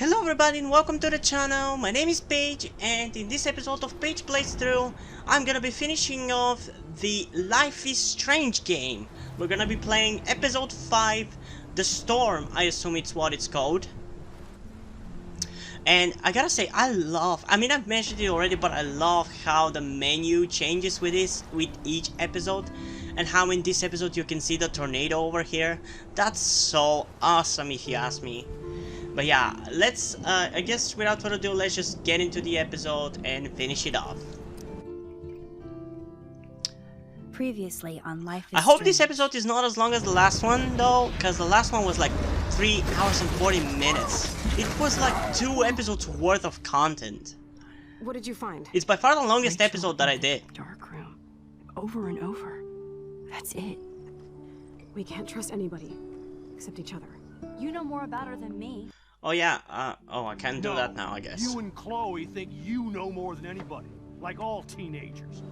Hello everybody and welcome to the channel. My name is Paige, and in this episode of Paige Plays Through, I'm gonna be finishing off the Life is Strange game. We're gonna be playing episode 5, The Storm, I assume it's what it's called. And I gotta say, I mean I've mentioned it already, but I love how the menu changes with each episode. And how in this episode you can see the tornado over here. That's so awesome if you ask me. But yeah, let's, I guess without further ado, let's just get into the episode and finish it off. Previously on Life is I hope Strange. this episode is not as long as the last one though, because the last one was like 3 hours and 40 minutes. It was like 2 episodes worth of content. What did you find? It's by far the longest Rachel episode that I in did. the dark room. Over and over. That's it. We can't trust anybody except each other. You know more about her than me. Oh yeah, oh I can't do that now I guess. You and Chloe think you know more than anybody, like all teenagers.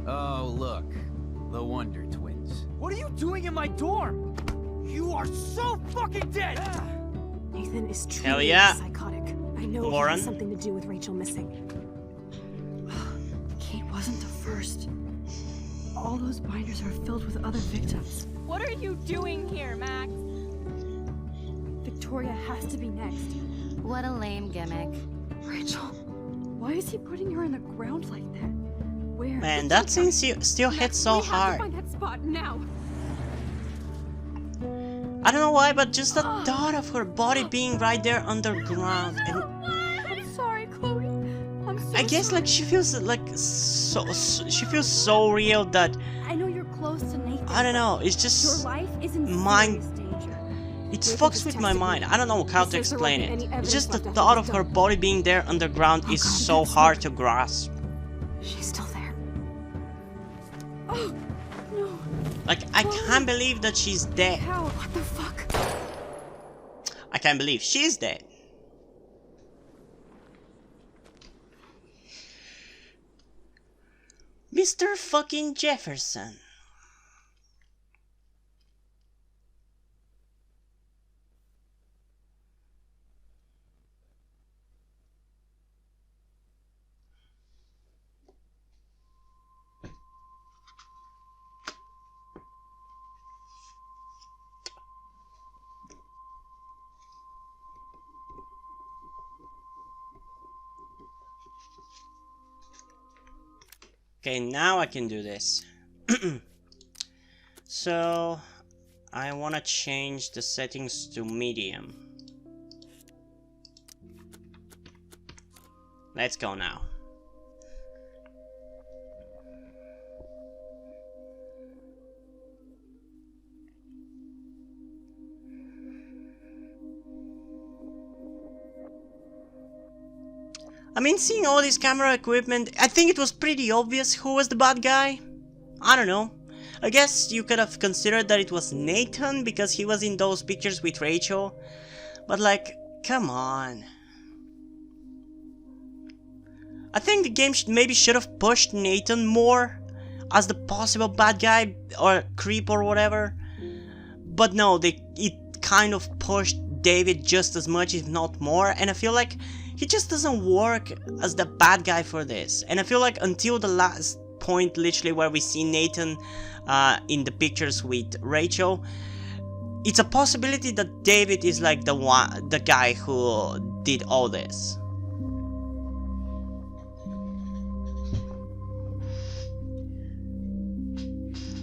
Oh, look. The Wonder Twins. What are you doing in my dorm? You are so fucking dead! Nathan is Hell truly yeah. psychotic. I know he Lauren? has something to do with Rachel missing. Kate wasn't the first. All those binders are filled with other victims. What are you doing here, Max? Victoria has to be next. What a lame gimmick. Rachel, why is he putting her in the ground like that? Where? Man, that scene still hits so we have to hard. find that spot now. I don't know why, but just the thought of her body being right there underground, and I'm sorry, Chloe. I'm so I guess like she feels like she feels so real that I know you're close to Nathan. I don't know. It's Your just life is in mind. serious danger. It Nathan fucks just with my texted mind. me. I don't know how He to says there explain won't be it. any It's just the evidence left thought of after her he's body being there underground is God, so that's hard to grasp. She's still there. Oh, no. Like I can't believe that she's dead. How? What the fuck? I can't believe she's dead. Mr. fucking Jefferson. Okay, now I can do this. So, I wanna change the settings to medium. Let's go now. I mean, seeing all this camera equipment, I think it was pretty obvious who was the bad guy. I don't know. I guess you could have considered that it was Nathan because he was in those pictures with Rachel. But like, come on. I think the game maybe should have pushed Nathan more as the possible bad guy or creep or whatever. But no, it kind of pushed David just as much, if not more, and I feel like he just doesn't work as the bad guy for this. And I feel like until the last point, literally where we see Nathan in the pictures with Rachel, it's a possibility that David is like the guy who did all this.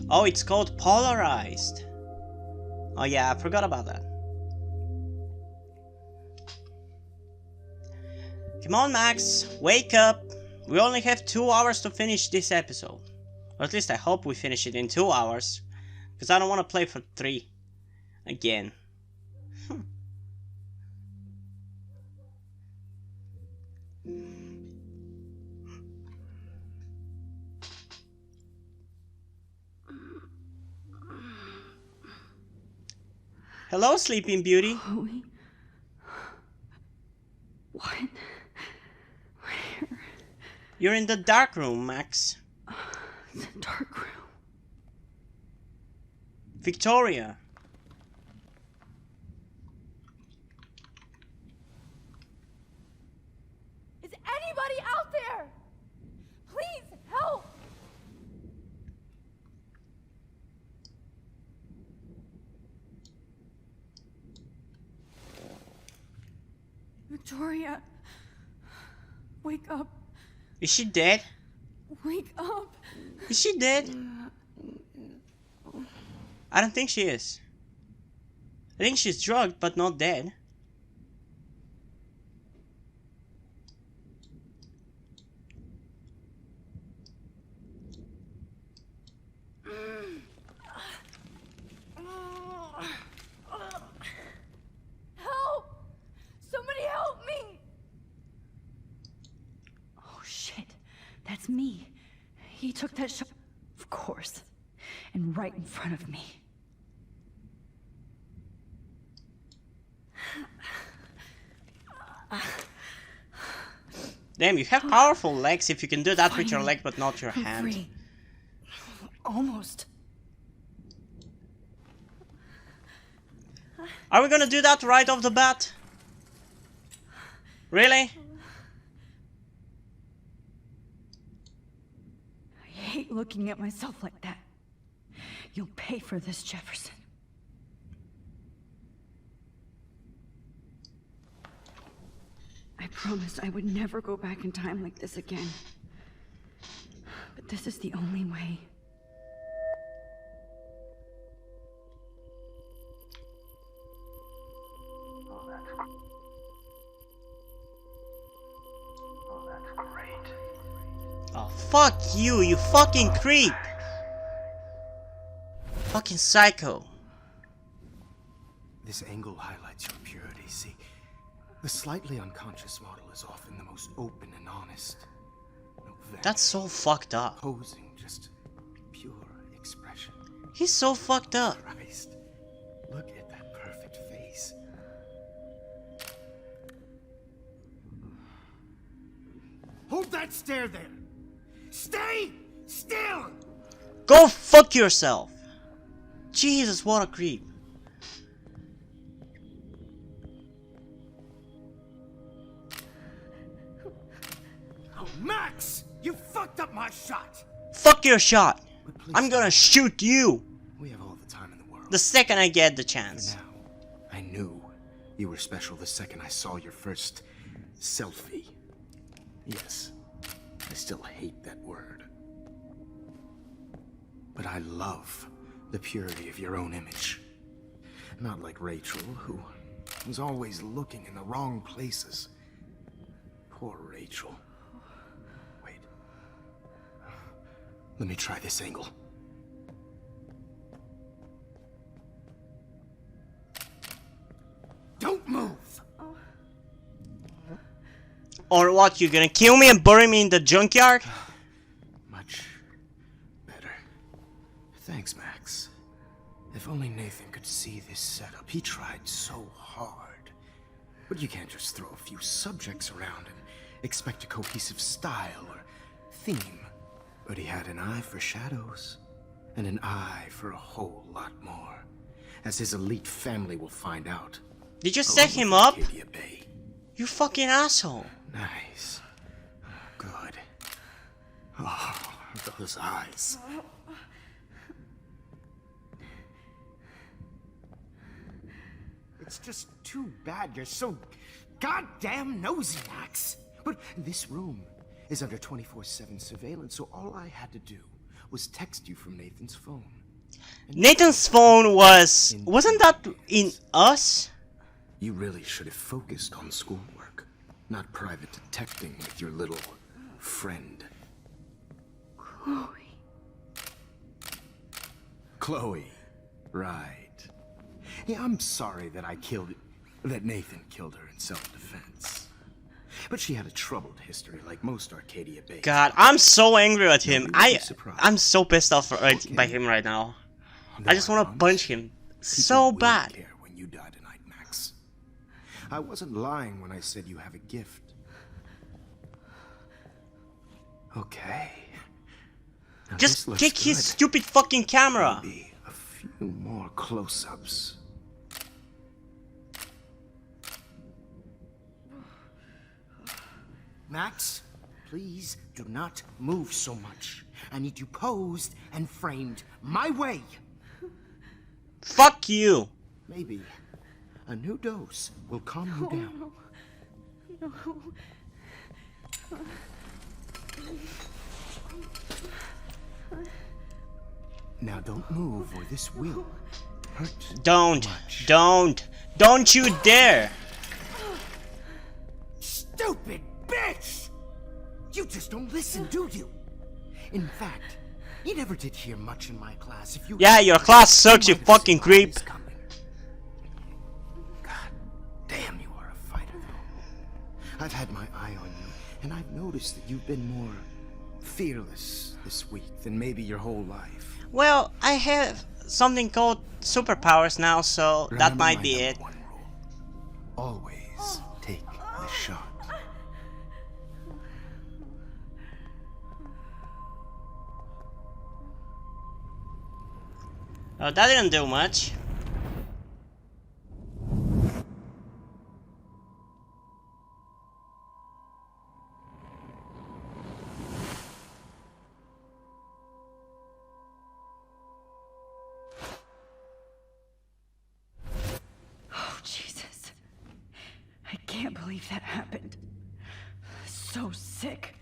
Oh, it's called Polarized. Oh yeah, I forgot about that. Come on, Max, wake up. We only have 2 hours to finish this episode. Or at least I hope we finish it in 2 hours. Because I don't want to play for 3. Again. Hello, Sleeping Beauty. Chloe? What? Where? You're in the dark room, Max. The dark room. Victoria. Victoria. Wake up. Is she dead? Wake up. Is she dead? I don't think she is. I think she's drugged, but not dead. Help! Somebody help me! Oh shit, that's me. He took that shot, of course, and right in front of me. Damn, you have powerful legs if you can do that with your leg but not your I'm hand. free. Almost. Are we gonna do that right off the bat? Really? I hate looking at myself like that. You'll pay for this, Jefferson. I promised I would never go back in time like this again. But this is the only way. Oh, fuck you, you fucking creep! Fucking psycho. This angle highlights your purity, see? The slightly unconscious model is often the most open and honest. No That's so fucked up. posing, just pure expression. He's so fucked up. Christ, look at that perfect face. Hold that stare there! Stay still! Go fuck yourself! Jesus, what a creep. Oh, Max! You fucked up my shot! Fuck your shot! But please, I'm gonna shoot you! we have all the time in the world. The second I get the For chance. now, I knew you were special the second I saw your first selfie. Yes, I still hate that word. But I love the purity of your own image. Not like Rachel, who was always looking in the wrong places. Poor Rachel. Wait. Let me try this angle. Don't move! Or what, you're gonna kill me and bury me in the junkyard? Much better. Thanks, Max. If only Nathan could see this setup. He tried so hard. But you can't just throw a few subjects around and expect a cohesive style or theme. But he had an eye for shadows, and an eye for a whole lot more. As his elite family will find out. Did you set him Along up? with Arcadia Bay. You fucking asshole. Nice. Good. Oh, those eyes. It's just too bad you're so goddamn nosy, Max. But this room is under 24/7 surveillance, so all I had to do was text you from Nathan's phone. Nathan's phone wasn't that in Us? You really should have focused on schoolwork, not private detecting with your little friend. Chloe. Chloe, right. Yeah, I'm sorry that that Nathan killed her in self-defense. But she had a troubled history like most Arcadia Bay. God, I'm so angry at him. Nobody would be surprised. I'm so pissed off by him right now. I just want to punch him so People will bad. care when you die tonight, Max. I wasn't lying when I said you have a gift. Okay. Now this Just looks kick his good. stupid fucking camera. Maybe a few more close-ups. Max, please do not move so much. I need you posed and framed my way. Fuck you. Maybe a new dose will calm you down. Now don't move or this will hurt. Don't you dare! Stupid bitch! You just don't listen, do you? In fact, you never did hear much in my class. If you Yeah, your class sucks, you fucking creep. God damn, you are a fighter, though. I've had my eye on you, and I've noticed that you've been more fearless this week than maybe your whole life. Well, I have something called superpowers now, so that Remember might my be it. number one rule. Always take the shot. Oh, that didn't do much. Oh, Jesus. I can't believe that happened. So sick.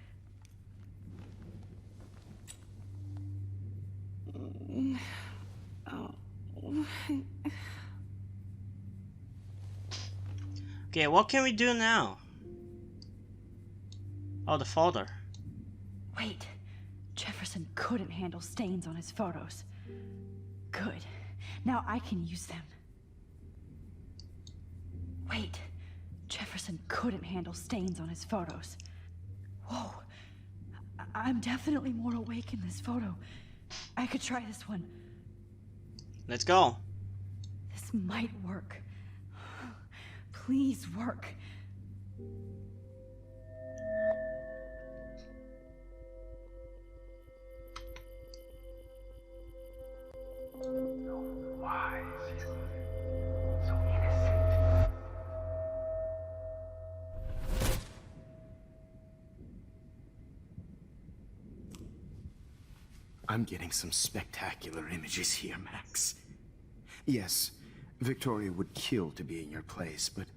Okay, what can we do now? Oh, the folder. Wait. Jefferson couldn't handle stains on his photos. Good. Now I can use them. Wait. Jefferson couldn't handle stains on his photos. Whoa. I'm definitely more awake in this photo. I could try this one. Let's go. This might work. Please work. Wise, so innocent. I'm getting some spectacular images here, Max. Yes, Victoria would kill to be in your place, but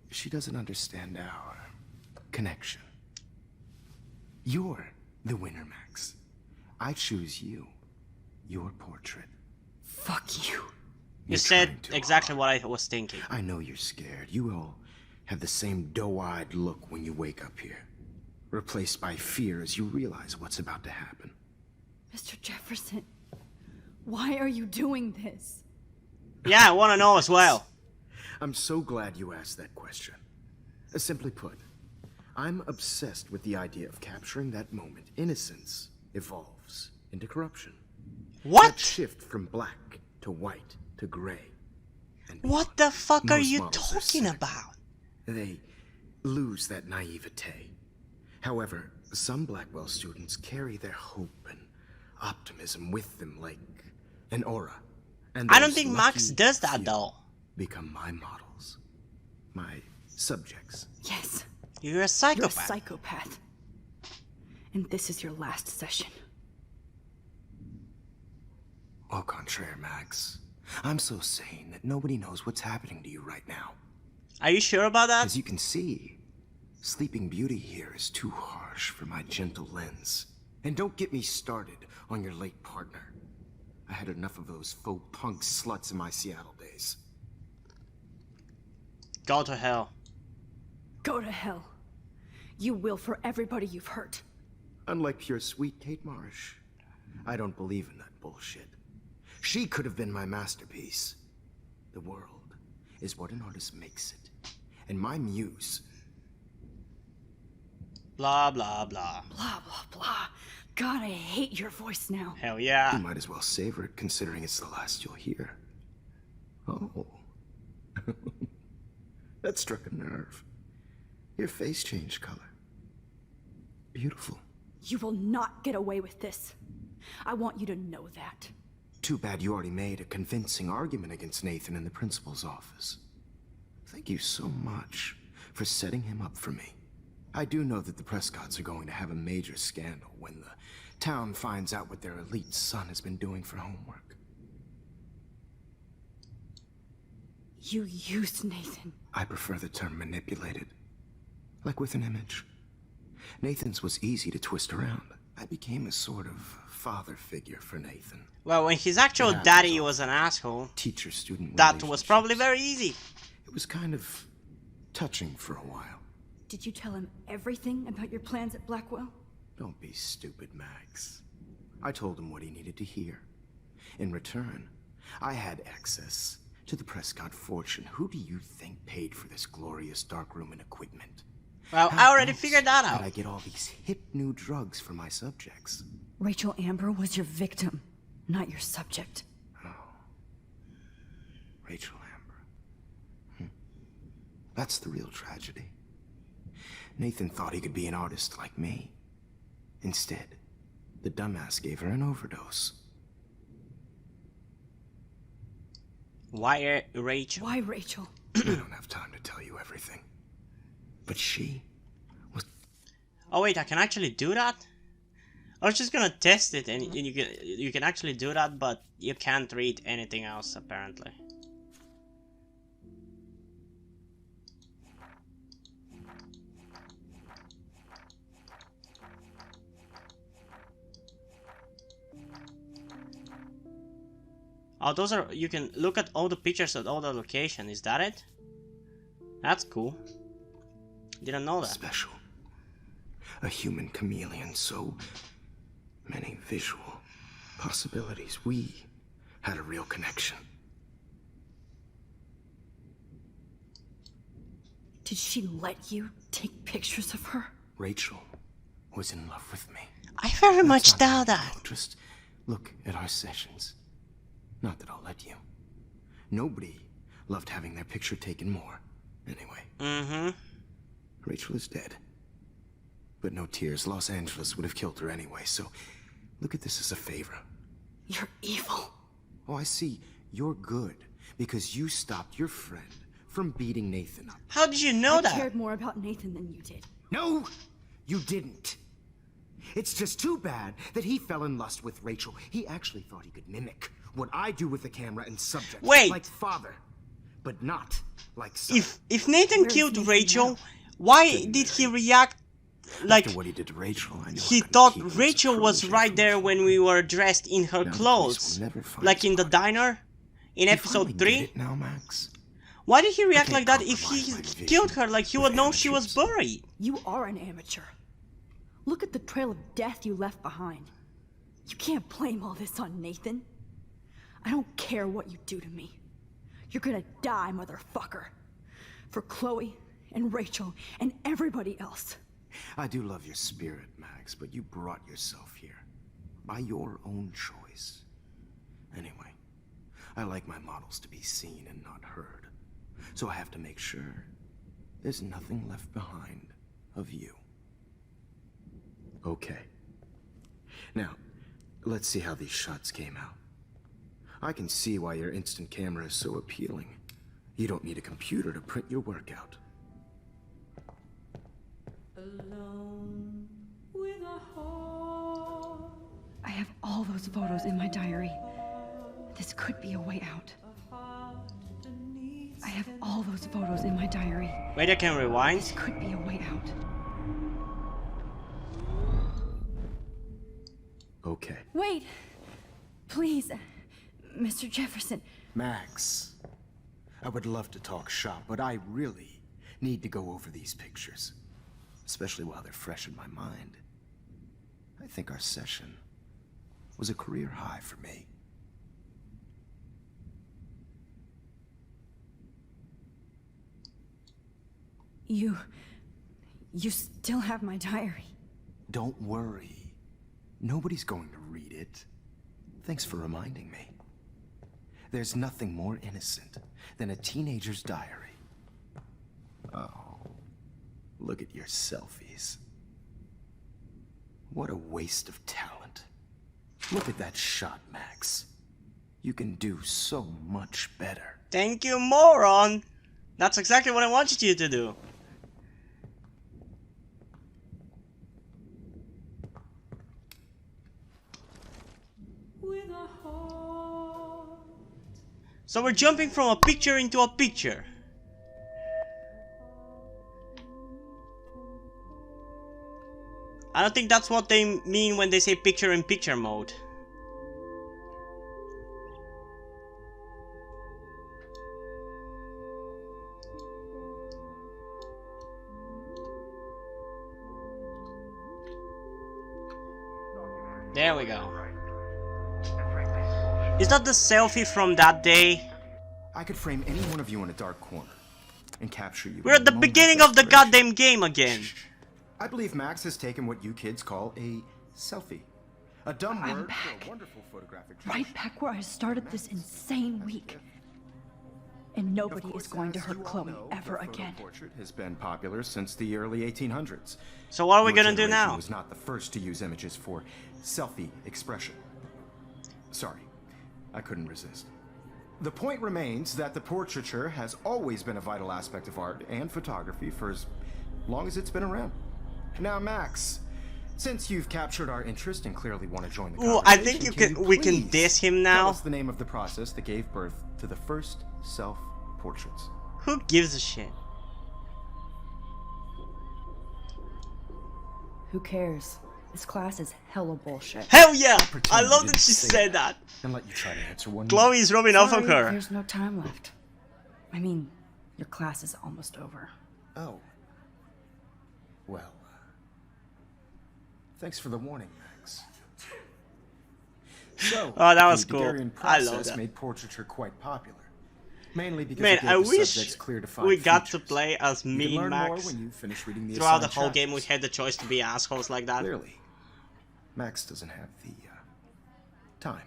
she doesn't understand our connection. You're the winner, Max. I choose you. Your portrait. Fuck you. You said exactly what I was thinking. I know you're scared. You all have the same doe-eyed look when you wake up here. Replaced by fear as you realize what's about to happen. Mr. Jefferson, why are you doing this? Yeah, I want to know as well. I'm so glad you asked that question. Simply put, I'm obsessed with the idea of capturing that moment innocence evolves into corruption. What? That shift from black to white to gray. And What the fuck are Most you models are talking cynical. about? They lose that naivete. However, some Blackwell students carry their hope and optimism with them like an aura. And I don't those think Max lucky does that few though. become my models. My subjects. Yes, You're a you're a psychopath. psychopath. And this is your last session. Au contraire, Max. I'm so sane that nobody knows what's happening to you right now. Are you sure about that? As you can see, Sleeping Beauty here is too harsh for my gentle lens. And don't get me started on your late partner. I had enough of those faux punk sluts in my Seattle days. Go to hell. Go to hell. You will for everybody you've hurt. Unlike pure sweet Kate Marsh, I don't believe in that bullshit. She could have been my masterpiece. The world is what an artist makes it. And my muse... Blah, blah, blah. Blah, blah, blah. God, I hate your voice now. Hell You yeah. might as well savor it, considering it's the last you'll hear. Oh. That struck a nerve. Your face changed color. Beautiful. You will not get away with this. I want you to know that. Too bad you already made a convincing argument against Nathan in the principal's office. Thank you so much for setting him up for me. I do know that the Prescotts are going to have a major scandal when the town finds out what their elite son has been doing for homework. You used Nathan. I prefer the term manipulated. like with an image. Nathan's was easy to twist around. I became a sort of father figure for Nathan. Well, when his actual Yeah, daddy so was an asshole, teacher-student that was probably very relationships. easy. It was kind of touching for a while. Did you tell him everything about your plans at Blackwell? Don't be stupid, Max. I told him what he needed to hear. In return, I had access to the Prescott fortune. Who do you think paid for this glorious darkroom and equipment? Well, How I already else figured that out. did I get all these hip new drugs for my subjects? Rachel Amber was your victim, not your subject. Rachel Amber. That's the real tragedy. Nathan thought he could be an artist like me. Instead, the dumbass gave her an overdose. Why Rachel? Why Rachel? I don't have time to tell you everything. But she was... Oh wait, I can actually do that? I was just gonna test it, and you can actually do that, but you can't read anything else apparently. Oh, those are, you can look at all the pictures at all the location. Is that it? That's cool. Didn't know that. special. A human chameleon, so many visual possibilities. We had a real connection. Did she let you take pictures of her? Rachel was in love with me. I very much That's not doubt how that. I just look at our sessions. Not that I'll let you. Nobody loved having their picture taken more. Anyway. Mm-hmm. Rachel is dead. But no tears. Los Angeles would have killed her anyway, so look at this as a favor. You're evil. Oh, I see. You're good because you stopped your friend from beating Nathan up. How did you know I that? cared more about Nathan than you did. No, you didn't. It's just too bad that he fell in lust with Rachel. He actually thought he could mimic what I do with the camera and subject. Wait. Like father, but not like son. If Nathan Where is killed Nathan Rachel, now? why did he react like After what he did to Rachel, I knew I he couldn't thought keep him as a Rachel was protege right from there his when father. we were dressed in her Now the clothes? police will never find Like his in the body. diner? In You episode finally 3? get it now, Max. Why did he react can't like that if compromise he my vision killed her? Like he with would know she was amateurs. buried. You are an amateur. Look at the trail of death you left behind. You can't blame all this on Nathan. I don't care what you do to me. You're gonna die, motherfucker. For Chloe and Rachel and everybody else. I do love your spirit, Max, but you brought yourself here. By your own choice. Anyway, I like my models to be seen and not heard. So I have to make sure there's nothing left behind of you. Okay. Now, let's see how these shots came out. I can see why your instant camera is so appealing. You don't need a computer to print your work out. Alone with a heart. I have all those photos in my diary. This could be a way out. I have all those photos in my diary. Wait, I can rewind. This could be a way out. Okay. Wait! Please, Mr. Jefferson. Max, I would love to talk shop, but I really need to go over these pictures. Especially while they're fresh in my mind. I think our session was a career high for me. You still have my diary. Don't worry. Nobody's going to read it. Thanks for reminding me. There's nothing more innocent than a teenager's diary. Oh, look at your selfies. What a waste of talent. Look at that shot, Max. You can do so much better. Thank you, moron. That's exactly what I wanted you to do. So we're jumping from a picture into a picture. don't think that's what they mean when they say picture-in-picture mode. There we go. Is that the selfie from that day? I could frame any one of you in a dark corner and capture you. We're at the beginning of the goddamn game again. I believe Max has taken what you kids call a selfie. A dumb I'm word back. for a wonderful photographic Right back where I started this insane week. And nobody is going to hurt Chloe ever again. Portrait has been popular since the early 1800s. So what are we Your gonna do generation now? was not the first to use images for selfie expression. Sorry, I couldn't resist. The point remains that the portraiture has always been a vital aspect of art and photography for as long as it's been around. Now, Max, since you've captured our interest and clearly want to join the Ooh, conversation, I think we can please diss him tell now. us the name of the process that gave birth to the first self-portraits. Who gives a shit? Who cares? This class is hella bullshit. Hell yeah! Pretend I you love didn't that she say said that. And let you try to answer one. Chloe's rubbing off on Sorry, her. there's no time left. I mean, your class is almost over. Oh. Well. Thanks for the warning, Max. So, Oh, that was the cool. Daguerrean I love process that. made portraiture quite popular. Mainly because Man, it gave I the wish subjects clear defined we got to features. play as You can me learn and more Max. when you finish reading the Throughout the assigned whole game, we chapters. had the choice to be assholes like that. Clearly, Max doesn't have the time.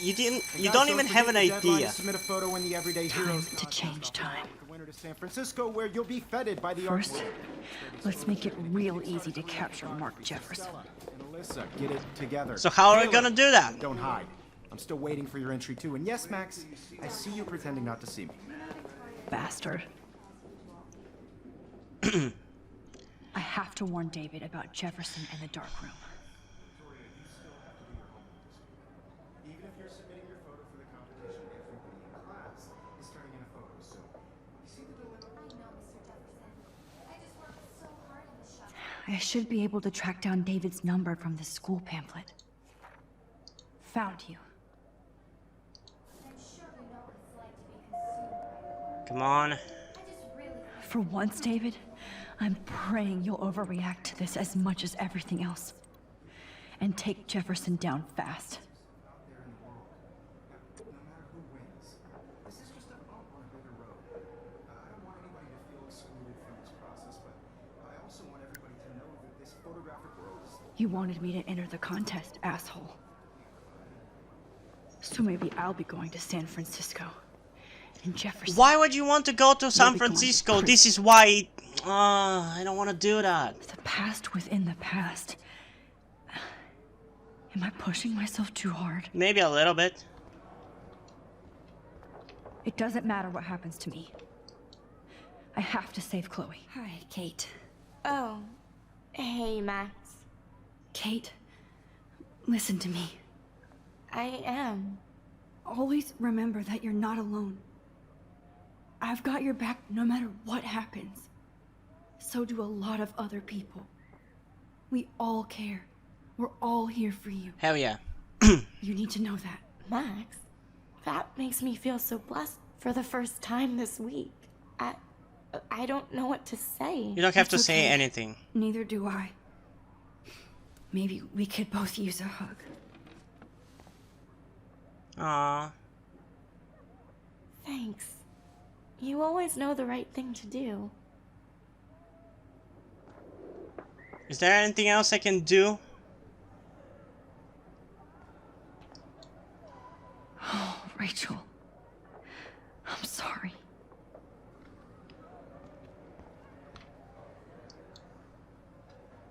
You didn't. You Guys, don't even have an forget the deadline idea. to submit a photo in the Everyday Heroes to change time. The winner to San Francisco, where you'll be feted by the First, art world. let's make it real easy to capture Mark Jefferson. And Alyssa, get it together. So how are we Taylor, gonna do that? Don't hide. I'm still waiting for your entry too. And yes, Max, I see you pretending not to see me. Bastard. I have to warn David about Jefferson and the dark room. Even if you're submitting your photo for the competition, everybody in class is turning in a photo. So, you see the dilemma? I know, Mr. Jefferson. I just worked so hard in the shop. I should be able to track down David's number from the school pamphlet. Found you. I'm sure you know what it's like to be consumed by work. Come on. I just really For once, David, I'm praying you'll overreact to this as much as everything else. And take Jefferson down fast. Out there in the world, no matter who wins, this is just a bump on a bigger road. I don't want anybody to feel excluded from this process, but I also want everybody to know that this photographic world is You wanted me to enter the contest, asshole. So maybe I'll be going to San Francisco. And Jefferson. Why would you want to go to San Maybe going to Francisco? prison. This is why. I don't want to do that. The past within the past. Am I pushing myself too hard? Maybe a little bit. It doesn't matter what happens to me. I have to save Chloe. Hi, Kate. Oh. Hey, Max. Kate, listen to me. I am. Always remember that you're not alone. I've got your back no matter what happens. So do a lot of other people. We all care. We're all here for you. Hell yeah. You need to know that. Max, that makes me feel so blessed for the first time this week. I don't know what to say. You don't have to That's say okay. anything. Neither do I. Maybe we could both use a hug. Aww. Thanks. You always know the right thing to do. Is there anything else I can do? Oh, Rachel. I'm sorry.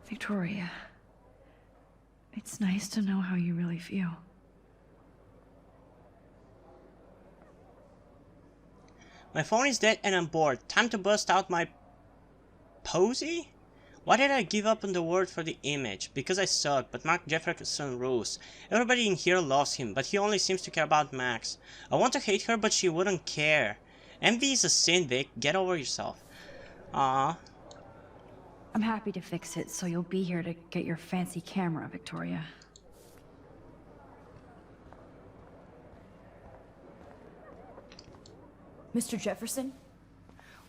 Victoria. It's nice to know how you really feel. My phone is dead and I'm bored. Time to bust out my posy? Why did I give up on the word for the image? Because I suck, but Mark Jefferson rules. Everybody in here loves him, but he only seems to care about Max. I want to hate her, but she wouldn't care. Envy is a sin, Vic. Get over yourself. Aww. I'm happy to fix it, so you'll be here to get your fancy camera, Victoria. Mr. Jefferson?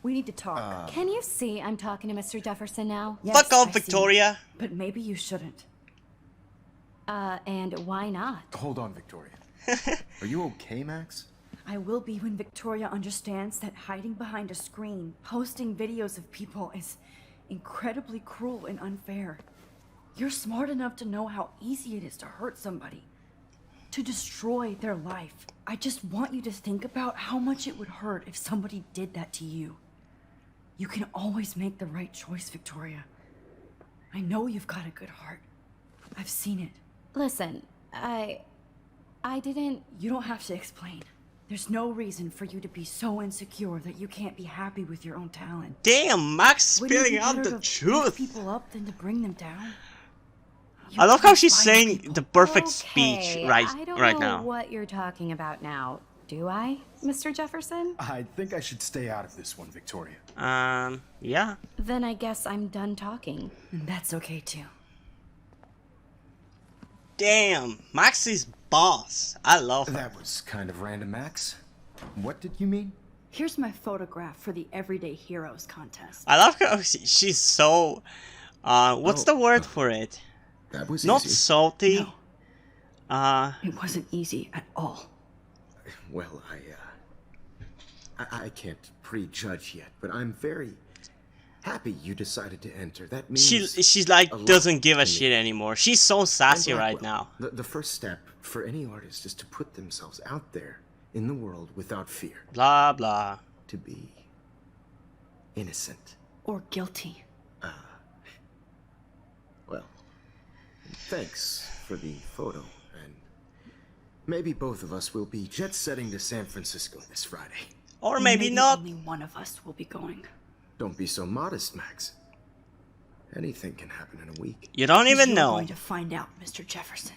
We need to talk. Can you see I'm talking to Mr. Jefferson now? Yes, Fuck off, I see. Victoria. But maybe you shouldn't. And why not? Hold on, Victoria. Are you okay, Max? I will be when Victoria understands that hiding behind a screen, posting videos of people is incredibly cruel and unfair. You're smart enough to know how easy it is to hurt somebody, to destroy their life. I just want you to think about how much it would hurt if somebody did that to you. You can always make the right choice, Victoria. I know you've got a good heart. I've seen it. Listen, I didn't... You don't have to explain. There's no reason for you to be so insecure that you can't be happy with your own talent. Damn, Max Wouldn't it spilling be out better the to truth. lift people up than to bring them down? You I love how can't she's find saying people. the perfect Okay, speech I don't right know now. what you're talking about now. Do I, Mr. Jefferson? I think I should stay out of this one, Victoria. Yeah. Then I guess I'm done talking. And that's okay too. Damn, Max is boss. I love her. That was kind of random, Max. What did you mean? Here's my photograph for the Everyday Heroes contest. I love how she's so... what's the word for it? That was Not easy. salty. No. It wasn't easy at all. Well, I can't prejudge yet, but I'm very happy you decided to enter. That means She's like a lot doesn't give to a me. shit anymore. She's so sassy And right Blackwell, now. The first step for any artist is to put themselves out there in the world without fear. Blah blah. To be innocent. Or guilty. Well, thanks for the photo, and maybe both of us will be jet-setting to San Francisco this Friday. Or And maybe not. Only one of us will be going. Don't be so modest, Max. Anything can happen in a week. You don't even You're know. going to find out, Mr. Jefferson.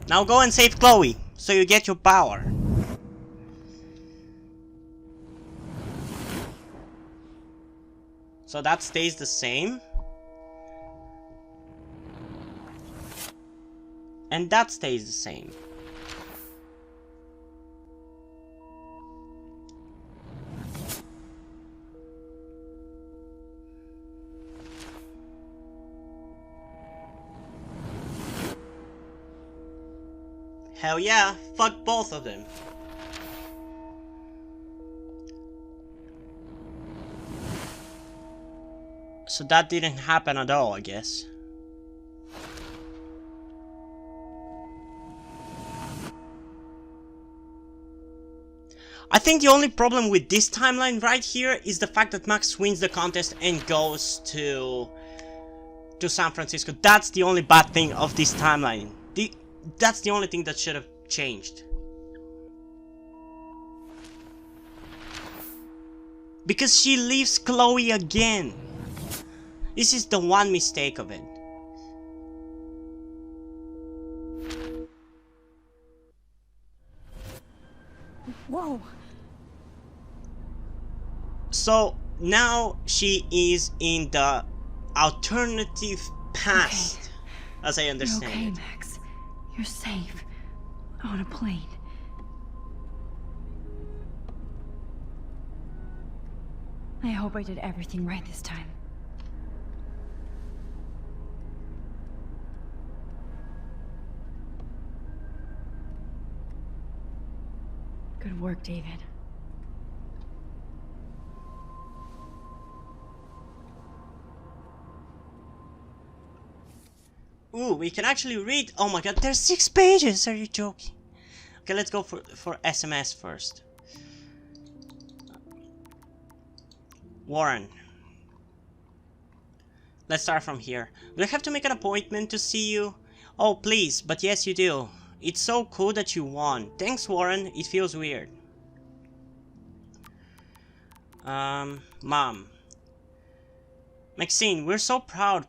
Now go and save Chloe, so you get your power. So that stays the same. And that stays the same. Hell yeah, fuck both of them. So that didn't happen at all, I guess. I think the only problem with this timeline right here is the fact that Max wins the contest and goes to San Francisco. That's the only bad thing of this timeline. That's the only thing that should have changed. Because she leaves Chloe again. This is the one mistake of it. Whoa. So now she is in the alternative past, as I You're understand okay, it. Max. You're safe. On a plane. I hope I did everything right this time. Good work, David. Ooh, we can actually read. Oh my god, there's 6 pages. Are you joking? Okay, let's go for SMS first. Warren. Let's start from here. Do I have to make an appointment to see you? Oh, please, but yes you do. It's so cool that you won. Thanks, Warren. It feels weird. Mom. Maxine, we're so proud.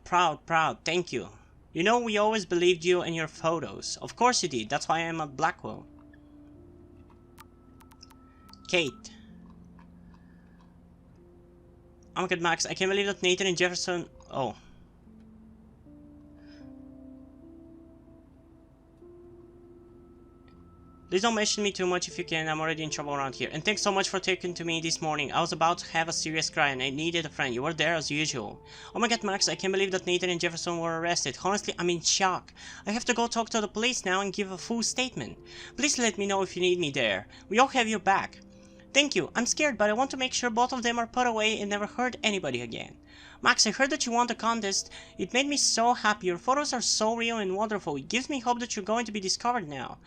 Thank you. You know, we always believed you and your photos. Of course you did. That's why I'm at Blackwell. Kate. Oh my god, Max, I can't believe that Nathan and Jefferson... Oh. Please don't mention me too much if you can, I'm already in trouble around here. And thanks so much for taking to me this morning. I was about to have a serious cry and I needed a friend. You were there as usual. Oh my god, Max, I can't believe that Nathan and Jefferson were arrested. Honestly, I'm in shock. I have to go talk to the police now and give a full statement. Please let me know if you need me there. We all have your back. Thank you. I'm scared, but I want to make sure both of them are put away and never hurt anybody again. Max, I heard that you won the contest. It made me so happy. Your photos are so real and wonderful. It gives me hope that you're going to be discovered now.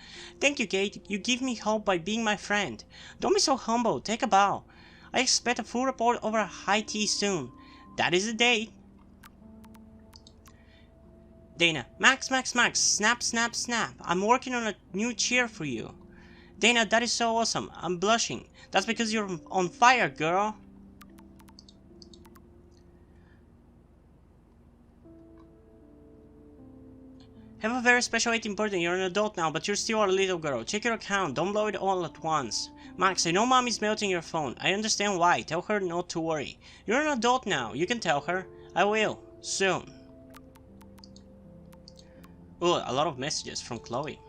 Thank you, Kate. You give me hope by being my friend. Don't be so humble. Take a bow. I expect a full report over high tea soon. That is the date. Dana. Max, Max, Max. Snap, snap, snap. I'm working on a new chair for you. Dana, that is so awesome. I'm blushing. That's because you're on fire, girl. Have a very special 18th birthday. You're an adult now, but you're still a little girl. Check your account. Don't blow it all at once. Max, I know mom is melting your phone. I understand why. Tell her not to worry. You're an adult now. You can tell her. I will. Soon. Ooh, a lot of messages from Chloe.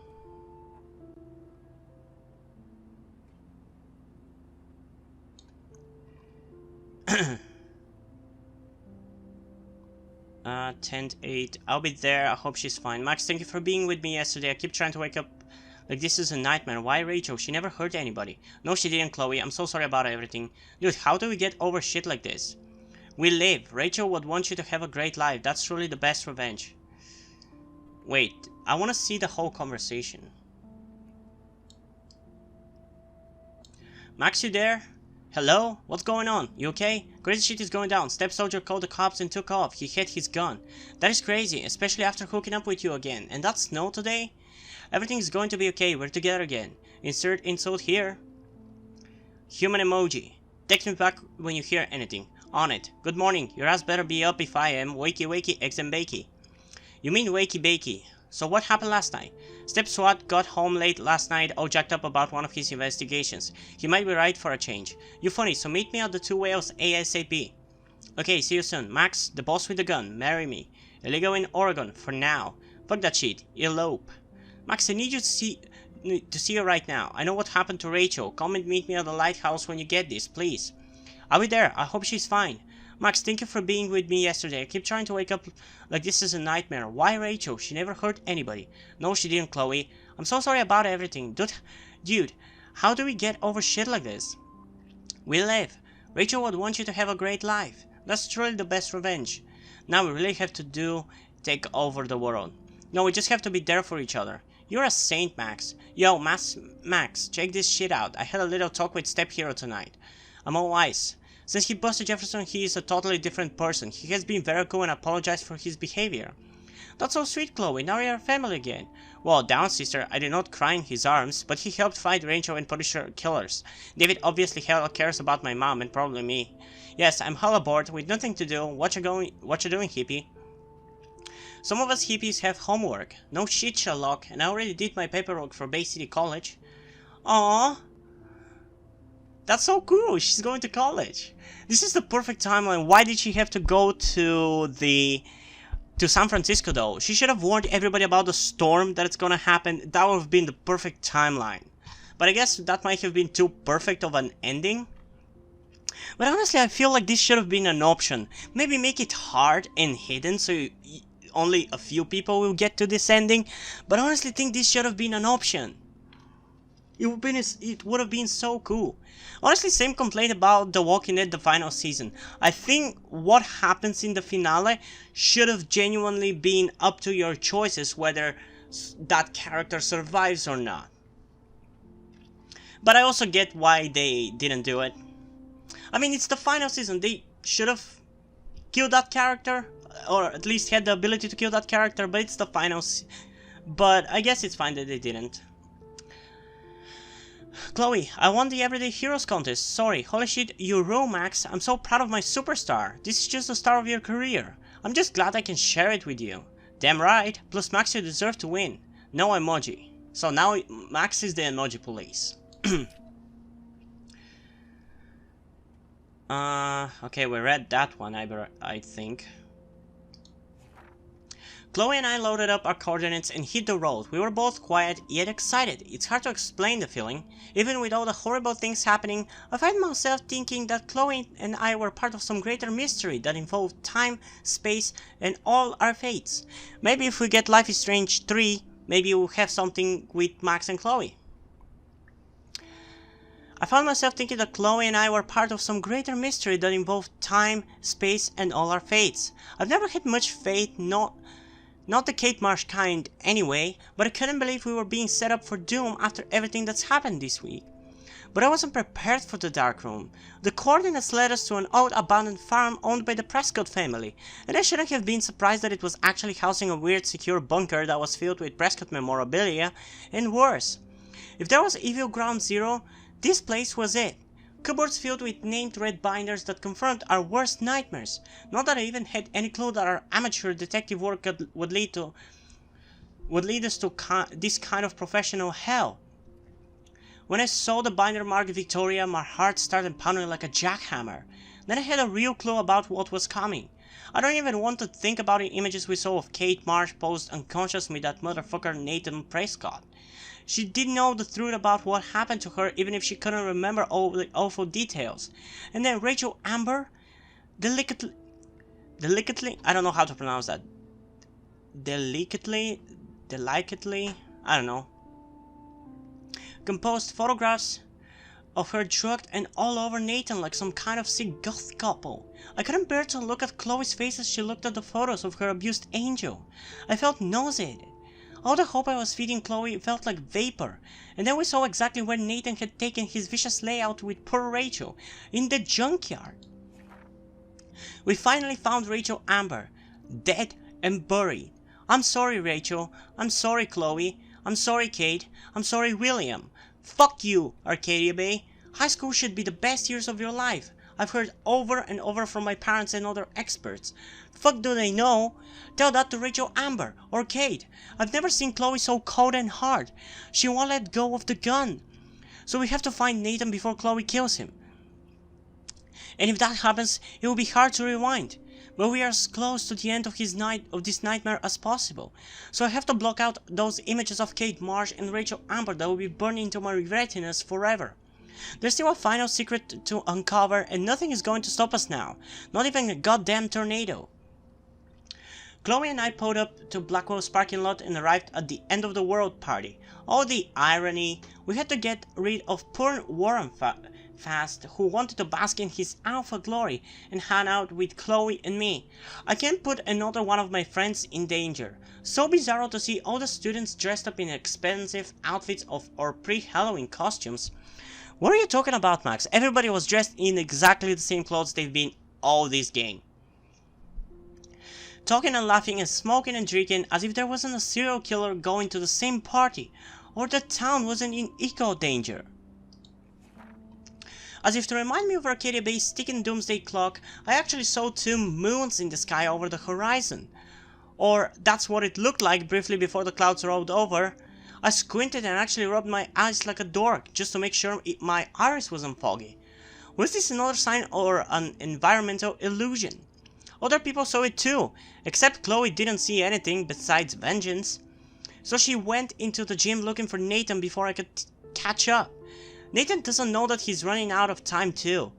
Tent 8. I'll be there. I hope she's fine. Max, thank you for being with me yesterday. I keep trying to wake up like this is a nightmare. Why Rachel? She never hurt anybody. No, she didn't, Chloe. I'm so sorry about everything. Dude, how do we get over shit like this? We live. Rachel would want you to have a great life. That's truly the best revenge. Wait, I want to see the whole conversation. Max, you there? Hello? What's going on? You okay? Crazy shit is going down. Step Soldier called the cops and took off. He had his gun. That is crazy, especially after hooking up with you again. And that's snow today? Everything's going to be okay. We're together again. Insert insult here. Human emoji. Text me back when you hear anything. On it. Good morning. Your ass better be up if I am. Wakey wakey, eggs and bakey. You mean wakey bakey. So what happened last night? Step SWAT got home late last night, all jacked up about one of his investigations. He might be right for a change. You funny, so meet me at the 2 Whales ASAP. Okay, see you soon. Max, the boss with the gun, marry me. Illegal in Oregon, for now. Fuck that shit, elope. Max, I need you to see you right now. I know what happened to Rachel. Come and meet me at the lighthouse when you get this, please. I'll be there. I hope she's fine. Max, thank you for being with me yesterday. I keep trying to wake up like this is a nightmare. Why Rachel? She never hurt anybody. No, she didn't, Chloe. I'm so sorry about everything. Dude, how do we get over shit like this? We live. Rachel would want you to have a great life. That's truly the best revenge. Now we really have to take over the world. No, we just have to be there for each other. You're a saint, Max. Yo, Max, check this shit out. I had a little talk with Step Hero tonight. I'm all eyes. Since he busted Jefferson, he is a totally different person. He has been very cool and apologized for his behavior. That's so sweet, Chloe. Now we are family again. Well, down, sister. I did not cry in his arms, but he helped fight Rachel and punish her killers. David obviously hell cares about my mom and probably me. Yes, I'm hella bored with nothing to do. What you doing, hippie? Some of us hippies have homework. No shit, Sherlock. And I already did my paperwork for Bay City College. Aww. That's so cool. She's going to college. This is the perfect timeline. Why did she have to go to San Francisco though? She should have warned everybody about the storm that's gonna happen. That would have been the perfect timeline. But I guess that might have been too perfect of an ending. But honestly, I feel like this should have been an option. Maybe make it hard and hidden so only a few people will get to this ending. But I honestly think this should have been an option. It would have been so cool. Honestly, same complaint about The Walking Dead, the final season. I think what happens in the finale should have genuinely been up to your choices whether that character survives or not. But I also get why they didn't do it. I mean, it's the final season. They should have killed that character, or at least had the ability to kill that character, but it's the final but I guess it's fine that they didn't. Chloe, I won the Everyday Heroes contest. Sorry, holy shit, you rule, Max. I'm so proud of my superstar. This is just the start of your career. I'm just glad I can share it with you. Damn right. Plus, Max, you deserve to win. No emoji. So now Max is the emoji police. Okay, we read that one, I think. Chloe and I loaded up our coordinates and hit the road. We were both quiet, yet excited. It's hard to explain the feeling. Even with all the horrible things happening, I find myself thinking that Chloe and I were part of some greater mystery that involved time, space, and all our fates. Maybe if we get Life is Strange 3, maybe we'll have something with Max and Chloe. I found myself thinking that Chloe and I were part of some greater mystery that involved time, space, and all our fates. I've never had much faith, not the Kate Marsh kind anyway, but I couldn't believe we were being set up for doom after everything that's happened this week. But I wasn't prepared for the dark room. The coordinates led us to an old abandoned farm owned by the Prescott family, and I shouldn't have been surprised that it was actually housing a weird secure bunker that was filled with Prescott memorabilia, and worse. If there was evil ground zero, this place was it. Cupboards filled with named red binders that confront our worst nightmares. Not that I even had any clue that our amateur detective work would lead us to this kind of professional hell. When I saw the binder marked Victoria, my heart started pounding like a jackhammer. Then I had a real clue about what was coming. I don't even want to think about the images we saw of Kate Marsh posed unconscious with that motherfucker Nathan Prescott. She did know the truth about what happened to her, even if she couldn't remember all the awful details. And then Rachel Amber, delicately, I don't know how to pronounce that. Delicately, I don't know. Composed photographs of her drugged and all over Nathan like some kind of sick goth couple. I couldn't bear to look at Chloe's face as she looked at the photos of her abused angel. I felt nauseated. All the hope I was feeding Chloe felt like vapor, and then we saw exactly where Nathan had taken his vicious layout with poor Rachel, in the junkyard. We finally found Rachel Amber, dead and buried. I'm sorry, Rachel. I'm sorry, Chloe. I'm sorry, Kate. I'm sorry, William. Fuck you, Arcadia Bay. High school should be the best years of your life. I've heard over and over from my parents and other experts. Fuck do they know? Tell that to Rachel Amber or Kate. I've never seen Chloe so cold and hard. She won't let go of the gun. So we have to find Nathan before Chloe kills him. And if that happens, it will be hard to rewind. But we are as close to the end of this nightmare as possible. So I have to block out those images of Kate Marsh and Rachel Amber that will be burned into my retinas forever. There's still a final secret to uncover, and nothing is going to stop us now. Not even a goddamn tornado. Chloe and I pulled up to Blackwell's parking lot and arrived at the end of the world party. Oh, the irony. We had to get rid of poor Warren Fast, who wanted to bask in his alpha glory and hang out with Chloe and me. I can't put another one of my friends in danger. So bizarre to see all the students dressed up in expensive outfits or pre-Halloween costumes. What are you talking about, Max? Everybody was dressed in exactly the same clothes they've been all this game. Talking and laughing and smoking and drinking as if there wasn't a serial killer going to the same party, or the town wasn't in eco danger. As if to remind me of Arcadia Bay's ticking doomsday clock, I actually saw 2 moons in the sky over the horizon. Or that's what it looked like briefly before the clouds rolled over. I squinted and actually rubbed my eyes like a dork just to make sure my iris wasn't foggy. Was this another sign or an environmental illusion? Other people saw it too, except Chloe didn't see anything besides vengeance. So she went into the gym looking for Nathan before I could catch up. Nathan doesn't know that he's running out of time too.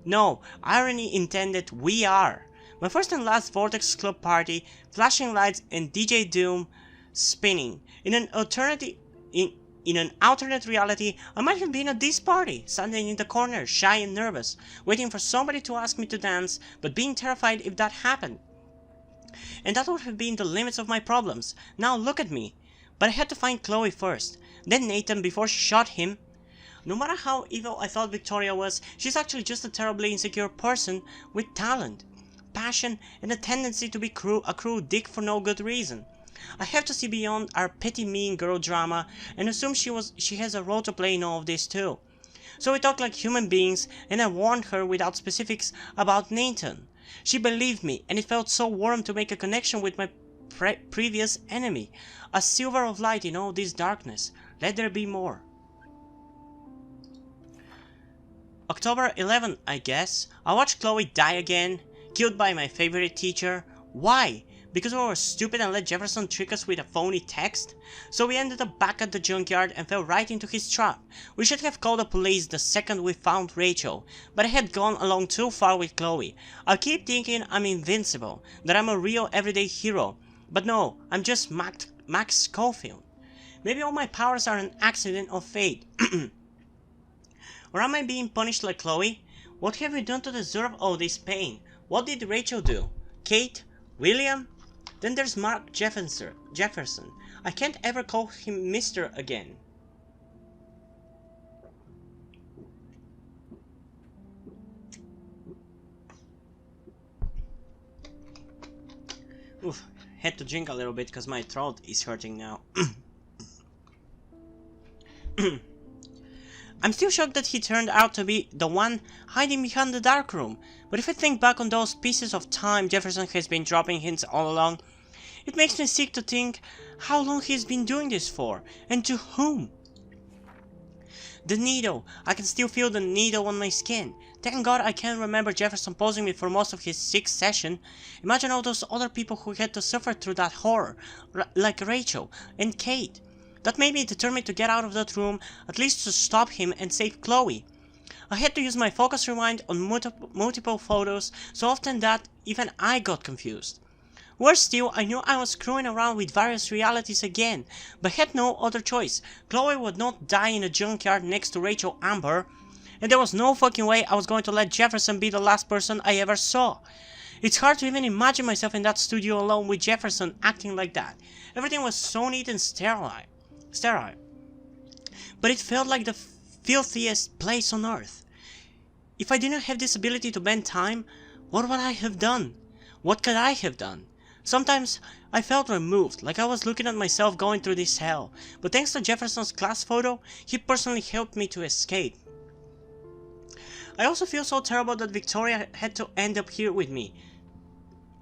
No, irony intended, we are. My first and last Vortex Club party, flashing lights and DJ Doom spinning. In an alternate reality, I might have been at this party, standing in the corner, shy and nervous, waiting for somebody to ask me to dance, but being terrified if that happened. And that would have been the limits of my problems. Now look at me. But I had to find Chloe first, then Nathan before she shot him. No matter how evil I thought Victoria was, she's actually just a terribly insecure person with talent, passion, and a tendency to be a cruel dick for no good reason. I have to see beyond our petty mean girl drama and assume she has a role to play in all of this too. So we talk like human beings, and I warned her without specifics about Nathan. She believed me, and it felt so warm to make a connection with my previous enemy. A silver of light in all this darkness. Let there be more. October 11th, I guess. I watched Chloe die again, killed by my favorite teacher. Why? Because we were stupid and let Jefferson trick us with a phony text? So we ended up back at the junkyard and fell right into his trap. We should have called the police the second we found Rachel, but I had gone along too far with Chloe. I keep thinking I'm invincible, that I'm a real everyday hero, but no, I'm just Max Schofield. Maybe all my powers are an accident of fate. Or am I being punished like Chloe? What have we done to deserve all this pain? What did Rachel do? Kate? William? Then there's Mark Jefferson. I can't ever call him Mr. again. Oof, had to drink a little bit because my throat is hurting now. I'm still shocked that he turned out to be the one hiding behind the dark room, but if I think back on those pieces of time Jefferson has been dropping hints all along, it makes me sick to think how long he's been doing this for, and to whom. The needle. I can still feel the needle on my skin. Thank God I can't remember Jefferson posing me for most of his 6th session. Imagine all those other people who had to suffer through that horror, like Rachel and Kate. That made me determined to get out of that room, at least to stop him and save Chloe. I had to use my focus rewind on multiple photos so often that even I got confused. Worse still, I knew I was screwing around with various realities again, but had no other choice. Chloe would not die in a junkyard next to Rachel Amber, and there was no fucking way I was going to let Jefferson be the last person I ever saw. It's hard to even imagine myself in that studio alone with Jefferson acting like that. Everything was so neat and sterile. But it felt like the filthiest place on earth. If I didn't have this ability to bend time, what would I have done? What could I have done? Sometimes I felt removed, like I was looking at myself going through this hell, but thanks to Jefferson's class photo, he personally helped me to escape. I also feel so terrible that Victoria had to end up here with me,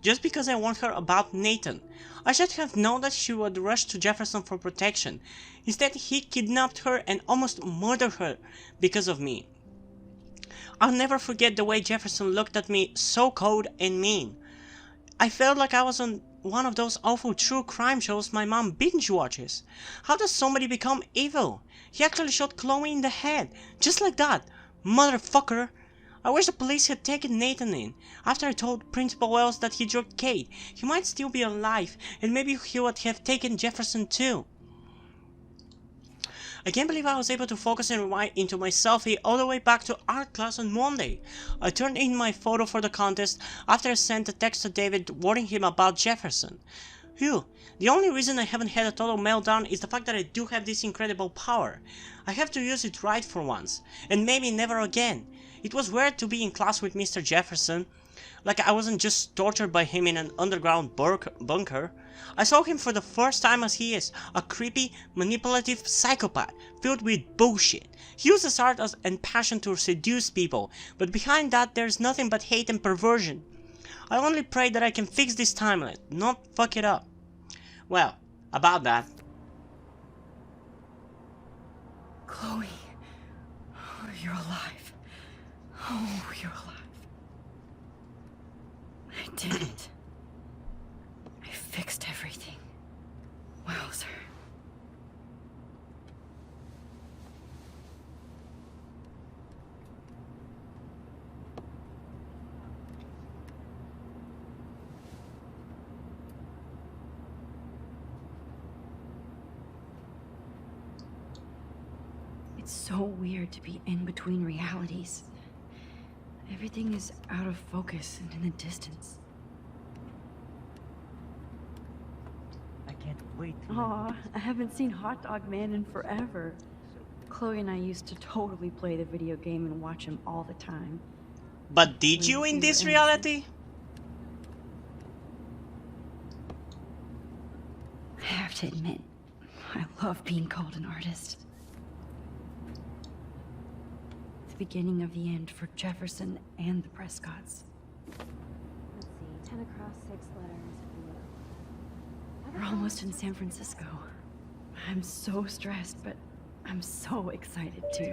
just because I warned her about Nathan. I should have known that she would rush to Jefferson for protection. Instead, he kidnapped her and almost murdered her because of me. I'll never forget the way Jefferson looked at me, so cold and mean. I felt like I was on one of those awful true crime shows my mom binge watches. How does somebody become evil? He actually shot Chloe in the head, just like that. Motherfucker. I wish the police had taken Nathan in. After I told Principal Wells that he drugged Kate, he might still be alive, and maybe he would have taken Jefferson too. I can't believe I was able to focus and rewind into my selfie all the way back to art class on Monday. I turned in my photo for the contest after I sent a text to David warning him about Jefferson. Phew, the only reason I haven't had a total meltdown is the fact that I do have this incredible power. I have to use it right for once, and maybe never again. It was weird to be in class with Mr. Jefferson, like I wasn't just tortured by him in an underground bunker. I saw him for the first time as he is, a creepy, manipulative psychopath, filled with bullshit. He uses art and passion to seduce people, but behind that there's nothing but hate and perversion. I only pray that I can fix this timeline, not fuck it up. Well, about that. Chloe, oh, you're alive. Oh, you're alive. I did it. I fixed everything. Wowzer. It's so weird to be in between realities. Everything is out of focus and in the distance. I can't wait. Aw, I haven't seen Hot Dog Man in forever. Chloe and I used to totally play the video game and watch him all the time. But did you in this reality? I have to admit, I love being called an artist. The beginning of the end for Jefferson and the Prescotts. Let's see, 10 across, 6 letters. We're almost in San Francisco. I'm so stressed, but I'm so excited too.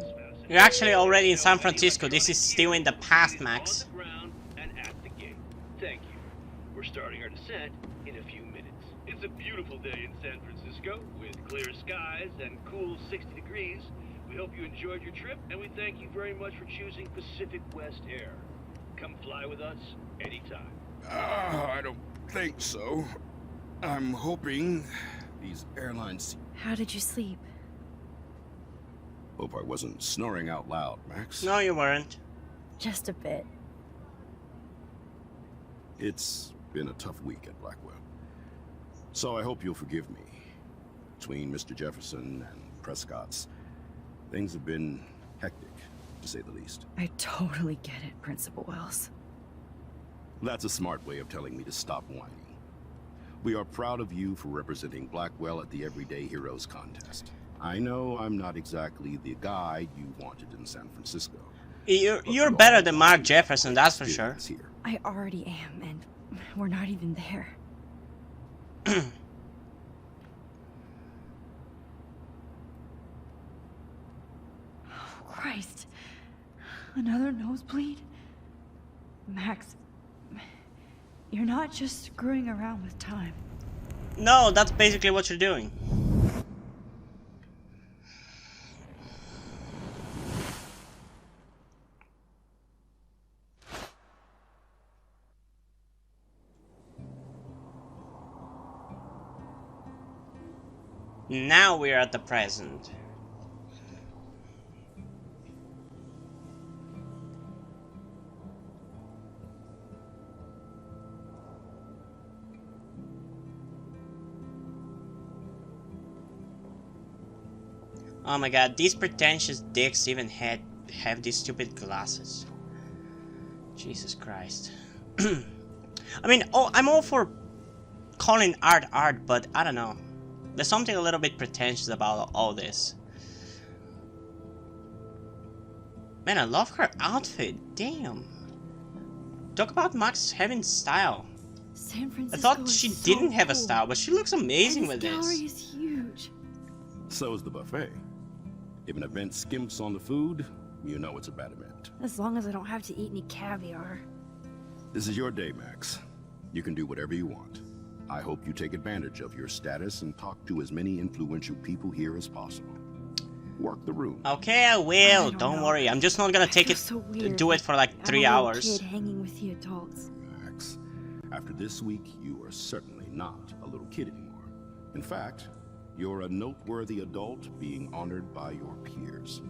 You're actually already in San Francisco. This is still in the past, Max. On the ground and at the gate. Thank you. We're starting our descent in a few minutes. It's a beautiful day in San Francisco with clear skies and cool 60 degrees. We hope you enjoyed your trip, and we thank you very much for choosing Pacific West Air. Come fly with us anytime. I don't think so. I'm hoping these airlines... How did you sleep? Hope I wasn't snoring out loud, Max. No, you weren't. Just a bit. It's been a tough week at Blackwell. So I hope you'll forgive me. Between Mr. Jefferson and Prescott's, things have been hectic, to say the least. I totally get it, Principal Wells. That's a smart way of telling me to stop whining. We are proud of you for representing Blackwell at the Everyday Heroes contest. I know I'm not exactly the guy you wanted in San Francisco. You're better than Mark Jefferson, that's for sure. Here. I already am, and we're not even there. Oh, Christ. Another nosebleed? Max, you're not just screwing around with time. No, that's basically what you're doing. Now we're at the present. Oh my god, these pretentious dicks even have these stupid glasses. Jesus Christ. I mean, I'm all for calling art art, but I don't know. There's something a little bit pretentious about all this. Man, I love her outfit. Damn. Talk about Max having style. San Francisco I thought she is didn't so have a cool. style, but she looks amazing And with this gallery this. is huge. So is the buffet. If an event skimps on the food, you know it's a bad event. As long as I don't have to eat any caviar. This is your day, Max. You can do whatever you want. I hope you take advantage of your status and talk to as many influential people here as possible. Work the room. Okay, I will. don't Don't know. worry. I'm just not gonna take feel it. so weird, Do it for like I'm 3 a little hours. kid hanging with the adults. Max, after this week, you are certainly not a little kid anymore. In fact, you're a noteworthy adult being honored by your peers.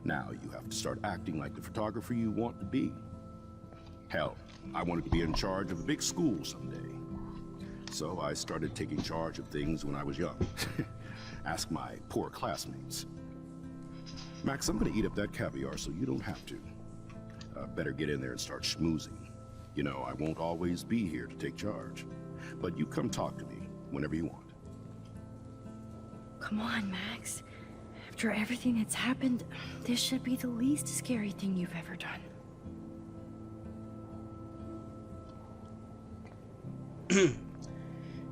Now you have to start acting like the photographer you want to be. Hell, I wanted to be in charge of a big school someday. So I started taking charge of things when I was young. Ask my poor classmates. Max, I'm gonna eat up that caviar so you don't have to. Better get in there and start schmoozing. You know, I won't always be here to take charge. But you come talk to me whenever you want. Come on, Max. After everything that's happened, this should be the least scary thing you've ever done.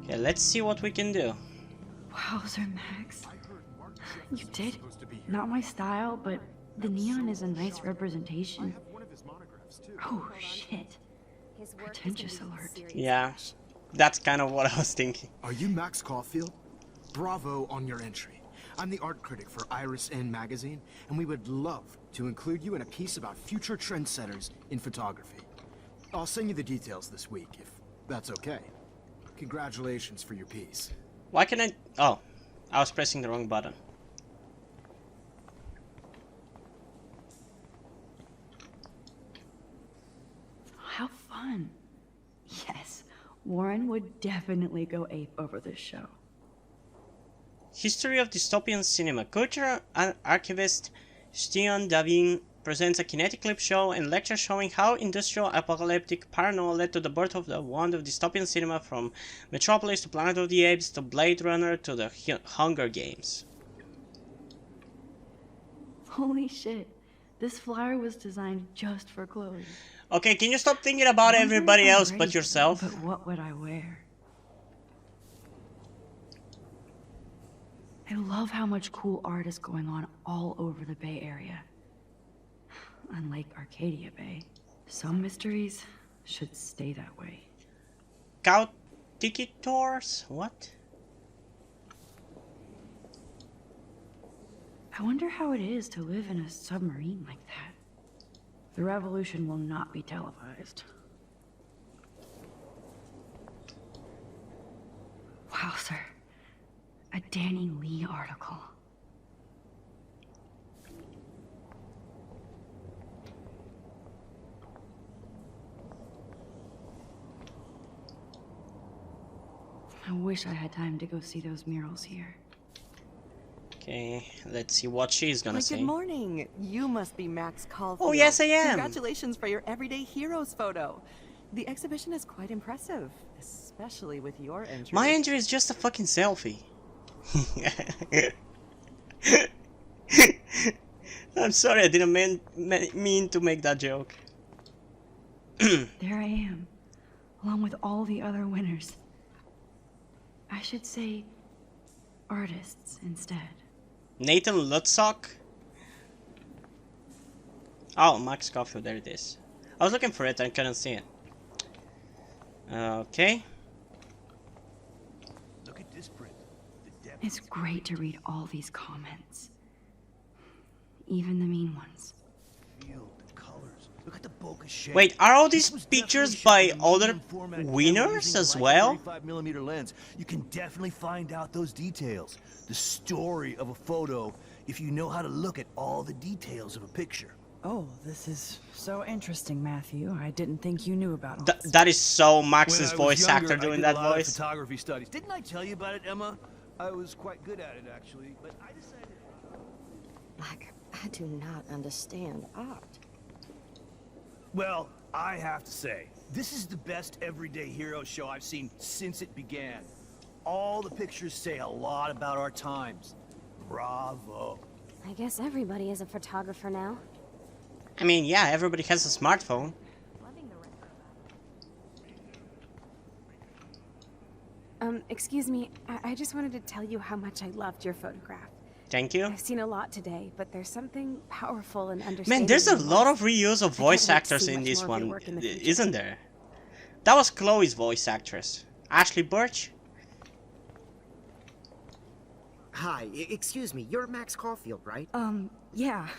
Okay, let's see what we can do. Wowzer, Max. You did? Not my style, but the neon is a nice representation. Oh, shit. His work Pretentious isn't even alert. serious. Yeah, that's kind of what I was thinking. Are you Max Caulfield? Bravo on your entry. I'm the art critic for Iris N magazine, and we would love to include you in a piece about future trendsetters in photography. I'll send you the details this week, if that's okay. Congratulations for your piece. Why can I... Oh, I was pressing the wrong button. How fun. Yes, Warren would definitely go ape over this show. History of Dystopian Cinema. Cultural archivist Stian Davin presents a kinetic clip show and lecture showing how industrial apocalyptic paranoia led to the birth of the wand of dystopian cinema, from Metropolis to Planet of the Apes to Blade Runner to the Hunger Games. Holy shit. This flyer was designed just for Chloe. Okay, can you stop thinking about I wonder everybody if I'm else but ready, yourself? But what would I wear? I love how much cool art is going on all over the Bay Area. Unlike Arcadia Bay, some mysteries should stay that way. Scout ticket tours? What? I wonder how it is to live in a submarine like that. The revolution will not be televised. Wow, sir. A Danny Lee article. I wish I had time to go see those murals here. Okay, let's see what she's gonna say. Good morning. You must be Max Caulfield. Oh, yes, I am. Congratulations for your Everyday Heroes photo. The exhibition is quite impressive, especially with your entry. My entry is just a fucking selfie. I'm sorry, I didn't mean to make that joke. There I am, along with all the other winners. I should say artists instead. Nathan Lutzok? Oh, Max Caulfield, there it is. I was looking for it and I couldn't see it. Okay. Look at this print. The depth It's great to read all these comments. Even the mean ones. field, the colors. Look at the bokeh shape. Wait, are all This these was pictures definitely by shot in other medium format camera winners using a as Leica well? 35mm lens. You can definitely find out those details. The story of a photo if you know how to look at all the details of a picture. Oh, this is so interesting, Matthew. I didn't think you knew about all this. That is so When Max's I was voice younger, actor I doing did that a lot of voice. photography studies. Didn't I tell you about it, Emma? I was quite good at it, actually, but I decided... I do not understand art. Well, I have to say, this is the best Everyday Hero show I've seen since it began. All the pictures say a lot about our times. Bravo. I guess everybody is a photographer now. I mean, yeah, everybody has a smartphone. Excuse me, I just wanted to tell you how much I loved your photograph. Thank you. I've seen a lot today, but there's something powerful and understanding. Man, there's a in lot voice. of reuse of I voice can't wait to actors see in much this more of your one, work in the future. isn't there? That was Chloe's voice actress. Ashley Birch? Hi, excuse me, you're Max Caulfield, right? Yeah.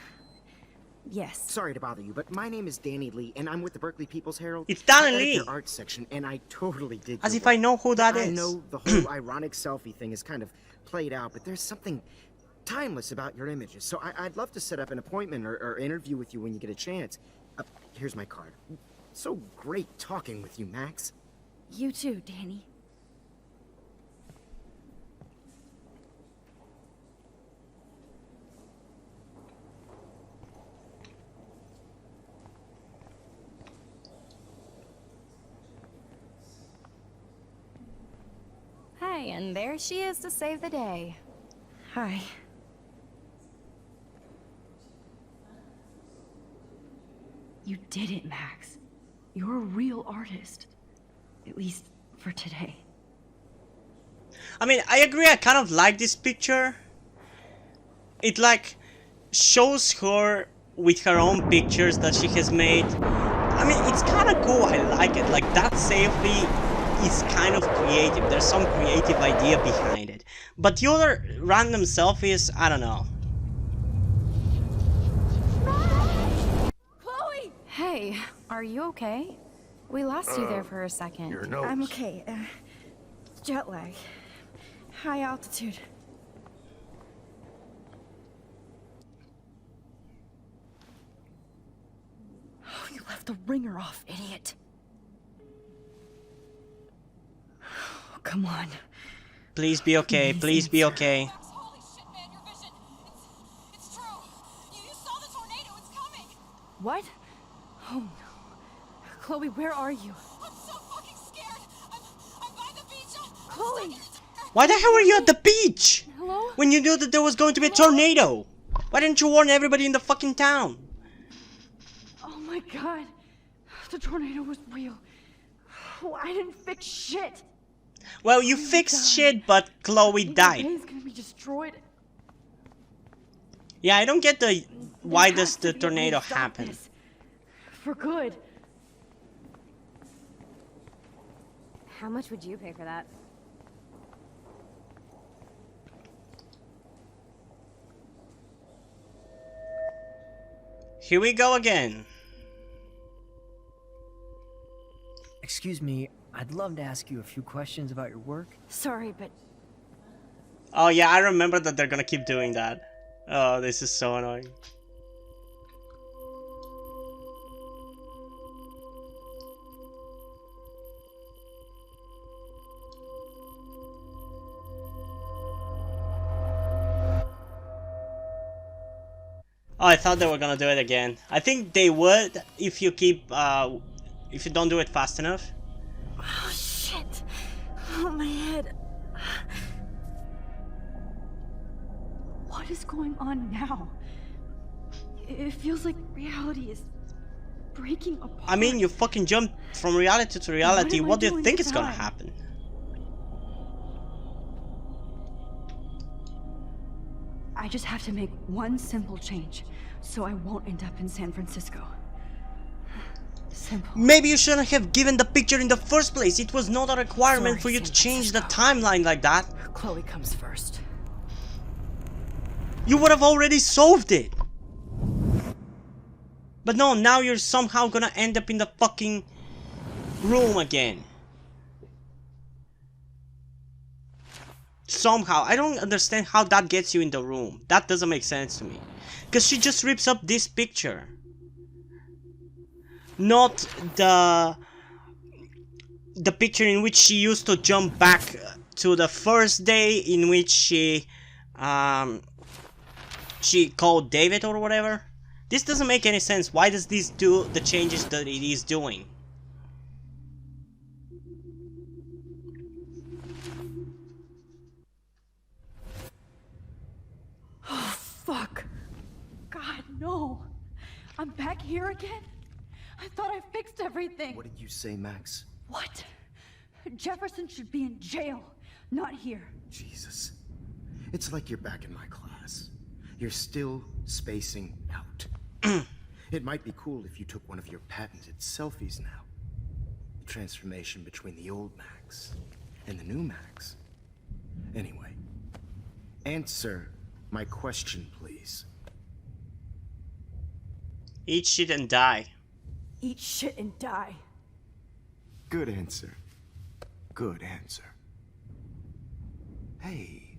Yes. Sorry to bother you, but my name is Danny Lee, and I'm with the Berkeley People's Herald. It's Danny I edit Lee. their art section, and I totally dig As your if I work. know who that I is. know the whole ironic selfie thing is kind of played out, but there's something timeless about your images. So I'd love to set up an appointment or interview with you when you get a chance. Here's my card. So great talking with you, Max. You too, Danny. Hey, and there she is to save the day. Hi. You did it, Max. You're a real artist. At least for today. I mean, I agree, I kind of like this picture. It like shows her with her own pictures that she has made. I mean, it's kind of cool, I like it. Like, that selfie is kind of creative. There's some creative idea behind it. But the other random selfies, I don't know. Chloe! Hey, are you okay? We lost you there for a second. Your nose. I'm okay. Jet lag. High altitude. Oh, you left the ringer off, idiot. Oh, come on. Please be okay, please be okay. Holy shit, man, your vision. It's true. You saw the tornado. It's coming. What? Oh no. Chloe, where are you? I'm so fucking scared. I'm by the beach. Chloe! Why the hell were you at the beach? Hello? When you knew that there was going to be a tornado? Why didn't you warn everybody in the fucking town? Oh my god. The tornado was real. Oh, I didn't fix shit. Well, you fixed shit, but Chloe died. Today's gonna be be destroyed. Yeah, I don't get the why There does has to the be a way tornado to stop happen? this. For good. How much would you pay for that? Here we go again. Excuse me, I'd love to ask you a few questions about your work. Sorry, but Oh yeah, I remember that they're gonna keep doing that. Oh, this is so annoying. Oh, I thought they were gonna do it again. I think they would if you keep, if you don't do it fast enough. oh shit. Oh, my head. What is going on now? It feels like reality is breaking apart. I mean, you fucking jumped from reality to reality. am I What do you doing think this is gonna time? happen? I just have to make one simple change, so I won't end up in San Francisco. Simple. Maybe you shouldn't have given the picture in the first place. It was not a requirement Sorry, for you San to change the Francisco. timeline like that. Chloe comes first. You would have already solved it. But no, now you're somehow gonna end up in the fucking room again. Somehow. I don't understand how that gets you in the room. That doesn't make sense to me. Because she just rips up this picture. Not the picture in which she used to jump back to the first day in which she called David or whatever. This doesn't make any sense. Why does this do the changes that it is doing? Oh, fuck. God, no. I'm back here again? I thought I fixed everything. What did you say, Max? What? Jefferson should be in jail, not here. Jesus. It's like you're back in my class. You're still spacing out. It might be cool if you took one of your patented selfies now. The transformation between the old Max and the new Max. Anyway, answer my question, please. Eat shit and die. Eat shit and die. Good answer. Good answer. Hey,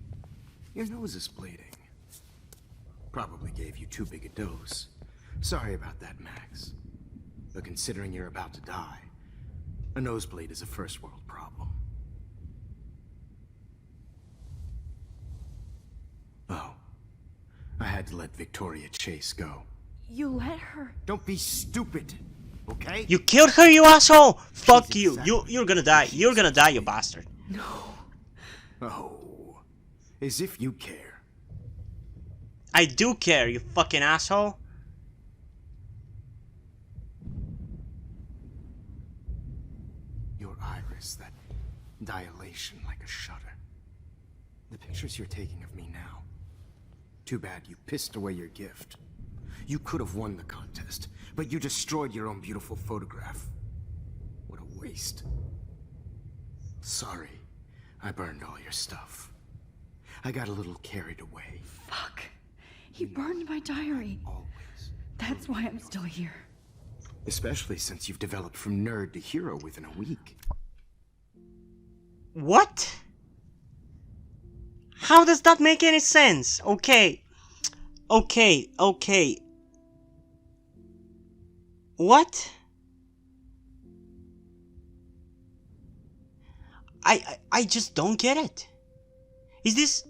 your nose is bleeding. Probably gave you too big a dose. Sorry about that, Max. But considering you're about to die, a nosebleed is a first world problem. Oh, I had to let Victoria Chase go. You let her. Don't be stupid, okay? You killed her, you asshole! Fuck She's you. exactly You're gonna die. You're gonna die, you bastard. Oh, as if you care. I do care, you fucking asshole. Your iris, that dilation like a shutter. The pictures you're taking of me now. Too bad you pissed away your gift. You could have won the contest, but you destroyed your own beautiful photograph. What a waste. Sorry, I burned all your stuff. I got a little carried away. Fuck. He burned my diary. Always. That's why I'm still here. Especially since you've developed from nerd to hero within a week. What? How does that make any sense? Okay. What? I just don't get it. Is this...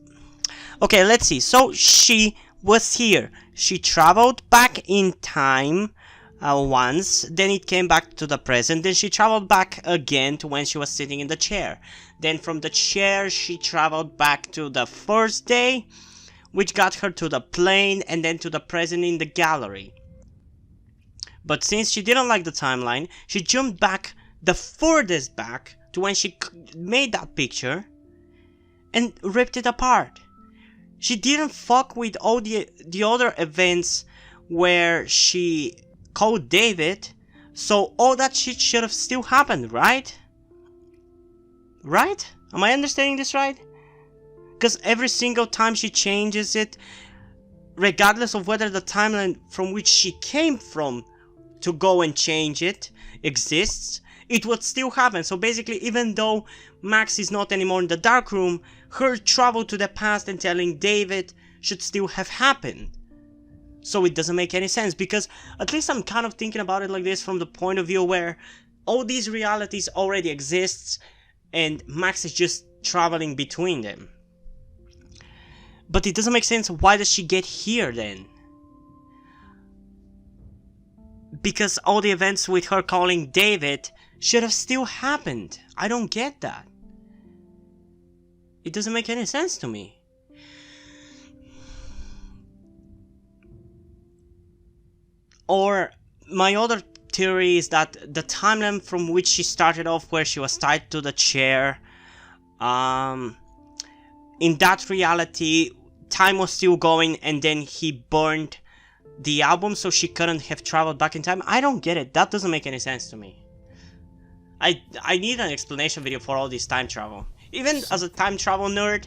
Okay, let's see. So she was here. She traveled back in time once. Then it came back to the present. Then she traveled back again to when she was sitting in the chair. Then from the chair she traveled back to the first day, which got her to the plane and then to the present in the gallery. But since she didn't like the timeline, she jumped back the furthest back to when she made that picture and ripped it apart. She didn't fuck with all the other events where she called David, so all that shit should have still happened, right? Right? Am I understanding this right? Because every single time she changes it, regardless of whether the timeline from which she came from to go and change it exists, it would still happen. So basically, even though Max is not anymore in the dark room, her travel to the past and telling David should still have happened. So it doesn't make any sense, because at least I'm kind of thinking about it like this from the point of view where all these realities already exists and Max is just traveling between them. But it doesn't make sense. Why does she get here then? Because all the events with her calling David should have still happened. I don't get that. It doesn't make any sense to me. Or my other theory is that the timeline from which she started off, where she was tied to the chair, in that reality, time was still going and then he burned the album so she couldn't have traveled back in time. I don't get it. That doesn't make any sense to me. I need an explanation video for all this time travel. Even as a time travel nerd,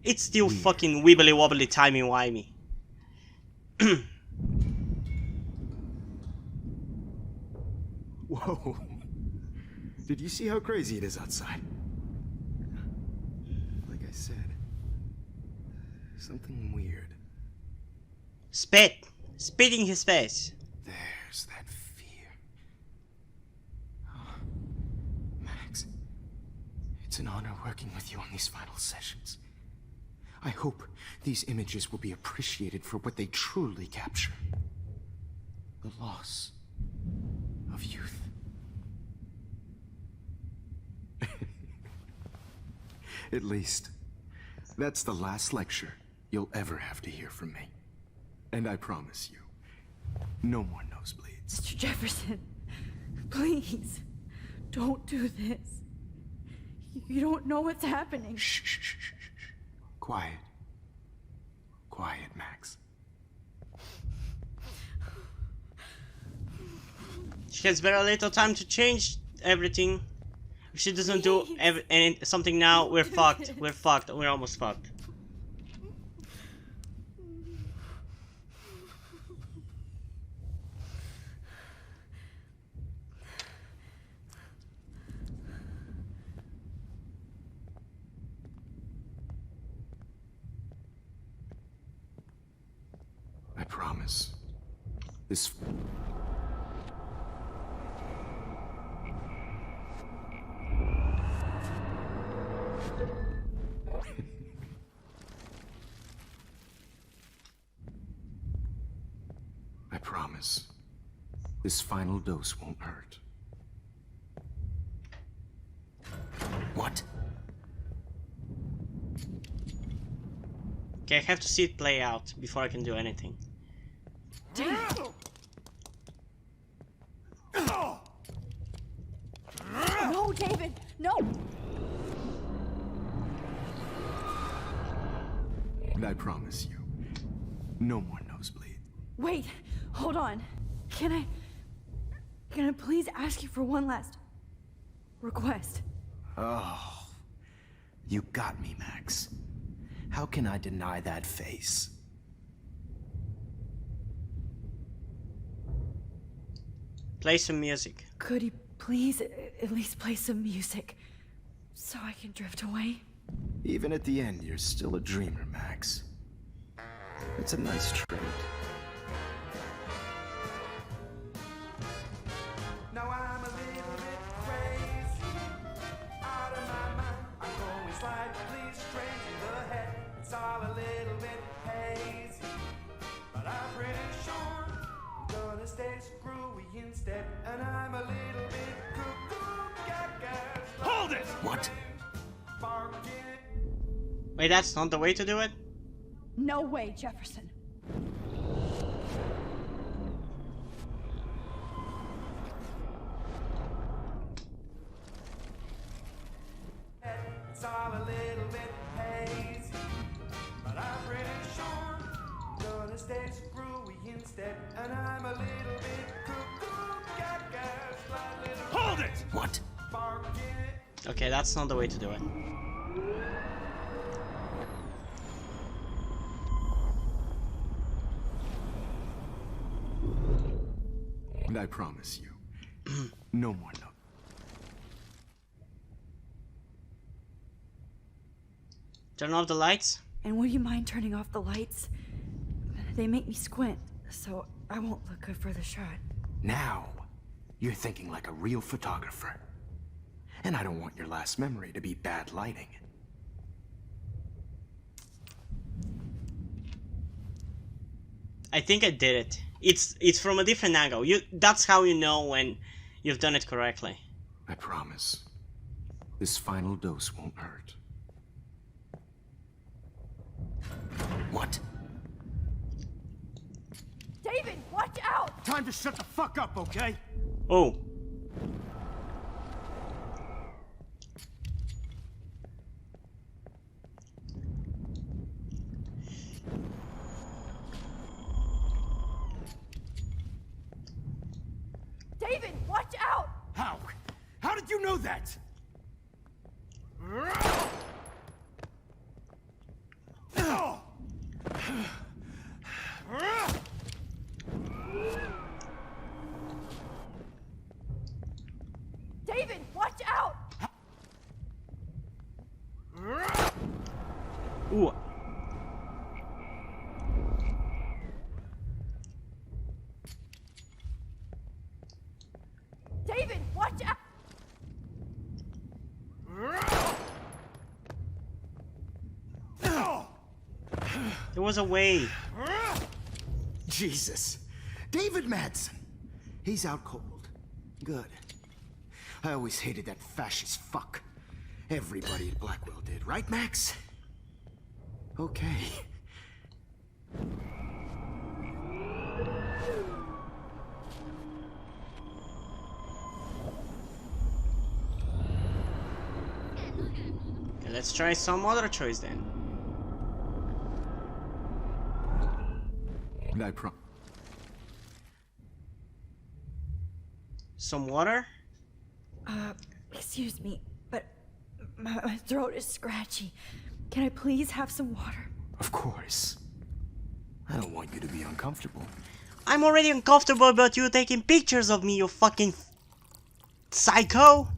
it's still fucking wibbly wobbly timey wimey. Whoa. Did you see how crazy it is outside? Like I said, something weird. Spit! Spit in his face. There's that fear. Oh, Max, it's an honor working with you on these final sessions. I hope these images will be appreciated for what they truly capture. The loss of youth. At least, that's the last lecture you'll ever have to hear from me. And I promise you, no more nosebleeds. Mr. Jefferson, please, don't do this. You don't know what's happening. Shh, shh, shh, shh, shh. Quiet. Quiet, Max. She has very little time to change everything. If she doesn't do something now, we're fucked. We're fucked. We're almost fucked. I promise. This... I promise. This final dose won't hurt. What? Okay, I have to see it play out before I can do anything. No, David, no! And I promise you, no more nosebleed. Wait, hold on. Can I please ask you for one last request? Oh, you got me, Max. How can I deny that face? Play some music. Could you please at least play some music so I can drift away? Even at the end, you're still a dreamer, Max. It's a nice trait. Now I'm a little bit crazy, out of my mind. I'm going slightly strange in the head. It's all a little bit hazy, but I'm pretty sure I'm gonna stay screwy instead. And I'm a little bit cuckoo, gaga. Hold it! What? Wait, that's not the way to do it? No way, Jefferson. It's all a little bit hazy, but I'm pretty instead. And I'm a little bit cuckoo, gaga, sly little Hold it! What? bark in it. Okay, that's not the way to do it. And I promise you, no more no. Turn off the lights. And would you mind turning off the lights? They make me squint, so I won't look good for the shot. Now, you're thinking like a real photographer. And I don't want your last memory to be bad lighting. I think I did it. It's from a different angle. That's how you know when you've done it correctly. I promise. This final dose won't hurt. What? David, watch out! Time to shut the fuck up, okay? Oh. David, watch out! How? How did you know that? David, watch out! Ooh. David, watch out! There was a way. Jesus. David Madsen. He's out cold. Good. I always hated that fascist fuck. Everybody at Blackwell did, right, Max? Okay. Okay, let's try some other choice then. And I Some water? Excuse me, but my throat is scratchy. Can I please have some water? Of course. I don't want you to be uncomfortable. I'm already uncomfortable about you taking pictures of me, you fucking psycho!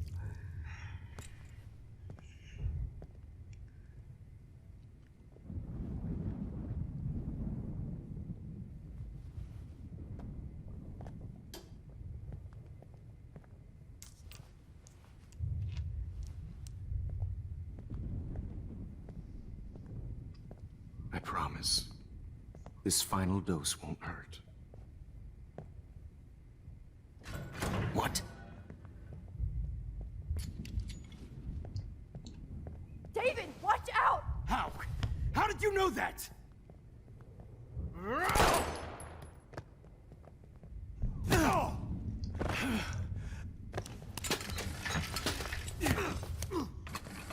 I promise. This final dose won't hurt. What? David, watch out! How? How did you know that?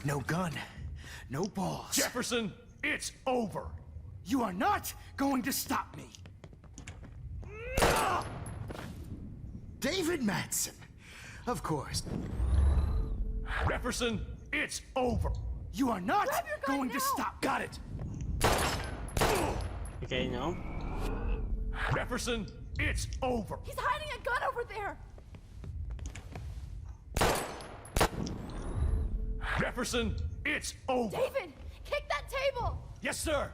No gun. No balls. Jefferson, it's over. You are not going to stop me. David Madsen. Of course. Jefferson, it's over. You are not Grab your gun going to now. stop. Got it. Okay, no. Jefferson, it's over. He's hiding a gun over there! Jefferson, it's over. David, kick that table! Yes, sir.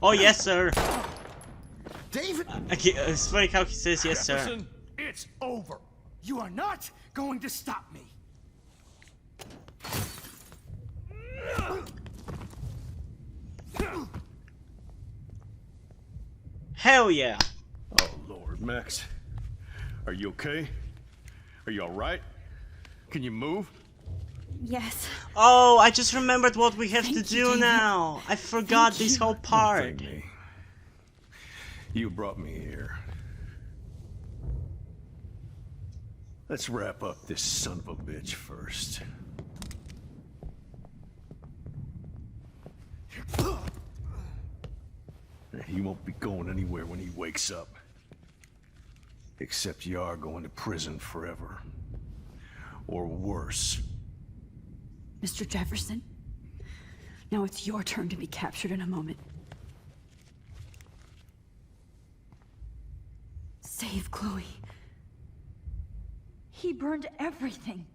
Oh, yes, sir. David. Okay, it's funny how he says yes, sir. Jefferson, it's over. You are not going to stop me. Hell yeah. Oh, Lord, Max. Are you okay? Are you all right? Can you move? Yes. Oh, I just remembered what we have to you, do David. now. I forgot this whole part. Don't thank me. You brought me here. Let's wrap up this son of a bitch first. He won't be going anywhere when he wakes up. Except you are going to prison forever. Or worse. Mr. Jefferson, now it's your turn to be captured in a moment. Save Chloe. He burned everything,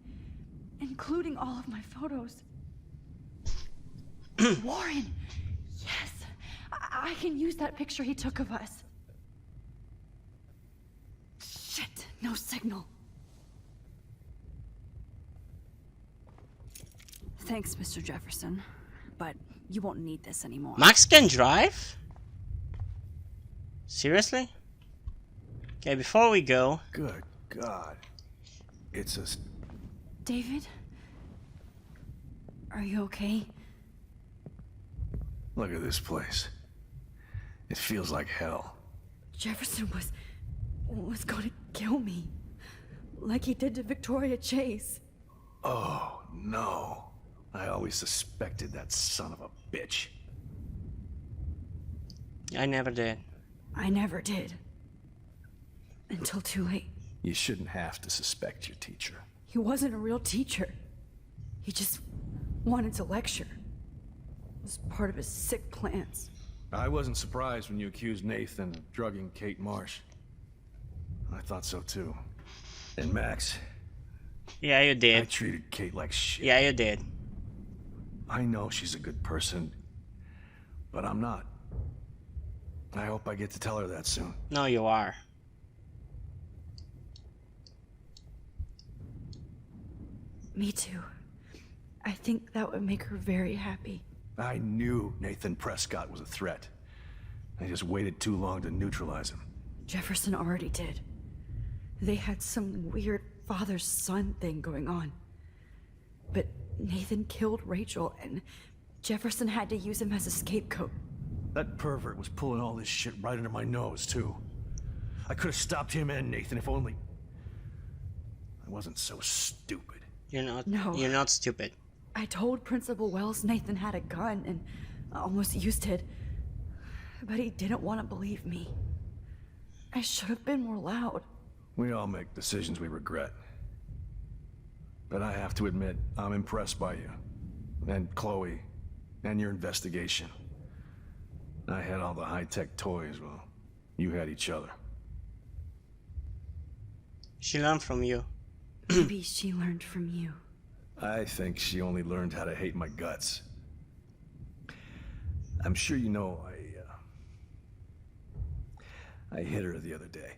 including all of my photos. Warren! Yes! I can use that picture he took of us. Shit! No signal. Thanks, Mr. Jefferson, but you won't need this anymore. Max can drive? Seriously? Okay, before we go... Good God. It's a... David? Are you okay? Look at this place. It feels like hell. Jefferson was going to kill me. Like he did to Victoria Chase. Oh, no. I always suspected that son of a bitch. I never did. I never did. Until too late. You shouldn't have to suspect your teacher. He wasn't a real teacher. He just wanted to lecture. It was part of his sick plans. I wasn't surprised when you accused Nathan of drugging Kate Marsh. I thought so too. And Max. Yeah, you did. I treated Kate like shit. Yeah, you did. I know she's a good person, but I'm not. I hope I get to tell her that soon. No, you are. Me too. I think that would make her very happy. I knew Nathan Prescott was a threat. I just waited too long to neutralize him. Jefferson already did. They had some weird father-son thing going on. But Nathan killed Rachel, and Jefferson had to use him as a scapegoat. That pervert was pulling all this shit right under my nose, too. I could have stopped him and Nathan if only... I wasn't so stupid. You're not. No. You're not stupid. I told Principal Wells Nathan had a gun and almost used it. But he didn't want to believe me. I should have been more loud. We all make decisions we regret. But I have to admit, I'm impressed by you. And Chloe. And your investigation. I had all the high-tech toys, well, you had each other. She learned from you. Maybe she learned from you. I think she only learned how to hate my guts. I'm sure you know I hit her the other day.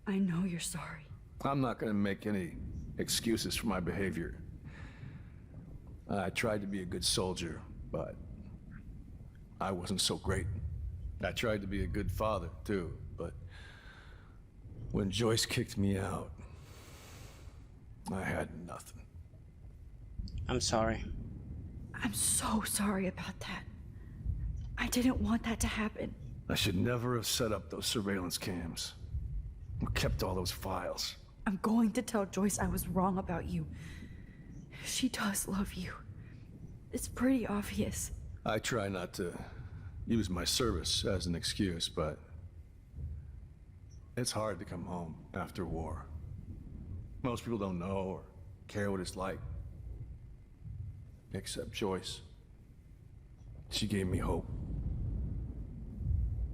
I know you're sorry. I'm not gonna make any excuses for my behavior. I tried to be a good soldier, but I wasn't so great. I tried to be a good father, too, but when Joyce kicked me out, I had nothing. I'm sorry. I'm so sorry about that. I didn't want that to happen. I should never have set up those surveillance cams. Or kept all those files. I'm going to tell Joyce I was wrong about you. She does love you. It's pretty obvious. I try not to use my service as an excuse, but it's hard to come home after war. Most people don't know or care what it's like. Except Joyce. She gave me hope.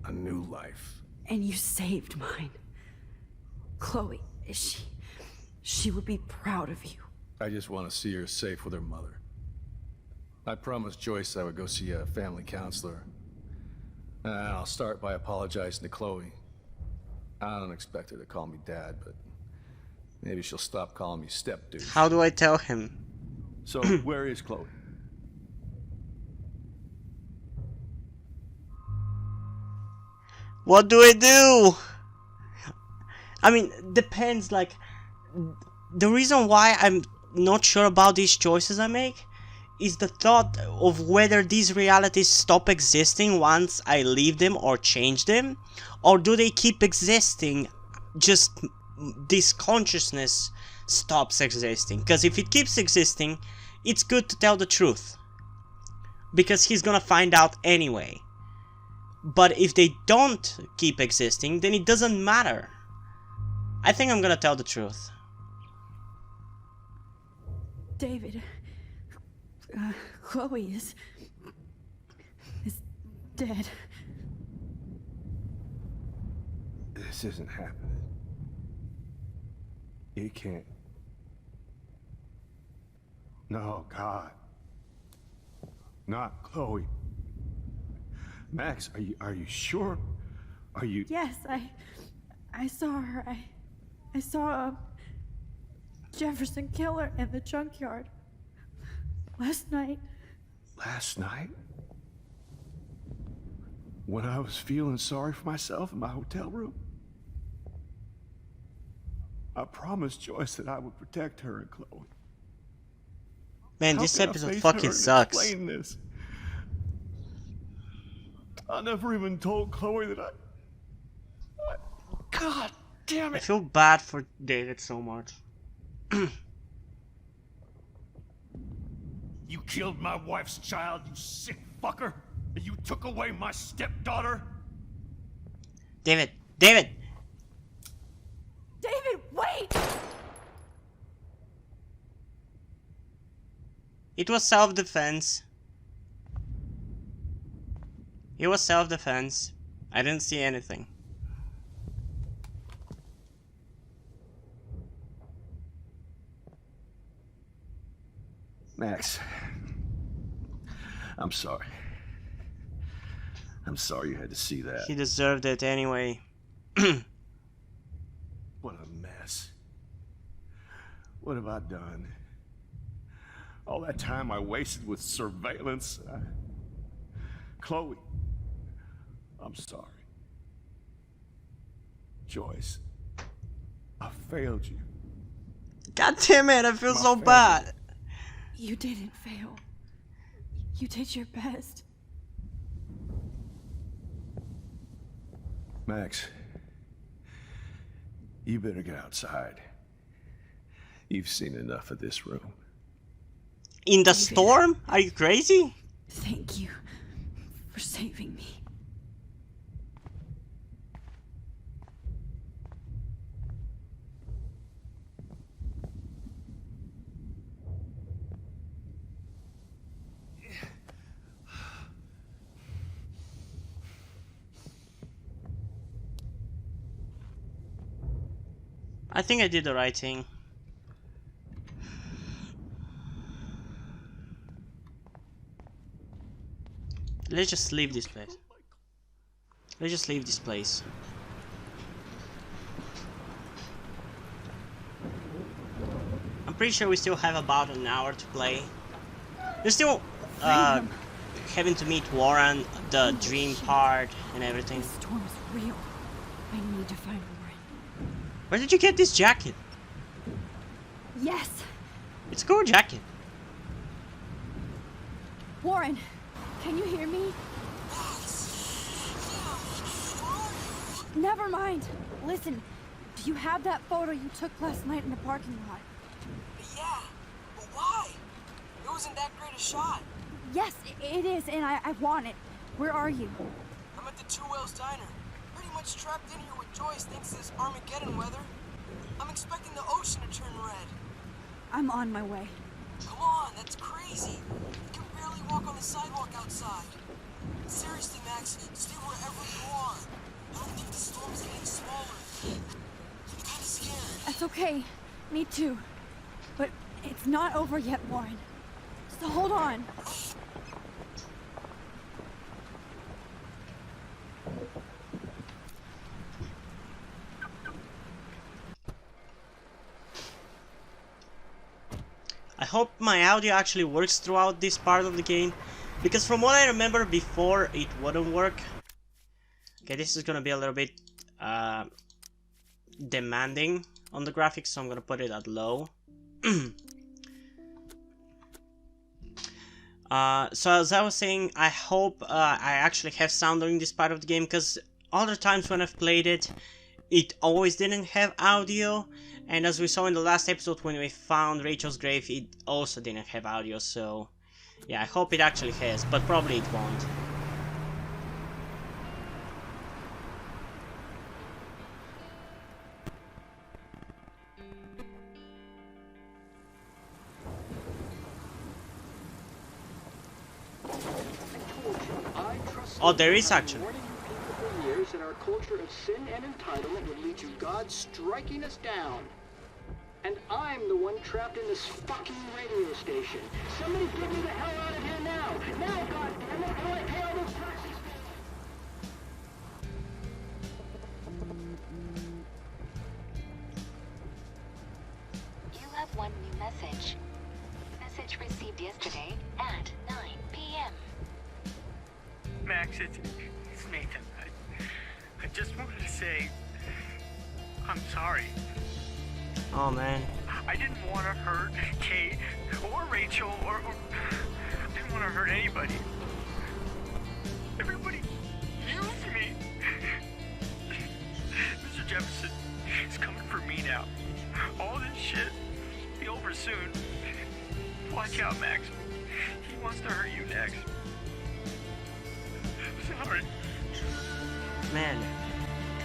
A new life. And you saved mine. Chloe, she would be proud of you. I just want to see her safe with her mother. I promised Joyce I would go see a family counselor. And I'll start by apologizing to Chloe. I don't expect her to call me Dad, but maybe she'll stop calling me step-dude. How do I tell him? So, where is Chloe? What do I do? I mean, depends, like... The reason why I'm not sure about these choices I make is the thought of whether these realities stop existing once I leave them or change them, or do they keep existing, just this consciousness stops existing. Because if it keeps existing, it's good to tell the truth, because he's gonna find out anyway. But if they don't keep existing, then it doesn't matter. I think I'm gonna tell the truth. David, Chloe is dead. This isn't happening. It can't. No, God. Not Chloe. Max, are you sure? Are you? Yes, I saw her. I saw a Jefferson killer in the junkyard last night. Last night? When I was feeling sorry for myself in my hotel room? I promised Joyce that I would protect her and Chloe. Man, How this can I episode face fucking her and sucks. explain this? I never even told Chloe that I... God damn I it! feel bad for David so much. You killed my wife's child, you sick fucker! And you took away my stepdaughter? David! David! David, wait! It was self-defense. It was self-defense. I didn't see anything. Max, I'm sorry. I'm sorry you had to see that. He deserved it anyway. What a mess. What have I done? All that time I wasted with surveillance. Chloe, I'm sorry. Joyce, I failed you. God damn it, I feel so bad. You didn't fail. You did your best. Max, you better get outside. You've seen enough of this room. In the storm? Are you crazy? Thank you for saving me. I think I did the right thing. Let's just leave this place. Let's just leave this place. I'm pretty sure we still have about an hour to play. We're still having to meet Warren, the dream part, and everything. This storm is real. I need to find Warren. Where did you get this jacket? Yes! It's a cool jacket. Warren, can you hear me? Never mind. Listen, do you have that photo you took last night in the parking lot? Yeah, but why? It wasn't that great a shot. Yes, it is, and I want it. Where are you? I'm at the Two Whales Diner. Pretty much trapped in here with Joyce thanks to this Armageddon weather. I'm expecting the ocean to turn red. I'm on my way. Come on, that's crazy. You can barely walk on the sidewalk outside. Seriously, Max, stay wherever you are. I don't think the storm is getting smaller. I'm kinda scared. That's okay. Me too. But it's not over yet, Warren. So hold on. I hope my audio actually works throughout this part of the game, because from what I remember before, it wouldn't work. Okay, this is gonna be a little bit demanding on the graphics, so I'm gonna put it at low. So as I was saying, I hope I actually have sound during this part of the game, because other times when I've played it, it always didn't have audio, and as we saw in the last episode when we found Rachel's grave, it also didn't have audio, so yeah, I hope it actually has, but probably it won't. Oh, there is action. Warning you people for years that our culture of sin and entitlement would lead to God striking us down. And I'm the one trapped in this fucking radio station. Somebody get me the hell out of here now! Now, goddammit, how do I pay all those taxes? You have one new message. Message received yesterday at 9 p.m. Max, it's Nathan. I just wanted to say I'm sorry. Oh man. I didn't want to hurt Kate or Rachel or I didn't want to hurt anybody. Everybody used me. Mr. Jefferson is coming for me now. All this shit will be over soon. Watch out, Max. He wants to hurt you next. Sorry. Man,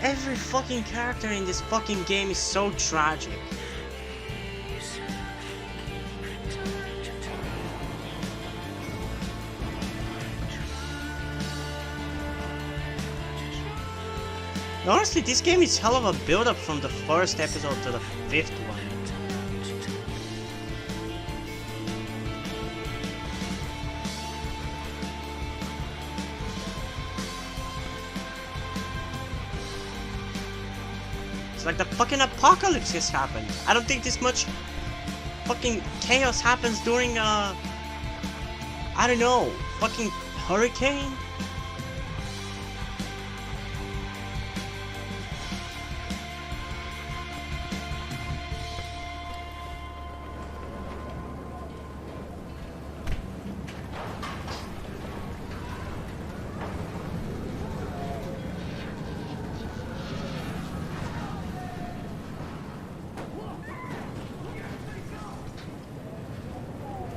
every fucking character in this fucking game is so tragic. Honestly, this game is hell of a build-up from the first episode to the 5th one. It's like the fucking apocalypse has happened. I don't think this much fucking chaos happens during I don't know, fucking hurricane?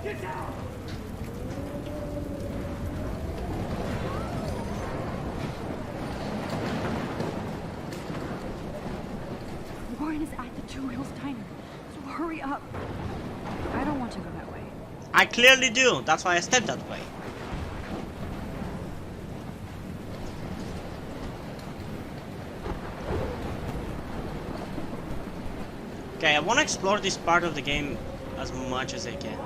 Get down! Warren is at the Two Wheels Diner, so hurry up. I don't want to go that way. I clearly do. That's why I stepped that way. Okay, I want to explore this part of the game as much as I can.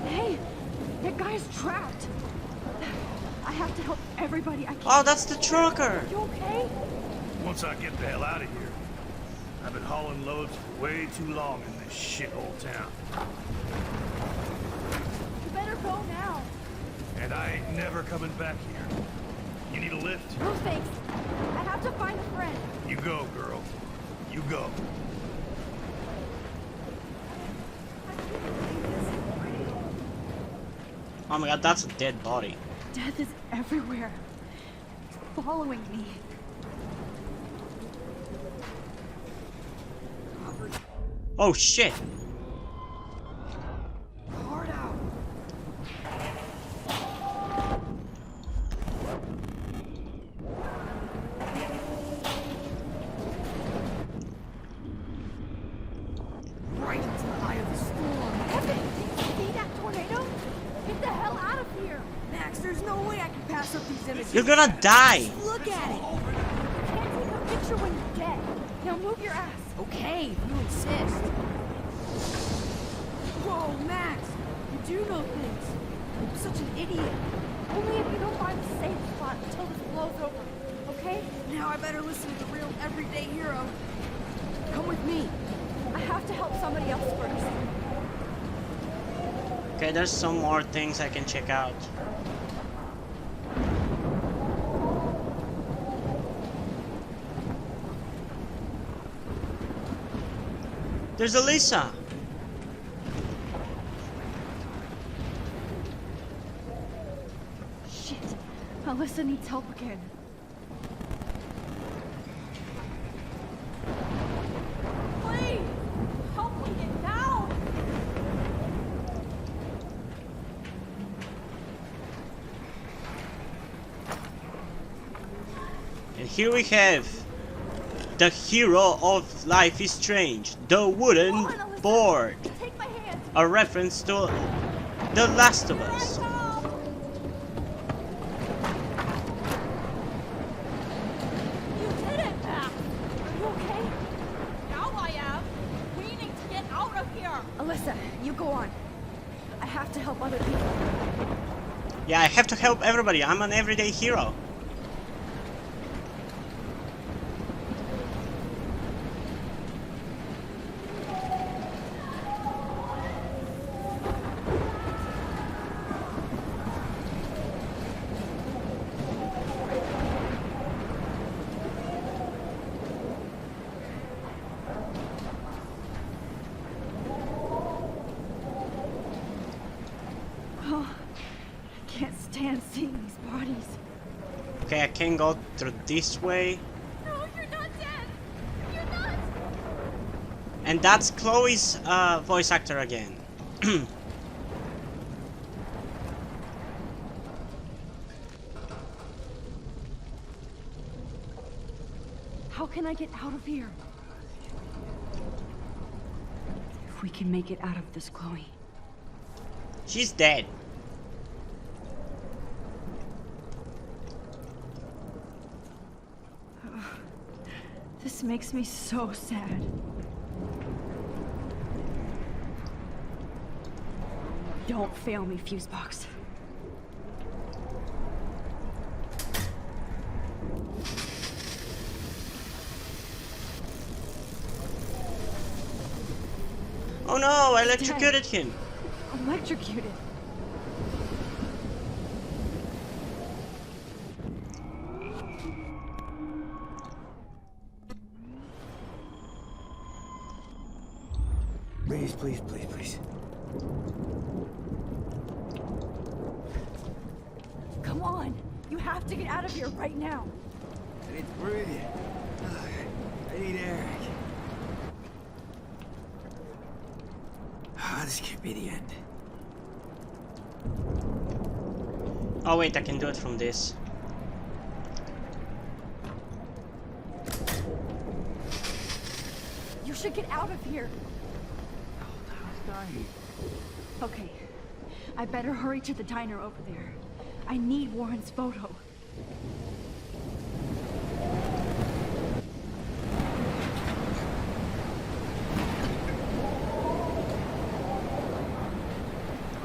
Hey, that guy's trapped. I have to help everybody I can. Oh, that's the trucker. You okay? Once I get the hell out of here, I've been hauling loads for way too long in this shithole town. You better go now. And I ain't never coming back here. You need a lift? No thanks. I have to find a friend. You go, girl. You go. Oh my god, that's a dead body. Death is everywhere. It's following me. Oh shit. Hard out. Right into the eye of the storm. Evan, did you see that tornado? Get the hell out of here. Max, there's no way I can pass up these images. You're gonna die. Look at it. You can't take a picture when you're dead. Now move your ass. Okay, if you insist. Whoa, Max. You do know things. I'm such an idiot. Only if you don't find a safe spot until this blows over. Okay? Now I better listen to the real everyday hero. Come with me. I have to help somebody else first. Okay, there's some more things I can check out. There's Elisa. Shit. Alyssa needs help again. Please! Help me get down! And here we have the hero of Life is Strange, the wooden board. Take my hand. A reference to The Last of Us. You did it, Max. Are you okay? Now I am. We need to get out of here. Alyssa, you go on. I have to help other people. Yeah, I have to help everybody. I'm an everyday hero. Oh, I can't stand seeing these bodies. Okay, I can go through this way. No, you're not dead. You're not. And that's Chloe's voice actor again. How can I get out of here? If we can make it out of this, Chloe. She's dead. This makes me so sad. Don't fail me, Fusebox. Oh no, I electrocuted him. Electrocuted. Please, please, please, please. Come on! You have to get out of here right now! I need to breathe. I need air. This can't be the end. Oh wait, I can do it from this. You should get out of here! Okay, I better hurry to the diner over there. I need Warren's photo.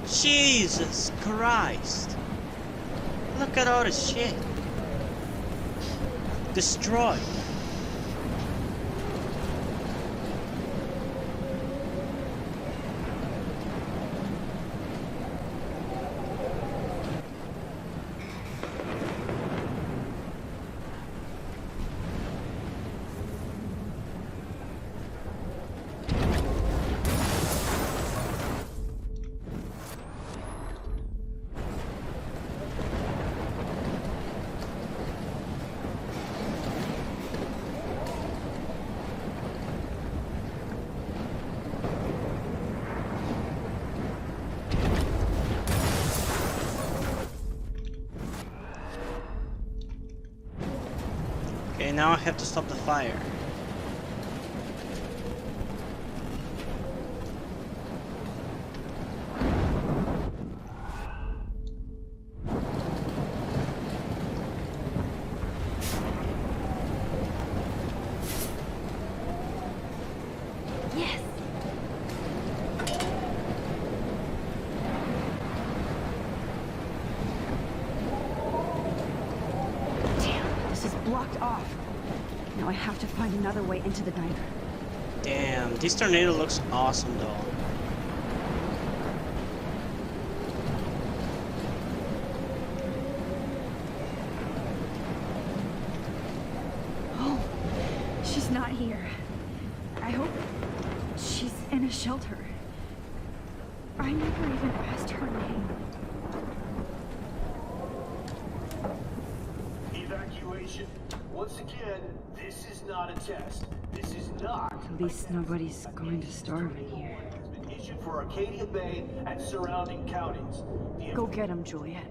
Jesus Christ! Look at all this shit. Destroyed. Okay, now I have to stop the fire. Yes! Damn, this is blocked off. Now I have to find another way into the diner. Damn, this tornado looks awesome though. Oh, she's not here. I hope she's in a shelter. I never even asked her name. Evacuation. Once again, this is not a test. This is not. At least nobody's going to starve in here. Has been issued for Arcadia Bay and surrounding counties. Go get him, Juliet.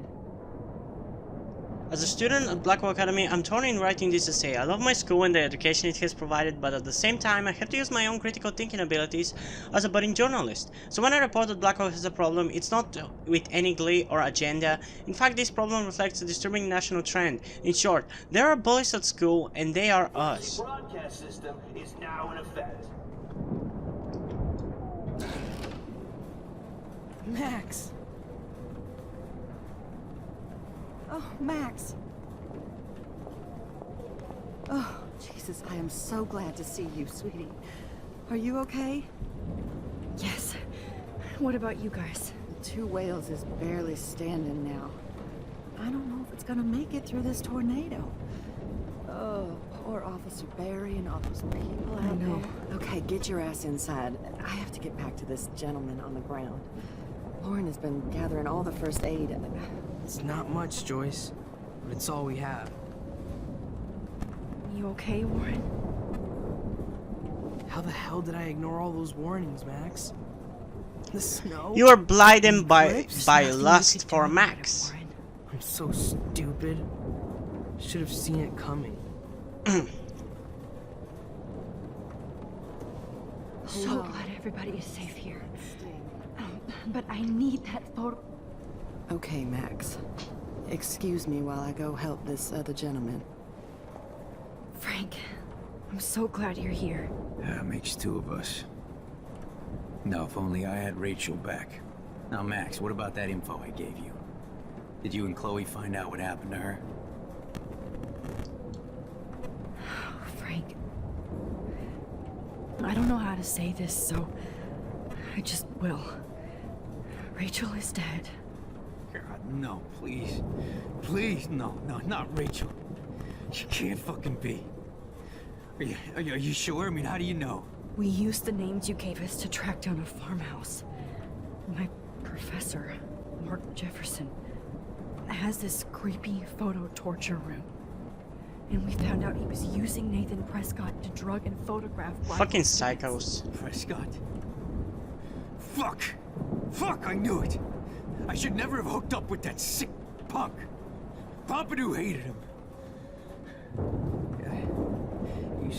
As a student at Blackwell Academy, I'm torn in writing this essay. I love my school and the education it has provided, but at the same time, I have to use my own critical thinking abilities as a budding journalist. So when I report that Blackwell has a problem, it's not with any glee or agenda. In fact, this problem reflects a disturbing national trend. In short, there are bullies at school, and they are us. The broadcast system is now in effect. Max. Oh, Max. Oh, Jesus, I am so glad to see you, sweetie. Are you okay? Yes. What about you guys? The Two Whales is barely standing now. I don't know if it's gonna make it through this tornado. Oh, poor Officer Barry and all those people out there. Okay, get your ass inside. I have to get back to this gentleman on the ground. Lauren has been gathering all the first aid. It's not much, Joyce, but it's all we have. You okay, Warren? How the hell did I ignore all those warnings, Max? The snow? You are blinded by Nothing lust for Max. I'm so stupid. Should have seen it coming. So glad everybody is safe here. But I need that photo. Okay, Max. Excuse me while I go help this other gentleman. Frank, I'm so glad you're here. Yeah, makes two of us. Now, if only I had Rachel back. Now, Max, what about that info I gave you? Did you and Chloe find out what happened to her? Frank, I don't know how to say this, so I just will. Rachel is dead. God, no, please. Please, no, not Rachel. She can't fucking be. Are you sure? I mean, how do you know? We used the names you gave us to track down a farmhouse. My professor, Mark Jefferson, has this creepy photo torture room. And we found out he was using Nathan Prescott to drug and photograph fucking psychos. Prescott? Fuck! Fuck, I knew it! I should never have hooked up with that sick punk. Pompidou hated him. Yeah, you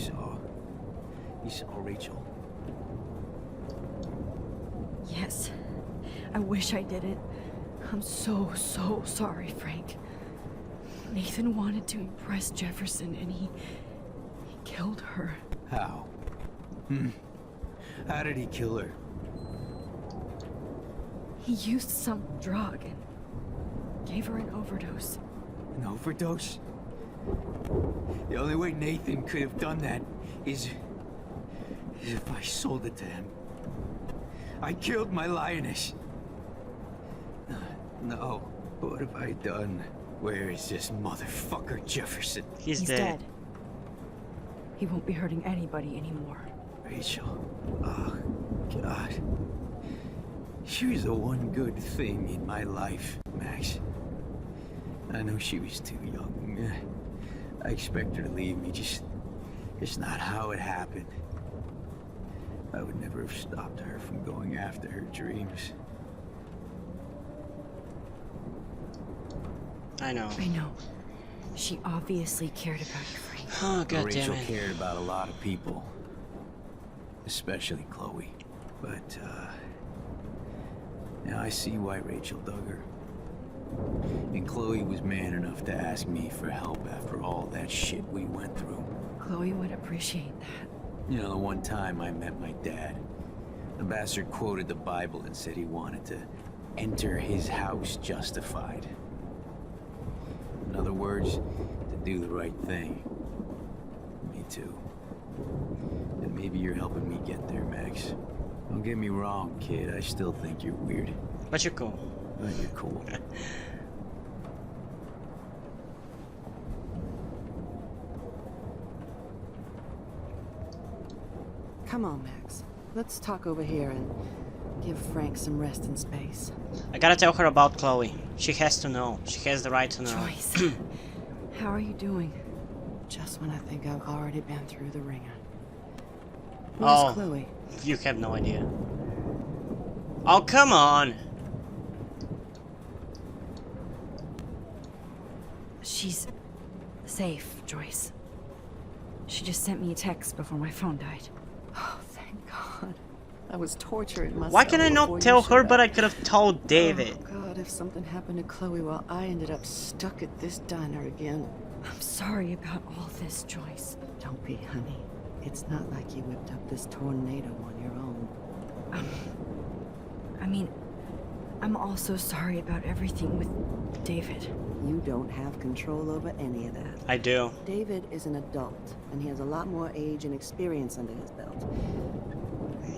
saw Rachel? Yes. I wish I did it. I'm so sorry, Frank. Nathan wanted to impress Jefferson and he killed her. How? How did he kill her? He used some drug and gave her an overdose. An overdose? The only way Nathan could have done that is if I sold it to him. I killed my lioness. No, what have I done? Where is this motherfucker Jefferson? He's dead. He won't be hurting anybody anymore. Rachel. Oh, God. She was the one good thing in my life, Max. I know she was too young. I expect her to leave me, just not how it happened. I would never have stopped her from going after her dreams. I know. She obviously cared about you, Frank. Oh, God damn Rachel it. cared about a lot of people. Especially Chloe. But, now I see why Rachel dug her. And Chloe was man enough to ask me for help after all that shit we went through. Chloe would appreciate that. You know, the one time I met my dad, the bastard quoted the Bible and said he wanted to enter his house justified. In other words, to do the right thing. Me too. And maybe you're helping me get there, Max. Don't get me wrong, kid. I still think you're weird. But you're cool. But you're cool. Come on, Max. Let's talk over here and give Frank some rest and space. I gotta tell her about Chloe. She has to know. She has the right to know. Joyce, how are you doing? Just when I think I've already been through the ringer. Where's Chloe? You have no idea. Oh, come on! She's safe, Joyce. She just sent me a text before my phone died. Oh, thank God. I was torturing myself. Why can I not tell her, but I could have told David? Oh, God, if something happened to Chloe while I ended up stuck at this diner again. I'm sorry about all this, Joyce. Don't be, honey. It's not like you whipped up this tornado on your own. I mean, I'm also sorry about everything with David. You don't have control over any of that. I do. David is an adult, and he has a lot more age and experience under his belt.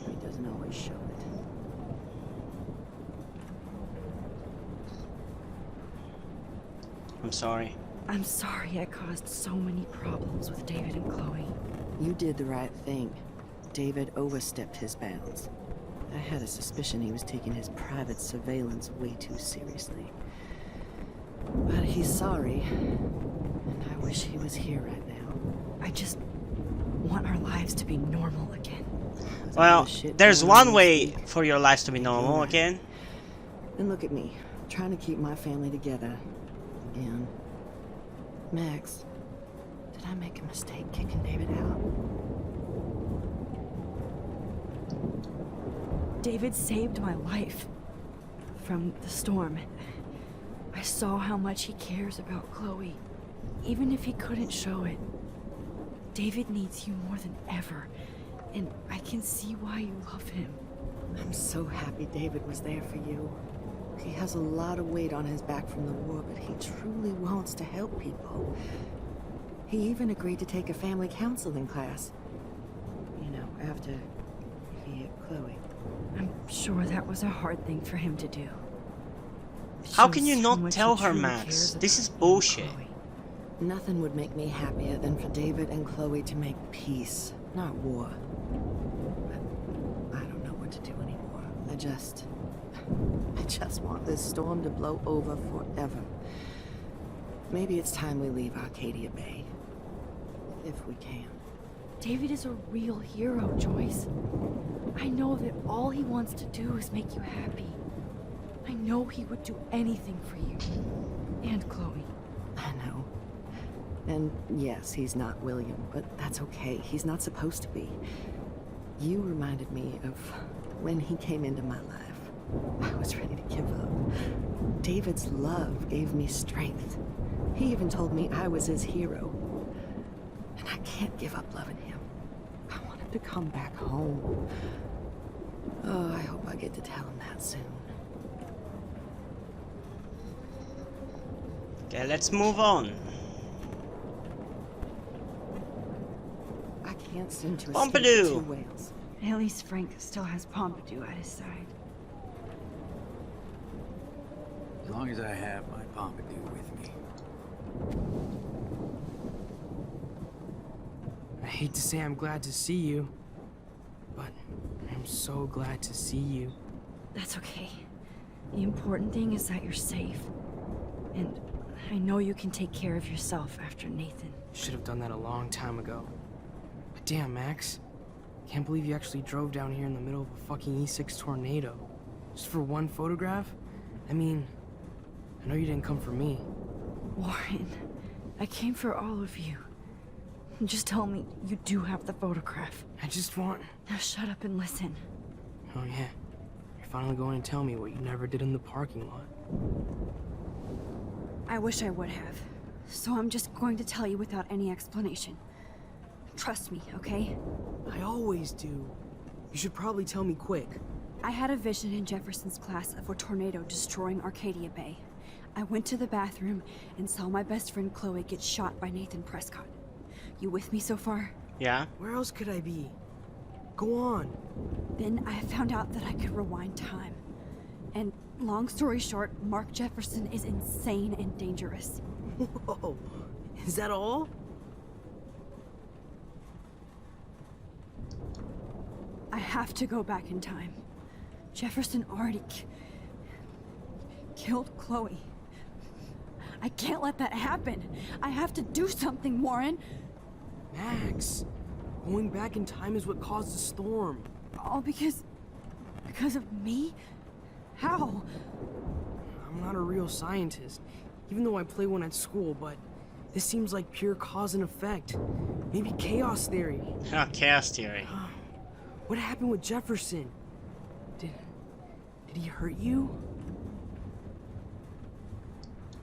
He doesn't always show it. I'm sorry. I'm sorry I caused so many problems with David and Chloe. You did the right thing. David overstepped his bounds. I had a suspicion he was taking his private surveillance way too seriously. But he's sorry, and I wish he was here right now. I just want our lives to be normal again. Well, there's one way for your lives to be normal again. And look at me, trying to keep my family together. Again. Max, did I make a mistake kicking David out? David saved my life from the storm. I saw how much he cares about Chloe, even if he couldn't show it. David needs you more than ever, and I can see why you love him. I'm so happy David was there for you. He has a lot of weight on his back from the war, but he truly wants to help people. He even agreed to take a family counseling class. You know, after he hit Chloe. I'm sure that was a hard thing for him to do. How can you not tell her, Max? This is bullshit. Nothing would make me happier than for David and Chloe to make peace, not war. But I don't know what to do anymore. I just want this storm to blow over forever. Maybe it's time we leave Arcadia Bay. If we can. David is a real hero, Joyce. I know that all he wants to do is make you happy. I know he would do anything for you. And Chloe. I know. And yes, he's not William, but that's okay. He's not supposed to be. You reminded me of when he came into my life. I was ready to give up. David's love gave me strength. He even told me I was his hero. And I can't give up loving him. I want him to come back home. Oh, I hope I get to tell him that soon. Okay, let's move on. I can't seem to escape Pompidou. the two whales. At least Frank still has Pompidou at his side. As long as I have my Pompidou with me. I hate to say I'm glad to see you, but I'm so glad to see you. That's okay. The important thing is that you're safe. And I know you can take care of yourself after Nathan. Should have done that a long time ago. But damn, Max. Can't believe you actually drove down here in the middle of a fucking E6 tornado. Just for one photograph? I mean, I know you didn't come for me. Warren, I came for all of you. Just tell me you do have the photograph. I just want... Now shut up and listen. Oh yeah. You're finally going to tell me what you never did in the parking lot. I wish I would have. So I'm just going to tell you without any explanation. Trust me, okay? I always do. You should probably tell me quick. I had a vision in Jefferson's class of a tornado destroying Arcadia Bay. I went to the bathroom and saw my best friend Chloe get shot by Nathan Prescott. You with me so far? Yeah. Where else could I be? Go on. Then I found out that I could rewind time. And long story short, Mark Jefferson is insane and dangerous. Whoa. Is that all? I have to go back in time. Jefferson already killed Chloe. I can't let that happen. I have to do something, Warren. Max, going back in time is what caused the storm. All because of me? How? I'm not a real scientist. even though I play one at school, but this seems like pure cause and effect. Maybe chaos theory. Chaos theory. What happened with Jefferson? Did he hurt you?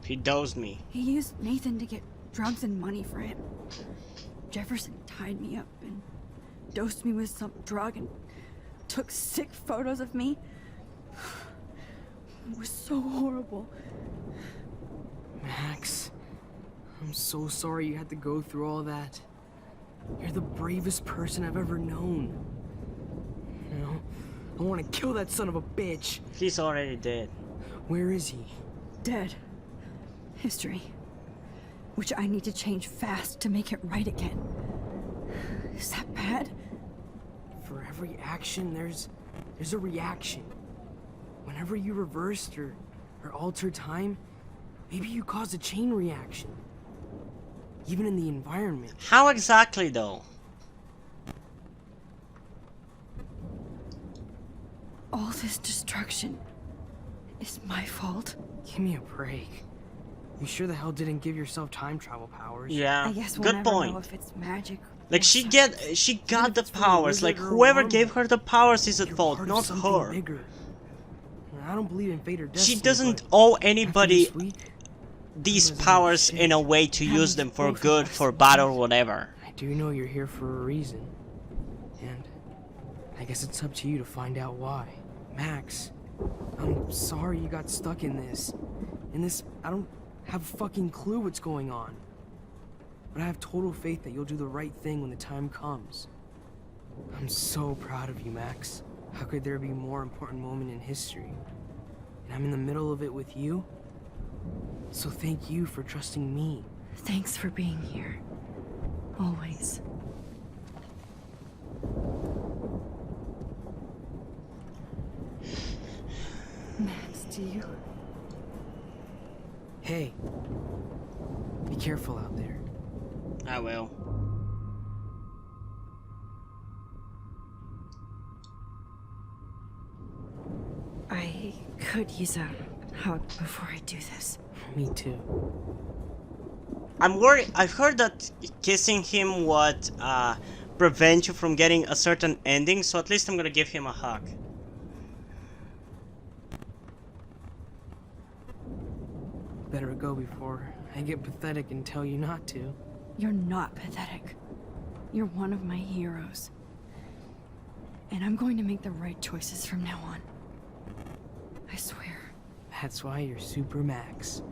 He dosed me. He used Nathan to get drugs and money for him. Jefferson tied me up and dosed me with some drug and took sick photos of me. It was so horrible. Max, I'm so sorry you had to go through all that. You're the bravest person I've ever known. You know, I want to kill that son of a bitch. He's already dead. Where is he? Dead. History. Which I need to change fast to make it right again. Is that bad? For every action, there's a reaction. Whenever you reversed or altered time, maybe you caused a chain reaction. Even in the environment. How exactly, though? All this destruction is my fault. Give me a break. You sure the hell didn't give yourself time travel powers? Yeah, I guess we'll good never point. know if it's magic. Like she got the powers. Like whoever gave her the powers is at fault, not her. Bigger. I don't believe in fate or destiny. She doesn't owe anybody week, these powers in a way to use them for good, for bad, or whatever. I do know you're here for a reason, and I guess it's up to you to find out why. Max, I'm sorry you got stuck in this. I don't have a fucking clue what's going on. But I have total faith that you'll do the right thing when the time comes. I'm so proud of you, Max. How could there be a more important moment in history? And I'm in the middle of it with you. So thank you for trusting me. Thanks for being here. Always. Max, do you? Hey. Be careful out there. I will. I could use a hug before I do this. Me too. I'm worried. I've heard that kissing him would prevent you from getting a certain ending, so at least I'm gonna give him a hug. Better go before I get pathetic and tell you not to. You're not pathetic. You're one of my heroes. And I'm going to make the right choices from now on. I swear. That's why you're Super Max.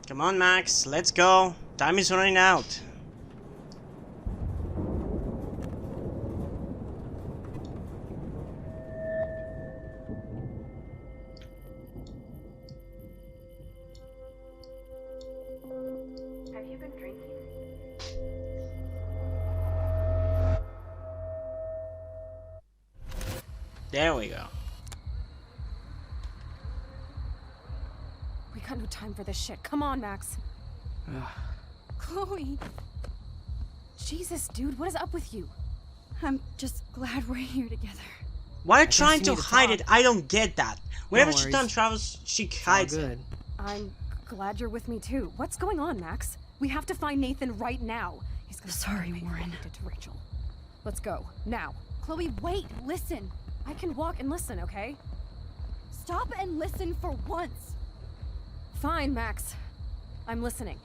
Come on, Max, let's go. Time is running out. Have you been drinking? There we go. We got no time for this shit. Come on, Max. Chloe. Jesus, dude, what is up with you? I'm just glad we're here together. Why are you trying to hide it? I don't get that. Whenever she worries. time travels, she hides it. Good. I'm glad you're with me too. What's going on, Max? We have to find Nathan right now. He's gonna Sorry, Warren. to Rachel. Let's go now. Chloe, wait, listen. I can walk and listen, okay? Stop and listen for once. Fine, Max. I'm listening.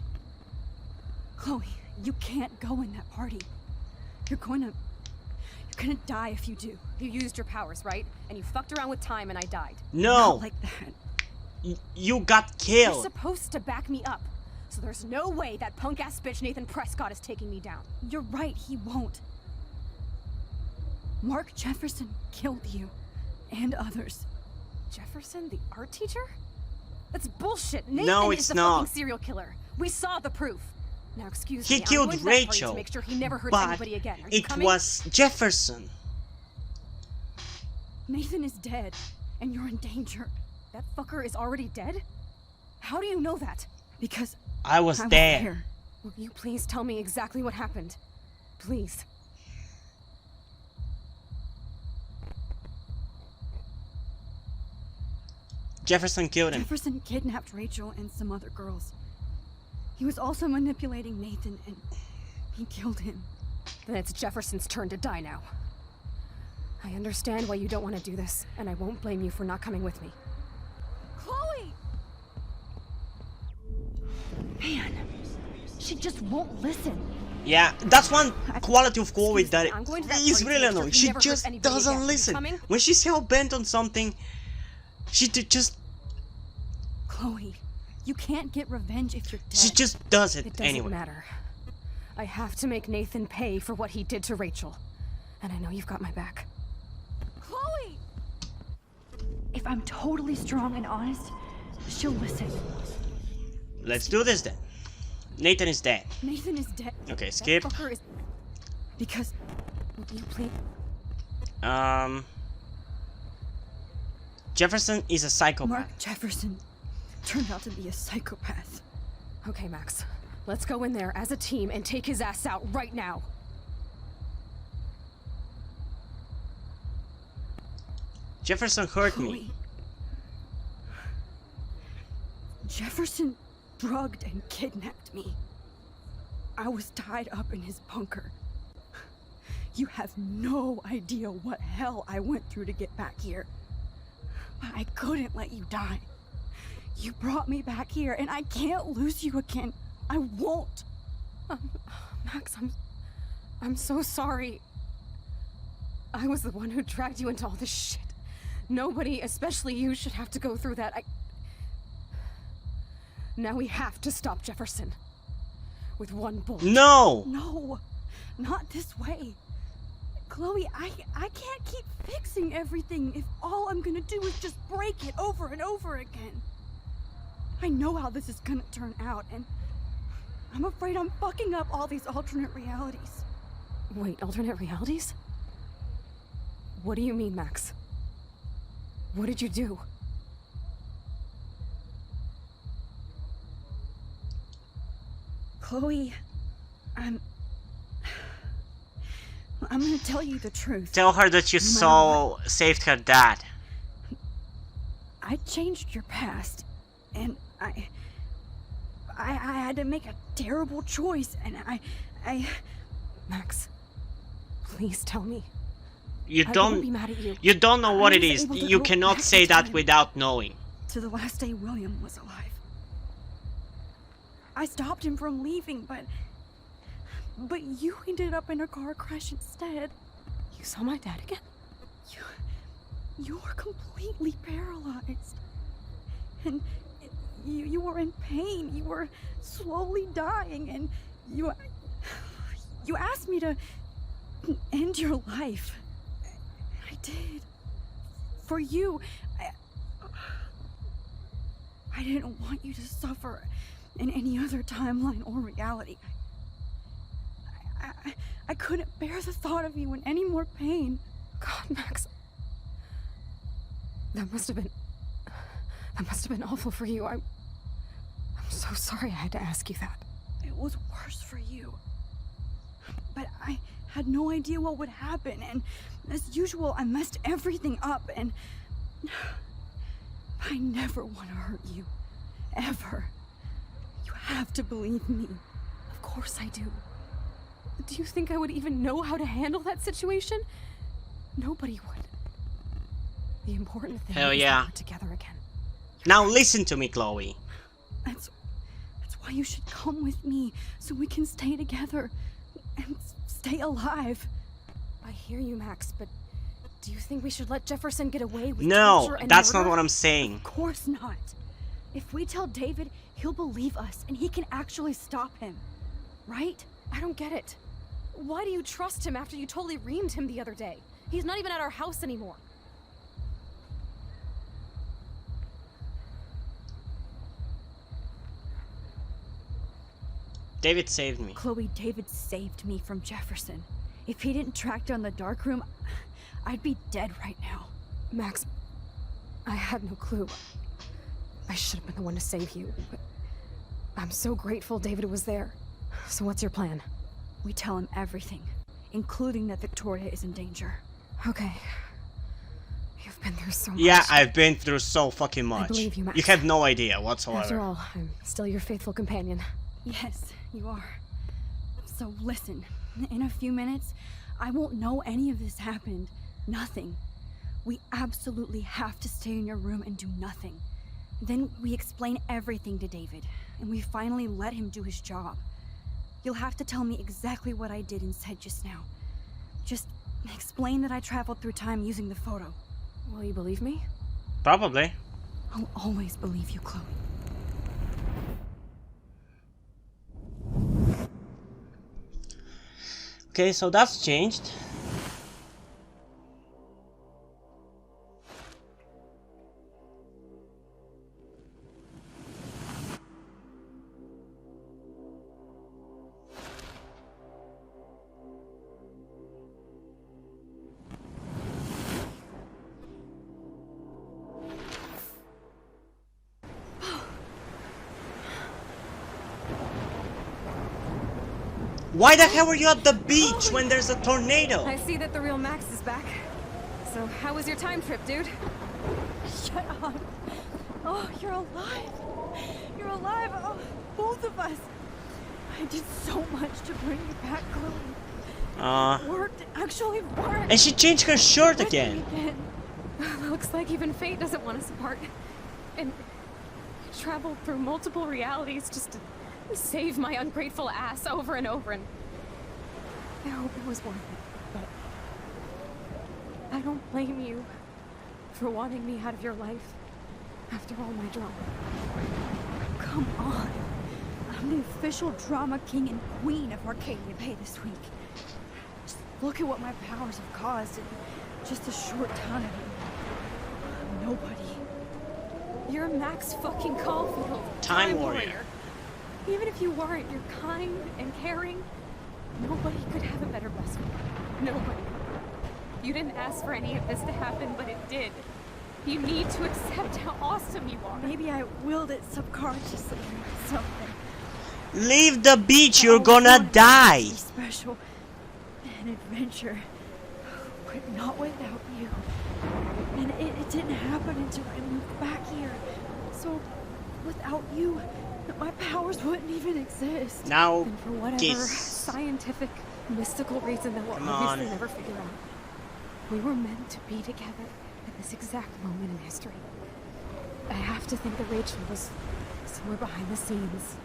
Chloe, you can't go in that party. You're gonna die if you do. You used your powers, right? And you fucked around with time and I died. No, Not like that. you got You're killed. supposed to back me up. So there's no way that punk-ass bitch Nathan Prescott is taking me down. You're right, he won't. Mark Jefferson killed you. And others. Jefferson, the art teacher? That's bullshit. Nathan No, is it's the not. fucking serial killer. We saw the proof. Now excuse He me, I'm killed going to that party Rachel, to make sure he never hurts but anybody again. Are you it coming? was Jefferson. Nathan is dead, and you're in danger. That fucker is already dead? How do you know that? Because I was I was there. there. Will you please tell me exactly what happened? Please. Jefferson killed him. Jefferson kidnapped Rachel and some other girls. He was also manipulating Nathan, and he killed him. Then it's Jefferson's turn to die now. I understand why you don't want to do this, and I won't blame you for not coming with me. Chloe! Man, she just won't listen. Yeah, that's one quality of Chloe that I'm going to that is party really to make annoying. sure She you never hurt just anybody doesn't again. You listen. coming? When she's hell-bent on something, she just Chloe, you can't get revenge if you're dead. she just does it, It doesn't anyway. matter. I have to make Nathan pay for what he did to Rachel. And I know you've got my back. Chloe! If I'm totally strong and honest, she'll listen. Let's do this then. Nathan is dead. Nathan is dead. Okay, That skip. fucker is... Because... Will you please... Jefferson is a psychopath. Mark Jefferson turned out to be a psychopath. Okay, Max. Let's go in there as a team and take his ass out right now. Jefferson hurt me. Chloe. Jefferson drugged and kidnapped me. I was tied up in his bunker. You have no idea what hell I went through to get back here. But I couldn't let you die. You brought me back here, and I can't lose you again. I won't. Max, I'm so sorry. I was the one who dragged you into all this shit. Nobody, especially you, should have to go through that. Now we have to stop Jefferson. With one bullet. No! No, not this way. Chloe, I can't keep fixing everything if all I'm gonna do is just break it over and over again. I know how this is gonna turn out, and I'm afraid I'm fucking up all these alternate realities. Wait, alternate realities? What do you mean, Max? What did you do? Chloe, I'm gonna tell you the truth. Tell her that you saved her dad. I changed your past, and I had to make a terrible choice, and I... Max, please tell me. You I don't... won't be mad at you. You don't know what I it was is. able to You go cannot back say in that time. without knowing. To the last day William was alive. I stopped him from leaving, but you ended up in a car crash instead. You saw my dad again? You were completely paralyzed. And you were in pain. You were slowly dying, and you asked me to end your life. I did. For you. I didn't want you to suffer in any other timeline or reality. I couldn't bear the thought of you in any more pain. God, Max. That must have been awful for you. I'm so sorry I had to ask you that. It was worse for you. But I had no idea what would happen, and as usual, I messed everything up, and I never want to hurt you. Ever. You have to believe me. Of course I do. Do you think I would even know how to handle that situation? Nobody would. The important thing Hell is yeah. that we're together again. Now listen to me, Chloe. That's why you should come with me, so we can stay together and stay alive. I hear you, Max, but do you think we should let Jefferson get away with No, torture and that's murder? not what I'm saying. Of course not. If we tell David, he'll believe us, and he can actually stop him. Right? I don't get it. Why do you trust him after you totally reamed him the other day? He's not even at our house anymore. David saved me. Chloe, David saved me from Jefferson. If he didn't track down the dark room, I'd be dead right now. Max, I had no clue. I should have been the one to save you, but I'm so grateful David was there. So what's your plan? We tell him everything, including that Victoria is in danger. Okay. You've been through so much. Yeah, I've been through so fucking much. I believe you, Max. You have no idea whatsoever. After all, I'm still your faithful companion. Yes, you are. So listen, in a few minutes, I won't know any of this happened. Nothing. We absolutely have to stay in your room and do nothing. Then we explain everything to David, and we finally let him do his job. You'll have to tell me exactly what I did and said just now. Just explain that I traveled through time using the photo. Will you believe me? Probably. I'll always believe you, Chloe. Okay, so that's changed. Why the hell are you at the beach when there's a tornado? I see that the real Max is back. So, how was your time trip, dude? Shut up. Oh, you're alive. You're alive. Oh, both of us. I did so much to bring you back, Chloe. It worked. It actually worked. And she changed her shirt again. Looks like even fate doesn't want us apart. And I traveled through multiple realities just to save my ungrateful ass over and over, and I hope it was worth it, but I don't blame you for wanting me out of your life after all my drama. Come on. I'm the official drama king and queen of Arcadia Bay this week. Just look at what my powers have caused in just a short time. Nobody. You're Max fucking Caulfield. Time warrior. Even if you weren't, you're kind and caring. Nobody could have a better best friend. Nobody. You didn't ask for any of this to happen, but it did. You need to accept how awesome you are. Maybe I willed it subconsciously or something. Leave the beach, you're gonna die. Special. An adventure. But not without you. And it didn't happen until I moved back here. So, without you, my powers wouldn't even exist. Now, and for whatever scientific, mystical reason that we'll obviously never figure out, we were meant to be together at this exact moment in history. I have to think that Rachel was somewhere behind the scenes,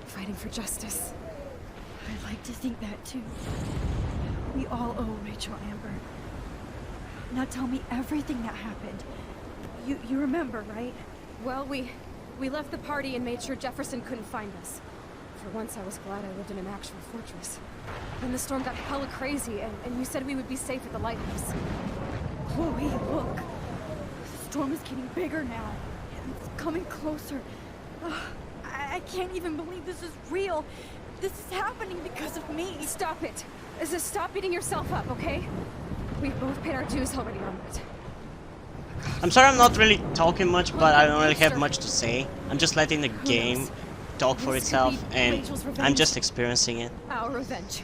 fighting for justice. I'd like to think that too. We all owe Rachel Amber. Now tell me everything that happened. You remember, right? Well, we left the party and made sure Jefferson couldn't find us. For once, I was glad I lived in an actual fortress. Then the storm got hella crazy, and you said we would be safe at the lighthouse. Chloe, look. The storm is getting bigger now. It's coming closer. I can't even believe this is real. This is happening because of me. Stop it. Stop beating yourself up, okay? We've both paid our dues already on that. I'm sorry I'm not really talking much, but I don't really have much to say. I'm just letting the game talk for itself, and I'm just experiencing it. Our revenge.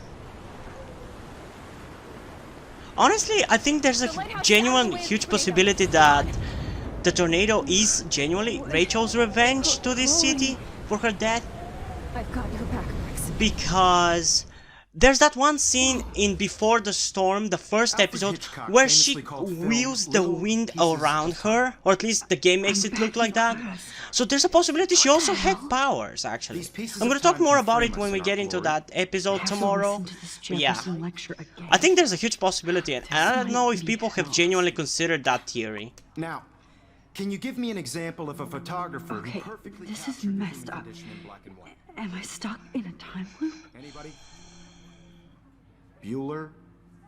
Honestly, I think there's a genuine huge possibility that the tornado is genuinely Rachel's revenge to this city for her death. I've got your back, Max. Because there's that one scene in Before the Storm, the first episode, where she wheels the wind around her, or at least the game makes it look like that. So there's a possibility she also had powers, actually. I'm gonna talk more about it when we get into that episode tomorrow. But yeah, I think there's a huge possibility, and I don't know if people have genuinely considered that theory. Now, can you give me an example of a photographer who perfectly this is messed up. Am I stuck in a time loop? Anybody? Bueller?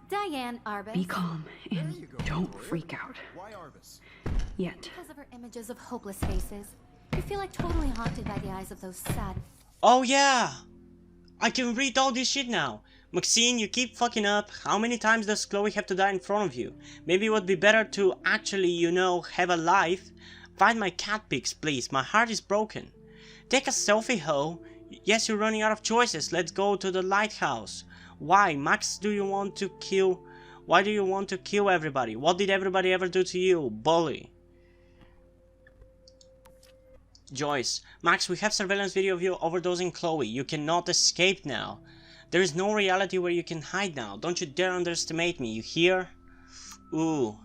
Diane Arbus. Be calm and don't freak out. Why Arbus? Yet. Because of her images of hopeless faces. You feel like totally haunted by the eyes of those sad... Oh yeah! I can read all this shit now. Maxine, you keep fucking up. How many times does Chloe have to die in front of you? Maybe it would be better to actually, you know, have a life. Find my cat pics, please. My heart is broken. Take a selfie, ho. Yes, you're running out of choices. Let's go to the lighthouse. Why, Max, do you want to kill? Why do you want to kill everybody? What did everybody ever do to you, bully? Joyce, Max, we have surveillance video of you overdosing Chloe. You cannot escape now. There is no reality where you can hide now. Don't you dare underestimate me, you hear? Ooh.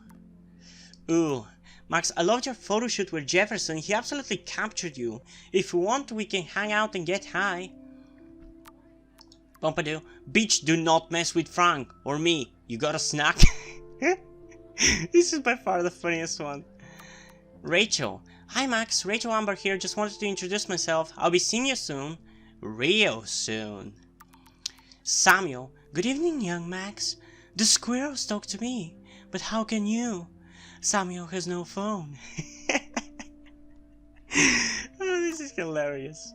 Ooh. Max, I loved your photo shoot with Jefferson. He absolutely captured you. If you want, we can hang out and get high. Pompidou, bitch, do not mess with Frank or me. You got a snack? This is by far the funniest one. Rachel, hi Max, Rachel Amber here. Just wanted to introduce myself. I'll be seeing you soon. Real soon. Samuel, good evening, young Max. The squirrels talk to me, but how can you? Samuel has no phone. Oh, this is hilarious.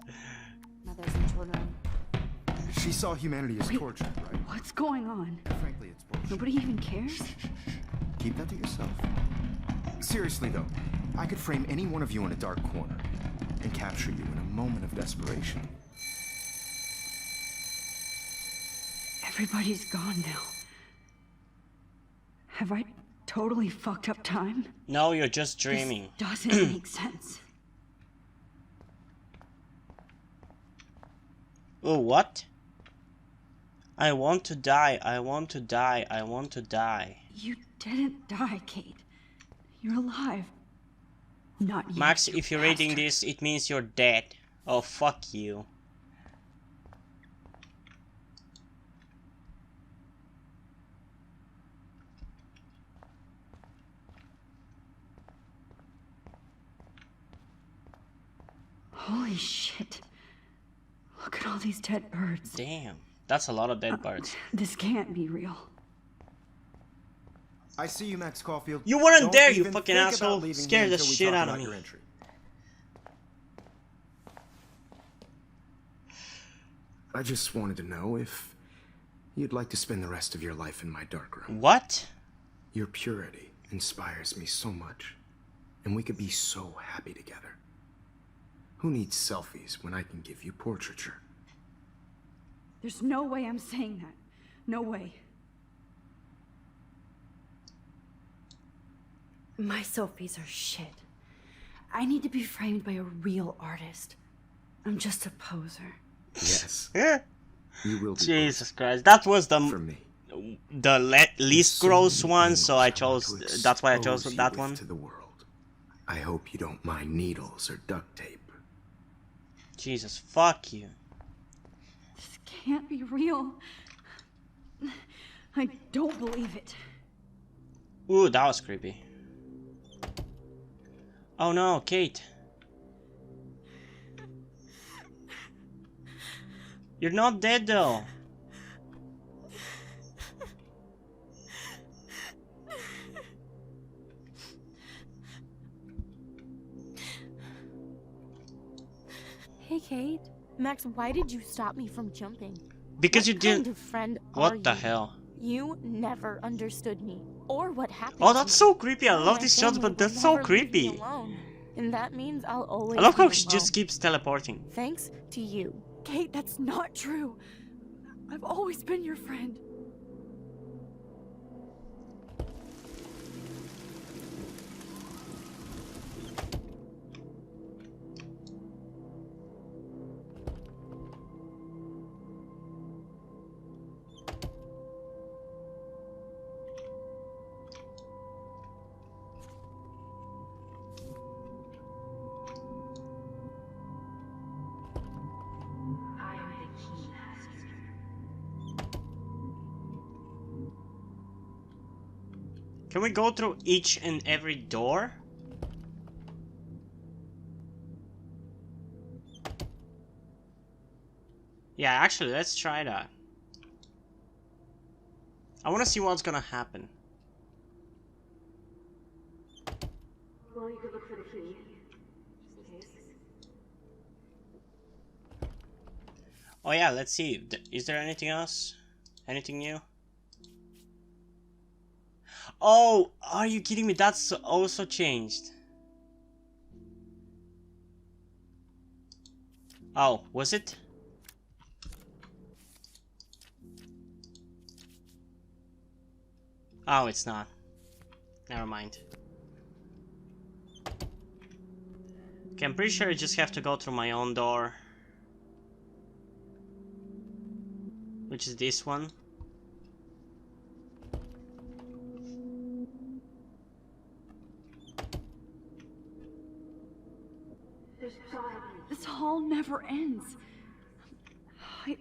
Mothers and children. She saw humanity as torture, right? What's going on? Frankly, it's bullshit. Nobody even cares? Keep that to yourself. Seriously, though, I could frame any one of you in a dark corner and capture you in a moment of desperation. Everybody's gone now. Have I totally fucked up time? No, you're just dreaming. This doesn't make sense. Oh, what? I want to die, I want to die, I want to die. You didn't die, Kate. You're alive. Not you. Max, if you're reading this, it means you're dead. Oh, fuck you. Holy shit. Look at all these dead birds. Damn, that's a lot of dead birds. This can't be real. I see you, Max Caulfield. You weren't Don't there, you even fucking think asshole. about leaving Scared here the until we shit talk out of about me. your entry. I just wanted to know if you'd like to spend the rest of your life in my darkroom. What? Your purity inspires me so much, and we could be so happy together. Who needs selfies when I can give you portraiture? There's no way I'm saying that. No way. My selfies are shit. I need to be framed by a real artist. I'm just a poser. Yes. You will be. Jesus Christ, that was the for me. The least gross one, so I chose. That's why I chose that one. To the world. I hope you don't mind needles or duct tape. Jesus, fuck you. This can't be real. I don't believe it. Ooh, that was creepy. Oh no, Kate. You're not dead though. Hey, Kate. Max, why did you stop me from jumping? Because you What didn't. kind of friend are What the you? hell? You never understood me or what happened. Oh, to that's me. so creepy. I You and love my these shots, family but will that's so never leave me creepy. alone. And that means I'll always I love how be she alone. just keeps teleporting. Thanks to you. Kate, that's not true. I've always been your friend. Can we go through each and every door? Yeah, actually, let's try that. I want to see what's gonna happen. Well, you could look for the key. Just in case. Oh yeah, let's see. Is there anything else? Anything new? Oh, are you kidding me? That's also changed. Oh, was it? Oh, it's not. Never mind. Okay, I'm pretty sure I just have to go through my own door. Which is this one. This hall never ends.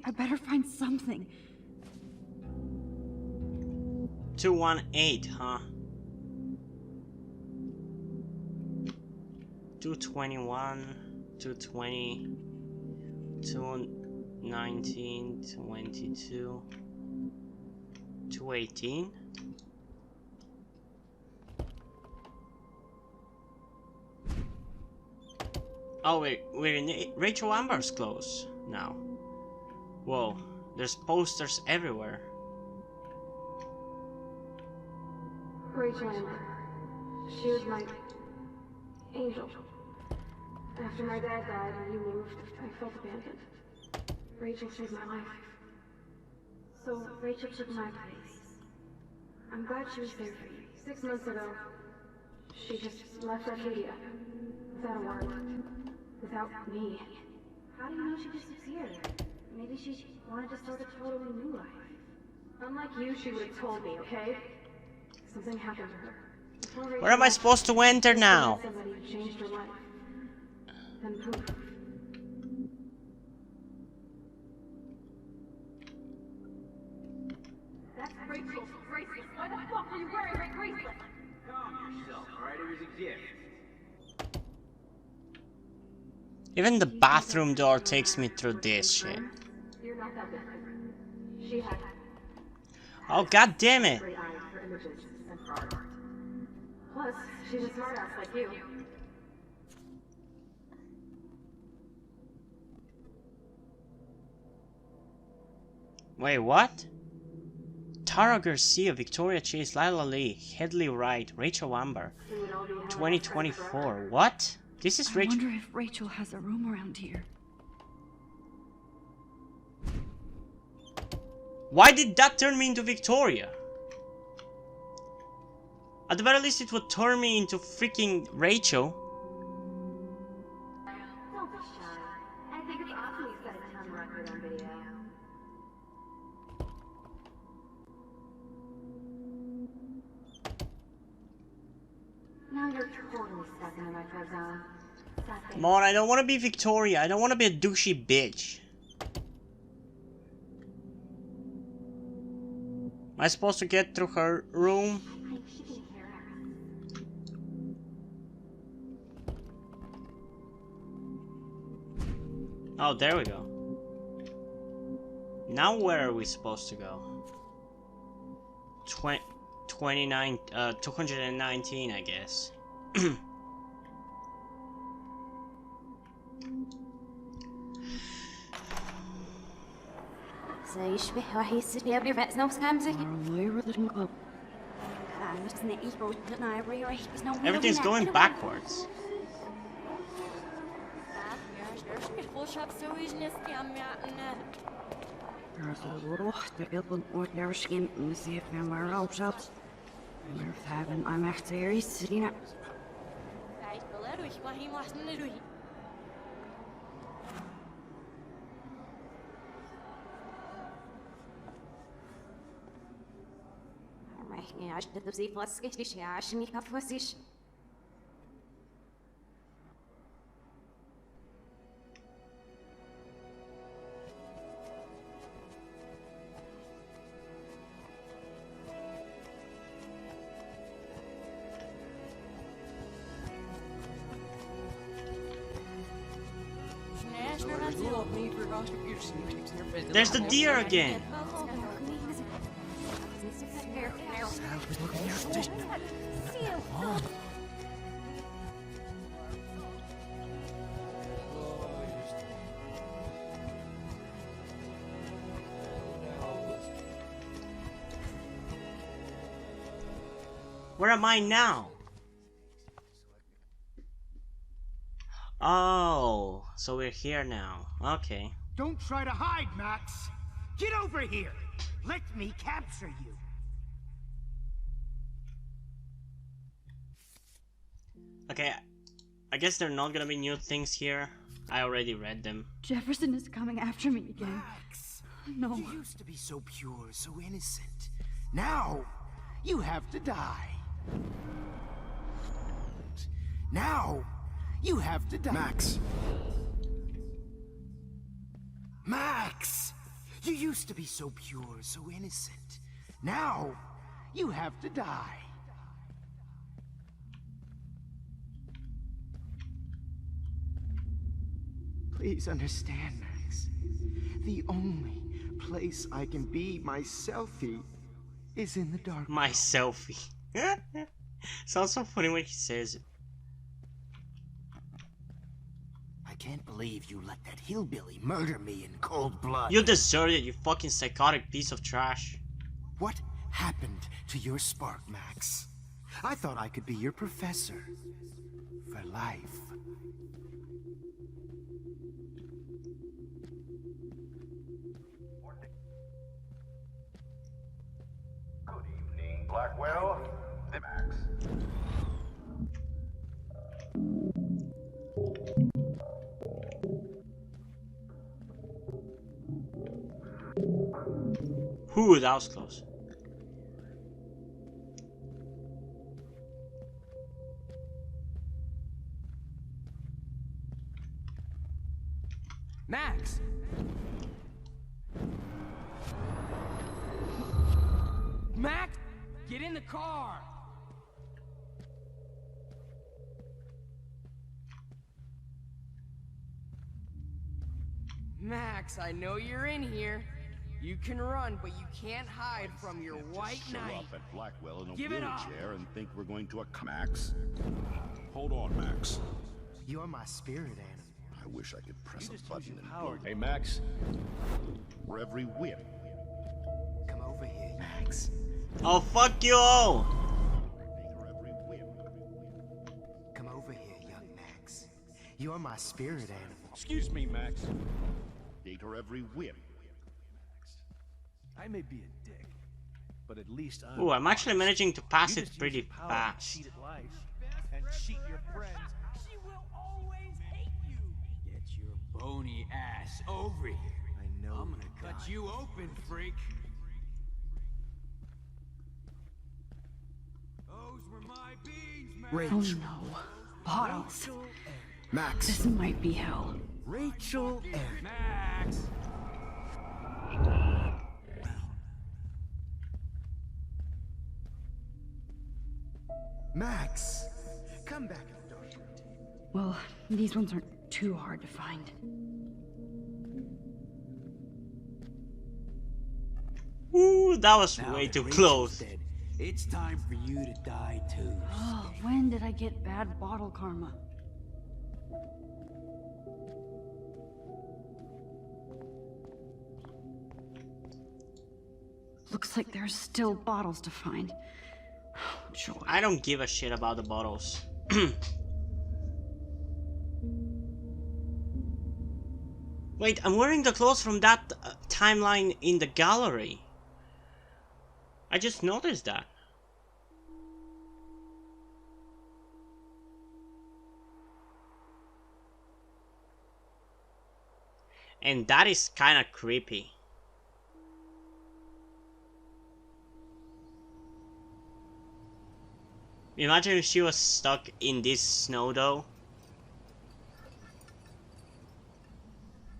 I better find something. 218, huh? 221, 220, 219, 22, 218. Oh, we're in Rachel Amber's clothes now. Whoa, there's posters everywhere. Rachel Amber. She was my angel. After my dad died and you moved, I felt abandoned. Rachel saved my life. So Rachel took my place. I'm glad she was there for you. 6 months ago, she just left Arcadia. Without a word. Without me. How do you know she disappeared? Maybe she wanted to start a totally new life. Unlike you, she would have told me, okay? Something happened to her. Where am I supposed to enter now? Somebody changed her life. Then poof. That's Rachel. Rachel, why the fuck are you wearing my bracelet? Calm yourself, alright? It was a gift. Even the bathroom door takes me through this shit. You're not that different. She had Oh, god damn it! great eyes for images and for art. Plus, she's a smartass like you. Wait, what? Tara Garcia, Victoria Chase, Lila Lee, Headley Wright, Rachel Amber. 2024. What? This is I Rachel. wonder if Rachel has a room around here. Why did that turn me into Victoria? At the very least, it would turn me into freaking Rachel. Don't be shy. I think it's awesome you set a ton record on video. Now you're totally stuck in the retro zone. Come on, I don't want to be Victoria. I don't want to be a douchey bitch. Am I supposed to get through her room? Oh, there we go. Now where are we supposed to go? 219, I guess. Everything's going backwards. There's the deer again. Where am I now? Oh, so we're here now. Okay. Don't try to hide, Max. Get over here. Let me capture you. Okay, I guess there are not gonna be new things here. I already read them. Jefferson is coming after me again. Max, No. you used to be so pure, so innocent. Now, you have to die. Now, you have to die. Max. Max! You used to be so pure, so innocent. Now, you have to die. Please understand, Max. The only place I can be my selfie is in the dark. My selfie. Sounds so funny when he says it. I can't believe you let that hillbilly murder me in cold blood. You deserved it, you fucking psychotic piece of trash. What happened to your spark, Max? I thought I could be your professor for life. Good evening, Blackwell. Max. Ooh, that was close. Max! Max! Get in the car! Max, I know you're in here. You can run, but you can't hide from your white Show knight. up at Blackwell in a Give it up. wheelchair and think we're going to Max? Hold on, Max. You're my spirit animal. I wish I could press a button and power. go. Hey, Max. For every whip. Come over here, Max. Oh, fuck you all! For every whip. Come over here, young Max. You're my spirit animal. Excuse me, Max. Date her every whip. I may be a dick, but at least I'm. Ooh, I'm actually managing to pass You it just pretty use your power to fast. cheat at life and cheat your friends. She will always hate you. Get your bony ass over here. I know. I'm gonna cut you open, freak. Those were my beans, man. Rachel. Oh no. Bottles. Max. This might be hell. Rachel and Max. Max. Come back in the dark. Well, these ones aren't too hard to find. Ooh, that was Now way that too Rachel's close. dead, it's time for you to die too. Oh, when did I get bad bottle karma? Looks like there's still bottles to find. Oh, joy. I don't give a shit about the bottles. Wait, I'm wearing the clothes from that timeline in the gallery. I just noticed that. And that is kind of creepy. Imagine if she was stuck in this snow though.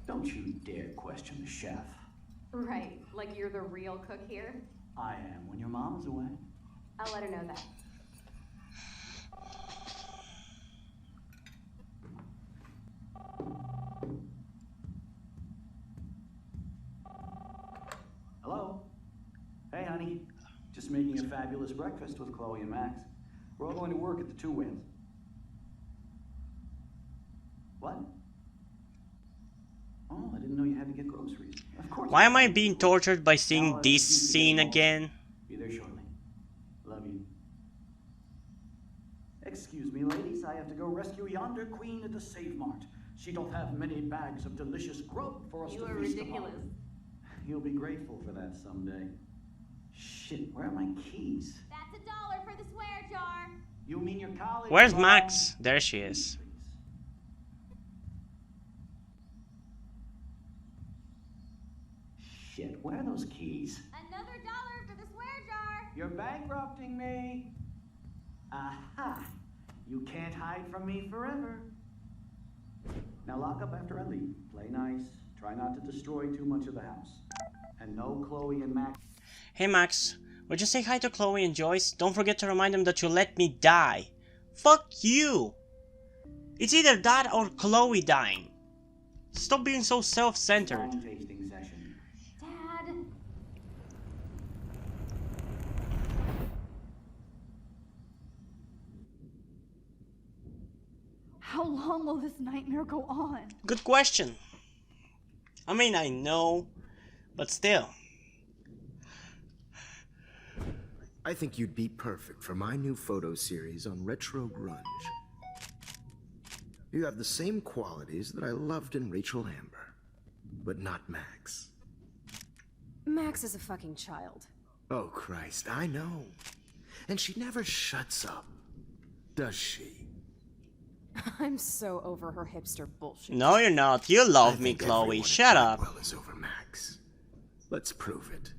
Don't you dare question the chef. Right, like you're the real cook here? I am when your mom's away. I'll let her know that. Hello? Hey, honey. Just making a fabulous breakfast with Chloe and Max. We're all going to work at the Two Whales. What? Oh, I didn't know you had to get groceries. Of course. Why am I being tortured by seeing this scene again? Be there shortly. Love you. Excuse me, ladies. I have to go rescue yonder queen at the Save Mart. She doth have many bags of delicious grub for us to feast upon. You are ridiculous. You'll be grateful for that someday. Shit, where are my keys? That's $1 for the swear jar. You mean your college? Where's Max? There she is. Shit, where are those keys? Another $1 for the swear jar. You're bankrupting me. Aha! You can't hide from me forever. Now lock up after I leave. Play nice. Try not to destroy too much of the house. And no Chloe and Max. Hey Max, would you say hi to Chloe and Joyce? Don't forget to remind them that you let me die. Fuck you! It's either that or Chloe dying. Stop being so self-centered. Tasting session. Dad. How long will this nightmare go on? Good question. I mean, I know, but still. I think you'd be perfect for my new photo series on retro grunge. You have the same qualities that I loved in Rachel Amber, but not Max. Max is a fucking child. Oh, Christ, I know. And she never shuts up, does she? I'm so over her hipster bullshit. No, you're not. You love me, think Chloe. everyone Shut at up. Blackwell is over Max. Let's prove it.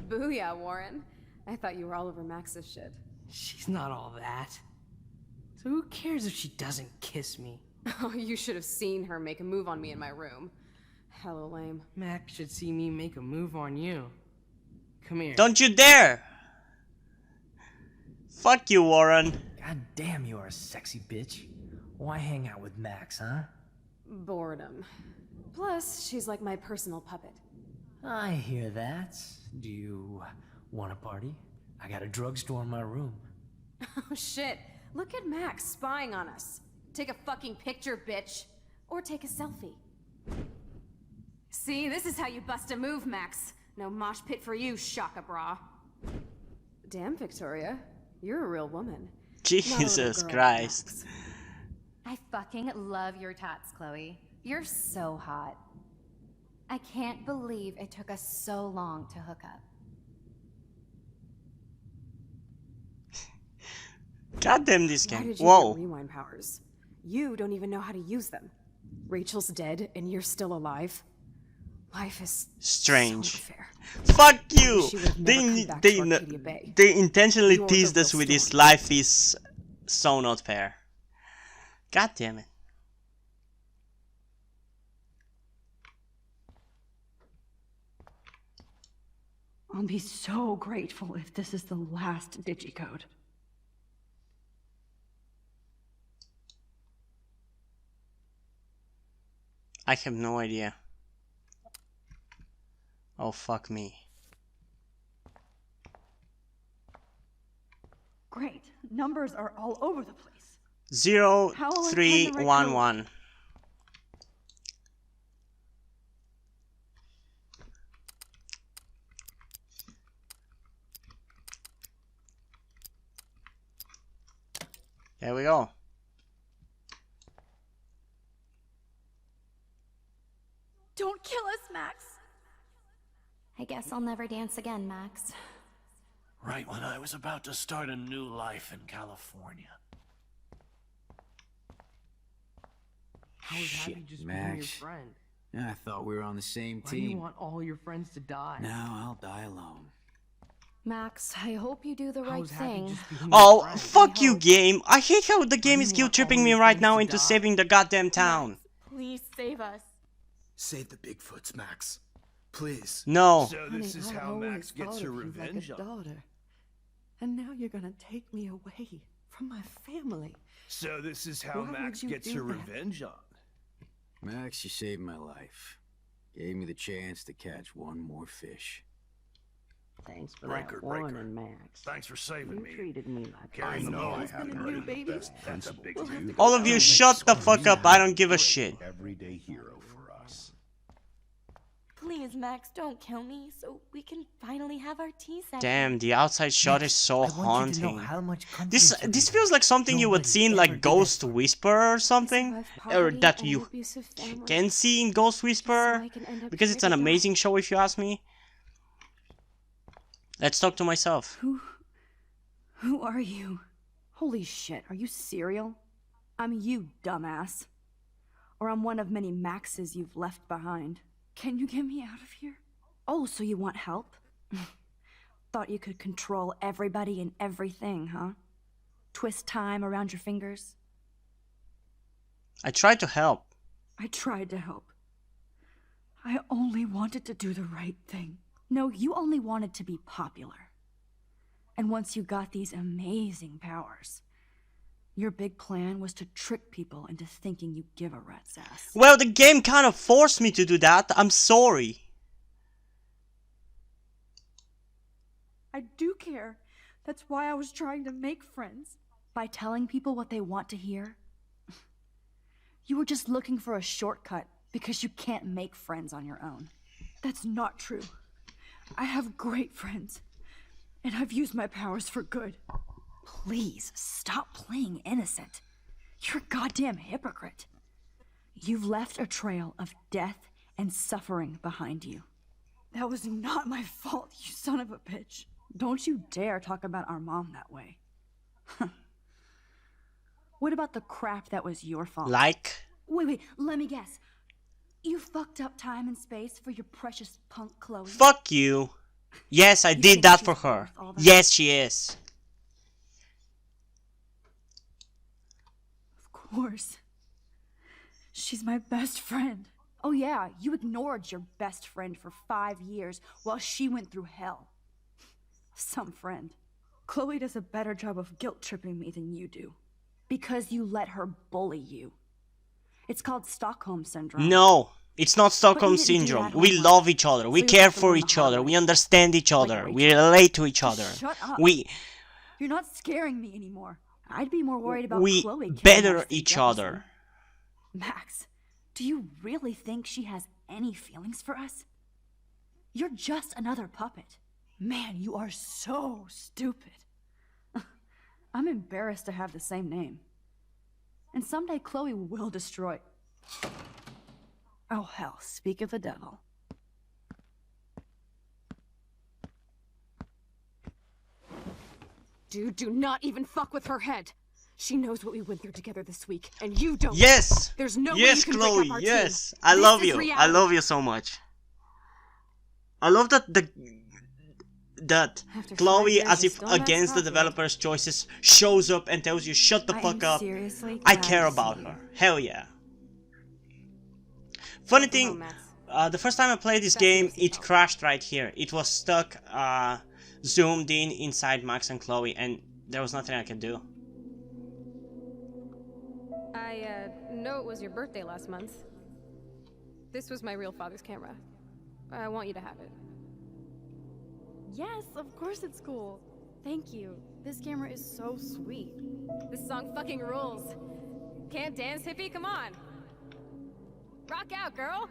Booyah, Warren. I thought you were all over Max's shit. She's not all that. So who cares if she doesn't kiss me? Oh, you should have seen her make a move on me in my room. Hella lame. Max should see me make a move on you. Come here. Don't you dare! Fuck you, Warren. God damn, you are a sexy bitch. Why hang out with Max, huh? Boredom. Plus, she's like my personal puppet. I hear that. Do you want a party? I got a drugstore in my room. Oh shit. Look at Max spying on us. Take a fucking picture, bitch. Or take a selfie. See, this is how you bust a move, Max. No mosh pit for you, Shaka Bra. Damn, Victoria. You're a real woman. Jesus Christ. I fucking love your tats, Chloe. You're so hot. I can't believe it took us so long to hook up. God damn this Why game. did you Whoa. get rewind powers? You don't even know how to use them. Rachel's dead and you're still alive. Life is Strange. so unfair. Fuck you! She would've never come back to Arcadia Bay. They intentionally You're teased the us real with this storm. life is so not fair. God damn it. I'll be so grateful if this is the last digicode. I have no idea. Oh, fuck me. Great. Numbers are all over the place. Zero How will I find three the right one code? one. There we go. Don't kill us, Max. I guess I'll never dance again, Max. Right when I was about to start a new life in California. I was happy Shit, just being your Max. friend. Yeah, I thought we were on the same Why do you team. want all your friends to die? Now I'll die alone. Max, I hope you do the I right was happy thing. just being your Oh, friend. fuck you, game. I hate how the game Why is do you guilt want all tripping me your right friends now to into die? saving the goddamn town. Please save us. Save the Bigfoots, Max. Please. No. So this is Honey, I how always Max gets thought her of you like revenge a on. daughter. And now you're gonna take me away from my family. So this is how Why would Max you gets do her that? revenge on. Max, you saved my life. Gave me the chance to catch one more fish. Thanks for Breaker, that warning, breaker. Max. Than's for saving You me. treated me like Carrying the know I ball. haven't new heard of baby. the best That's a principle big to deal. you. All of you shut the fuck up. I don't give a shit. Everyday hero for us. Please, Max, don't kill me so we can finally have our tea session. Damn, the outside shot is so I want you to know haunting. how much This confidence this you feels like something you would Nobody see in ever like did Ghost that for me. Whisperer or something, Survive or poverty that and you an abusive family. can see in Ghost Whisperer, I can end up because it's an here to die. amazing show if you ask me. Let's talk to myself. Who are you? Holy shit, are you serial? I'm you, dumbass. Or I'm one of many Maxes you've left behind. Can you get me out of here? Oh, so you want help? Thought you could control everybody and everything, huh? Twist time around your fingers? I tried to help. I tried to help. I only wanted to do the right thing. No, you only wanted to be popular. And once you got these amazing powers, your big plan was to trick people into thinking you give a rat's ass. Well, the game kind of forced me to do that. I'm sorry. I do care. That's why I was trying to make friends. By telling people what they want to hear? You were just looking for a shortcut because you can't make friends on your own. That's not true. I have great friends, and I've used my powers for good. Please, stop playing innocent. You're a goddamn hypocrite. You've left a trail of death and suffering behind you. That was not my fault, you son of a bitch. Don't you dare talk about our mom that way. What about the crap that was your fault? Like? Wait, let me guess. You fucked up time and space for your precious punk Chloe. Fuck you. Yes, I did that for her. Yes, she is. Of course. She's my best friend. Oh yeah, you ignored your best friend for 5 years while she went through hell. Some friend. Chloe does a better job of guilt-tripping me than you do. Because you let her bully you. It's called Stockholm Syndrome. No, it's not Stockholm Syndrome. We love each other. We care for each other. We understand each other. We relate to each other. Shut up. You're not scaring me anymore. I'd be more worried about we Chloe. better each other. Max, do you really think she has any feelings for us? You're just another puppet. Man, you are so stupid. I'm embarrassed to have the same name. And someday Chloe will destroy... Oh hell, speak of the devil. Dude, do not even fuck with her head. She knows what we went through together this week, and you don't. Yes! There's no way yes, you can Chloe, break up our yes! team. I This love is you. reality. I love you so much. I love that After Chloe, 5 years, as you're if still not against the confident. developer's choices, shows up and tells you shut the fuck up. I care about her. Hell yeah. Funny thing, the first time I played this game, it crashed right here. It was stuck, zoomed in inside Max and Chloe, and there was nothing I could do. I know it was your birthday last month. This was my real father's camera. I want you to have it. Yes, of course it's cool. Thank you. This camera is so sweet. This song fucking rules. Can't dance, hippie? Come on. Rock out, girl.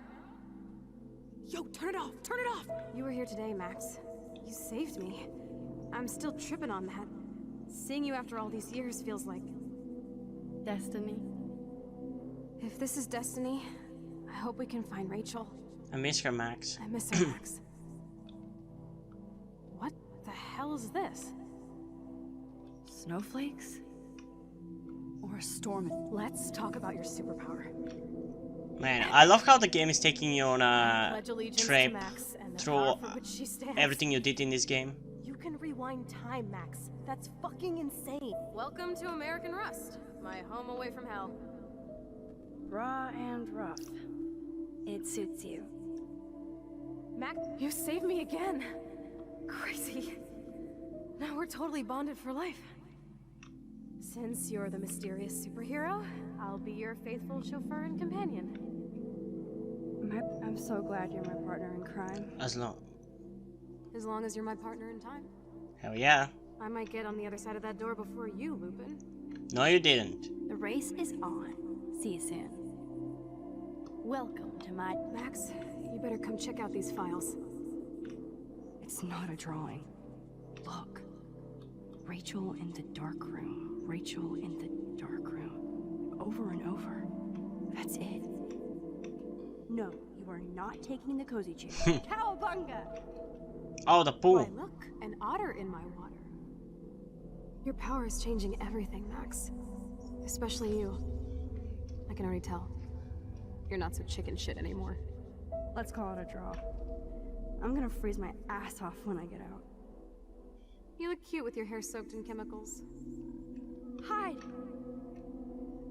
Yo, turn it off! Turn it off! You were here today, Max. You saved me. I'm still tripping on that. Seeing you after all these years feels like... destiny. If this is destiny, I hope we can find Rachel. I miss her, Max. I miss her, Max. What the hell is this? Snowflakes? Or a storm? Let's talk about your superpower. Man, I love how the game is taking you on a Pledge allegiance to trip Max and the through power for which she stands. everything you did in this game. You can rewind time, Max. That's fucking insane. Welcome to American Rust, my home away from hell. Raw and rough. It suits you. Max, you saved me again. Crazy. Now we're totally bonded for life. Since you're the mysterious superhero, I'll be your faithful chauffeur and companion. I'm so glad you're my partner in crime. As long as you're my partner in time. Hell yeah. I might get on the other side of that door before you, Lupin. No, you didn't. The race is on. See you soon. Welcome to my... Max, you better come check out these files. It's not a drawing. Look. Rachel in the dark room. Rachel in the dark room. Over and over. That's it. No, you are not taking the cozy chair. Cowabunga! Oh, the pool. Why, look, an otter in my water. Your power is changing everything, Max. Especially you. I can already tell. You're not so chicken shit anymore. Let's call it a draw. I'm gonna freeze my ass off when I get out. You look cute with your hair soaked in chemicals. Hide!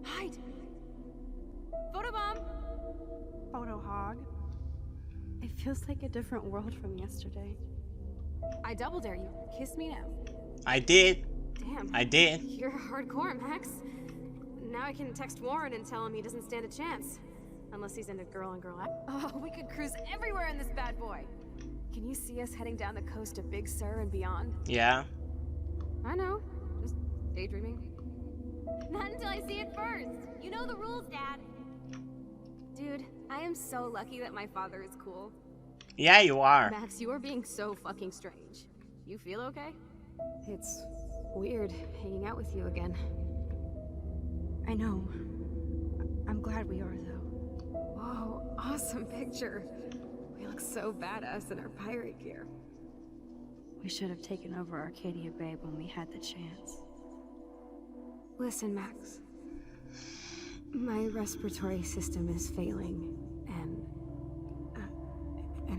Hide! Photobomb! Photo hog. It feels like a different world from yesterday. I double dare you. Kiss me now. I did. Damn. I did. You're hardcore, Max. Now I can text Warren and tell him he doesn't stand a chance. Unless he's into girl-on-girl act. Oh, we could cruise everywhere in this bad boy. Can you see us heading down the coast to Big Sur and beyond? Yeah. I know. Just daydreaming. Not until I see it first. You know the rules, Dad. Dude, I am so lucky that my father is cool. Yeah, you are. Max, you are being so fucking strange. You feel okay? It's weird hanging out with you again. I know. I'm glad we are, though. Whoa, awesome picture. We look so badass in our pirate gear. We should have taken over Arcadia Bay when we had the chance. Listen, Max. My respiratory system is failing, and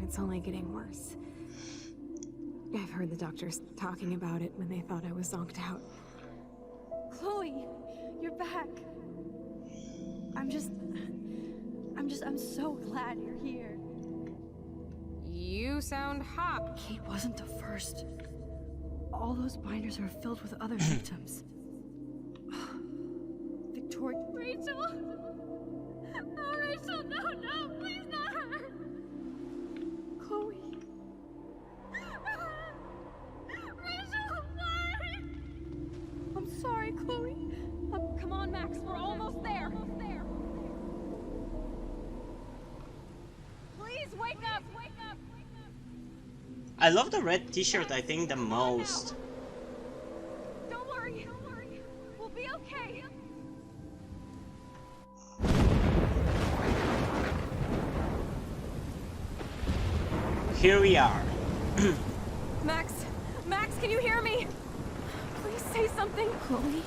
it's only getting worse. I've heard the doctors talking about it when they thought I was zonked out. Chloe, you're back. I'm so glad you're here. You sound hot. Kate wasn't the first. All those binders are filled with other victims. Victoria. Rachel! Oh, Rachel, no, please not her! Chloe. Rachel, why? I'm sorry, Chloe. Come on, Max, we're almost there. Please wake up! I love the red t-shirt, I think, the most. Don't worry. We'll be okay. Here we are. Max, can you hear me? Please say something. Chloe?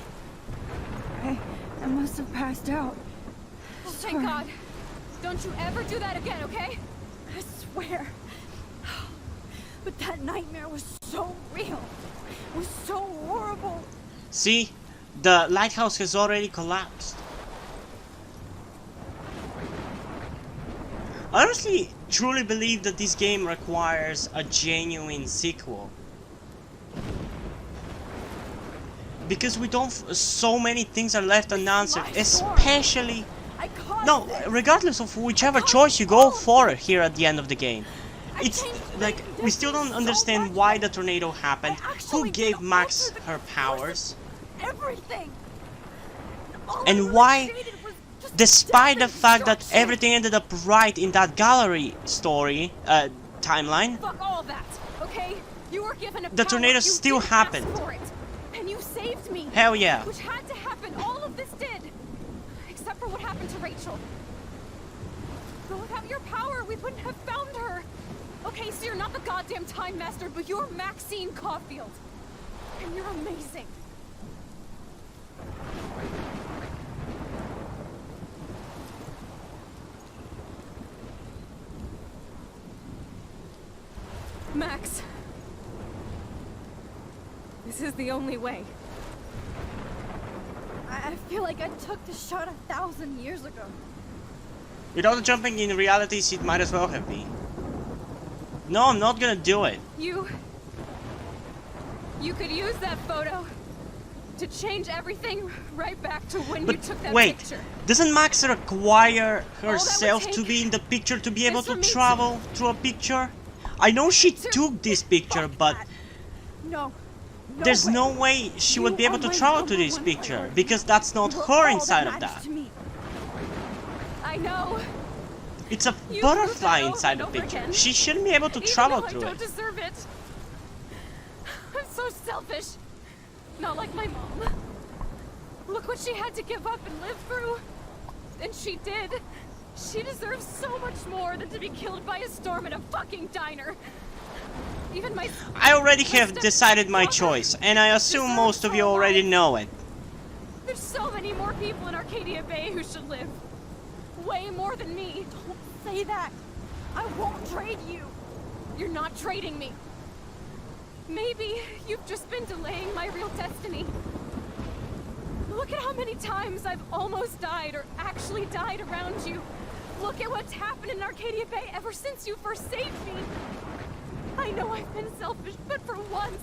I must have passed out. Oh, thank God. Don't you ever do that again, okay? I swear. But that nightmare was so real. It was so horrible. See? The lighthouse has already collapsed. I honestly truly believe that this game requires a genuine sequel. Because we don't, so many things are left unanswered, especially, no, regardless of whichever choice you go for here at the end of the game. It's like, we still don't understand why the tornado happened, who gave Max her powers, everything. and why, despite the fact that everything ended up right in that gallery story, timeline, fuck all that, okay? You were given a the tornado still happened. And you saved me. Hell yeah. Which had to happen. All of this did. Except for what happened to Rachel. But without your power, we wouldn't have found her. Okay, so you're not the goddamn Time Master, but you're Maxine Caulfield. And you're amazing. Max. This is the only way. I feel like I took the shot 1,000 years ago. Without jumping in realities, it might as well have been. No, I'm not gonna do it. You could use that photo to change everything right back to when you took that picture. Doesn't Max require herself to be in the picture to be able to travel through a picture? I know she took this picture, but no. There's no way she would be able to travel to this picture, because that's not her inside of that. I know. It's a butterfly inside the picture. She shouldn't be able to travel through it. I don't deserve it. I'm so selfish. Not like my mom. Look what she had to give up and live through. And she did. She deserves so much more than to be killed by a storm in a fucking diner. Even my... I already have decided my choice, and I assume most of you already know it. There's so many more people in Arcadia Bay who should live. Way more than me. Don't say that. I won't trade you. You're not trading me. Maybe you've just been delaying my real destiny. Look at how many times I've almost died or actually died around you. Look at what's happened in Arcadia Bay ever since you first saved me. I know I've been selfish, but for once,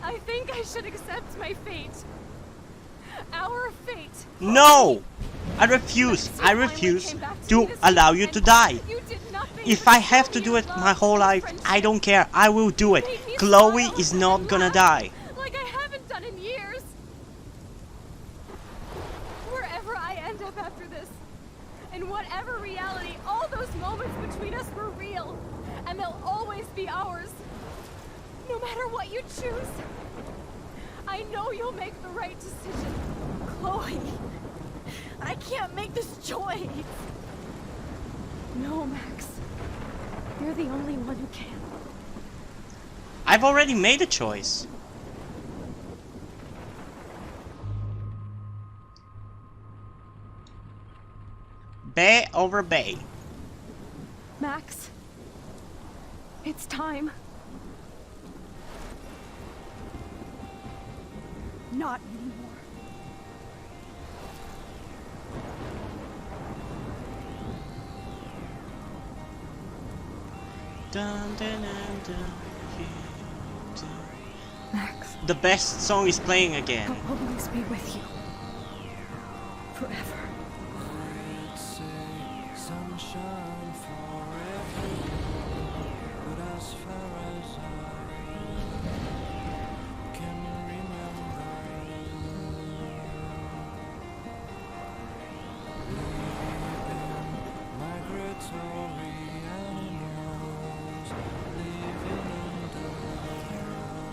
I think I should accept my fate. Our fate. No! I refuse to allow you to die. If I have to do it my whole life, I don't care. I will do it. Chloe is not gonna die. Like I haven't done in years. Wherever I end up after this, in whatever reality, all those moments between us were real. And they'll always be ours. No matter what you choose. I know you'll make the right decision. Chloe, I can't make this choice. No, Max. You're the only one who can. I've already made a choice. Bay over Bay. Max, it's time. Not anymore. Dun, dun, dun, dun, Max. The best song is playing again. I'll always be with you. Forever.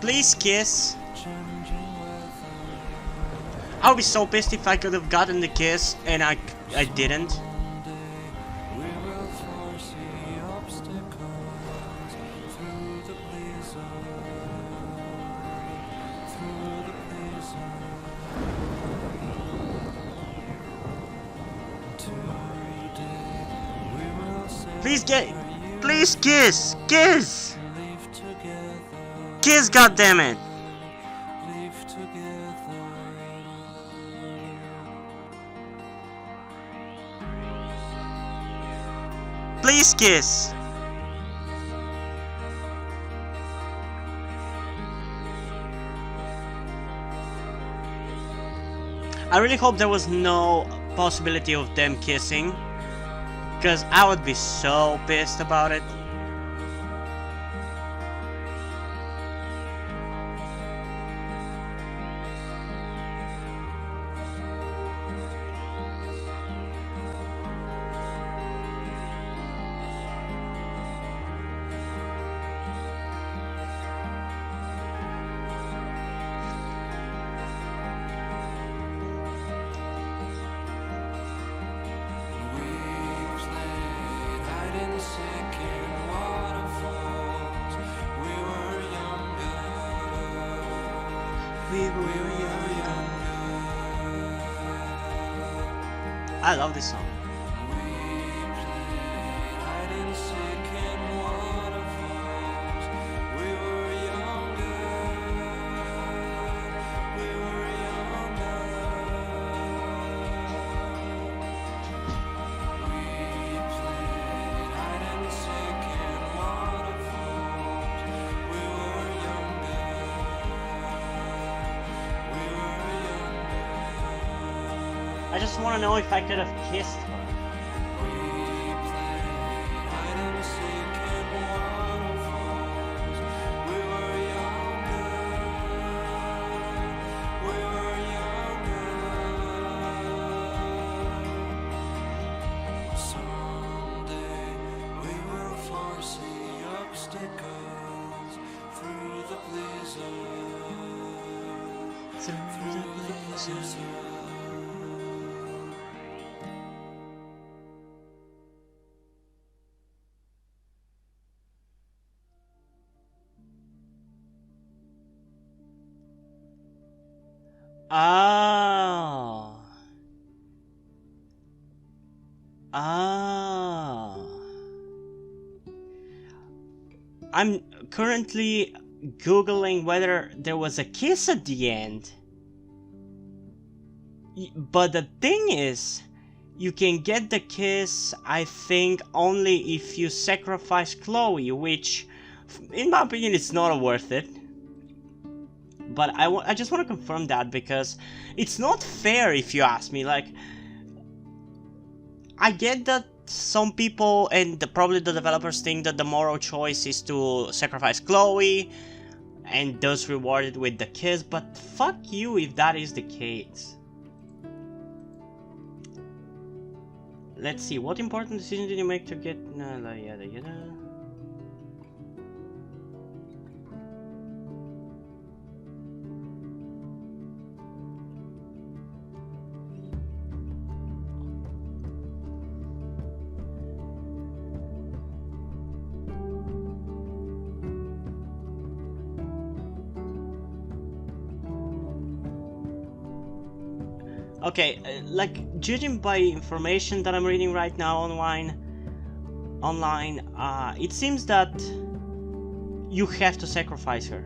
Please kiss. I'll be so pissed if I could have gotten the kiss and I didn't. Please kiss! Kiss! Kiss, goddammit! Please kiss! I really hope there was no possibility of them kissing, because I would be so pissed about it. I love this song. I just want to know if I could have kissed her. Oh. Oh. I'm currently Googling whether there was a kiss at the end. But the thing is, you can get the kiss, I think, only if you sacrifice Chloe, which, in my opinion, it's not worth it. But I just want to confirm that, because it's not fair if you ask me. Like, I get that some people and probably the developers think that the moral choice is to sacrifice Chloe and thus rewarded with the kiss, but fuck you if that is the case. Let's see, what important decision did you make to get yada yada. Okay, like, judging by information that I'm reading right now online, it seems that you have to sacrifice her.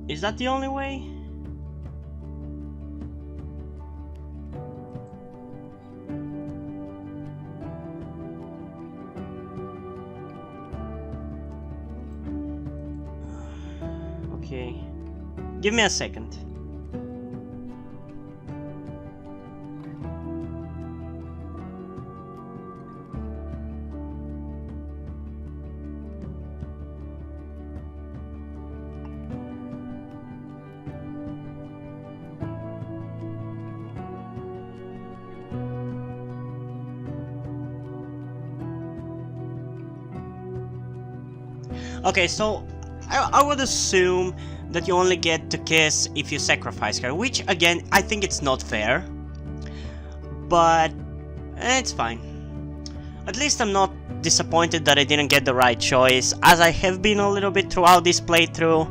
Is that the only way? Okay, give me a second. Okay, so I would assume that you only get to kiss if you sacrifice her, which again, I think it's not fair, but it's fine. At least I'm not disappointed that I didn't get the right choice, as I have been a little bit throughout this playthrough.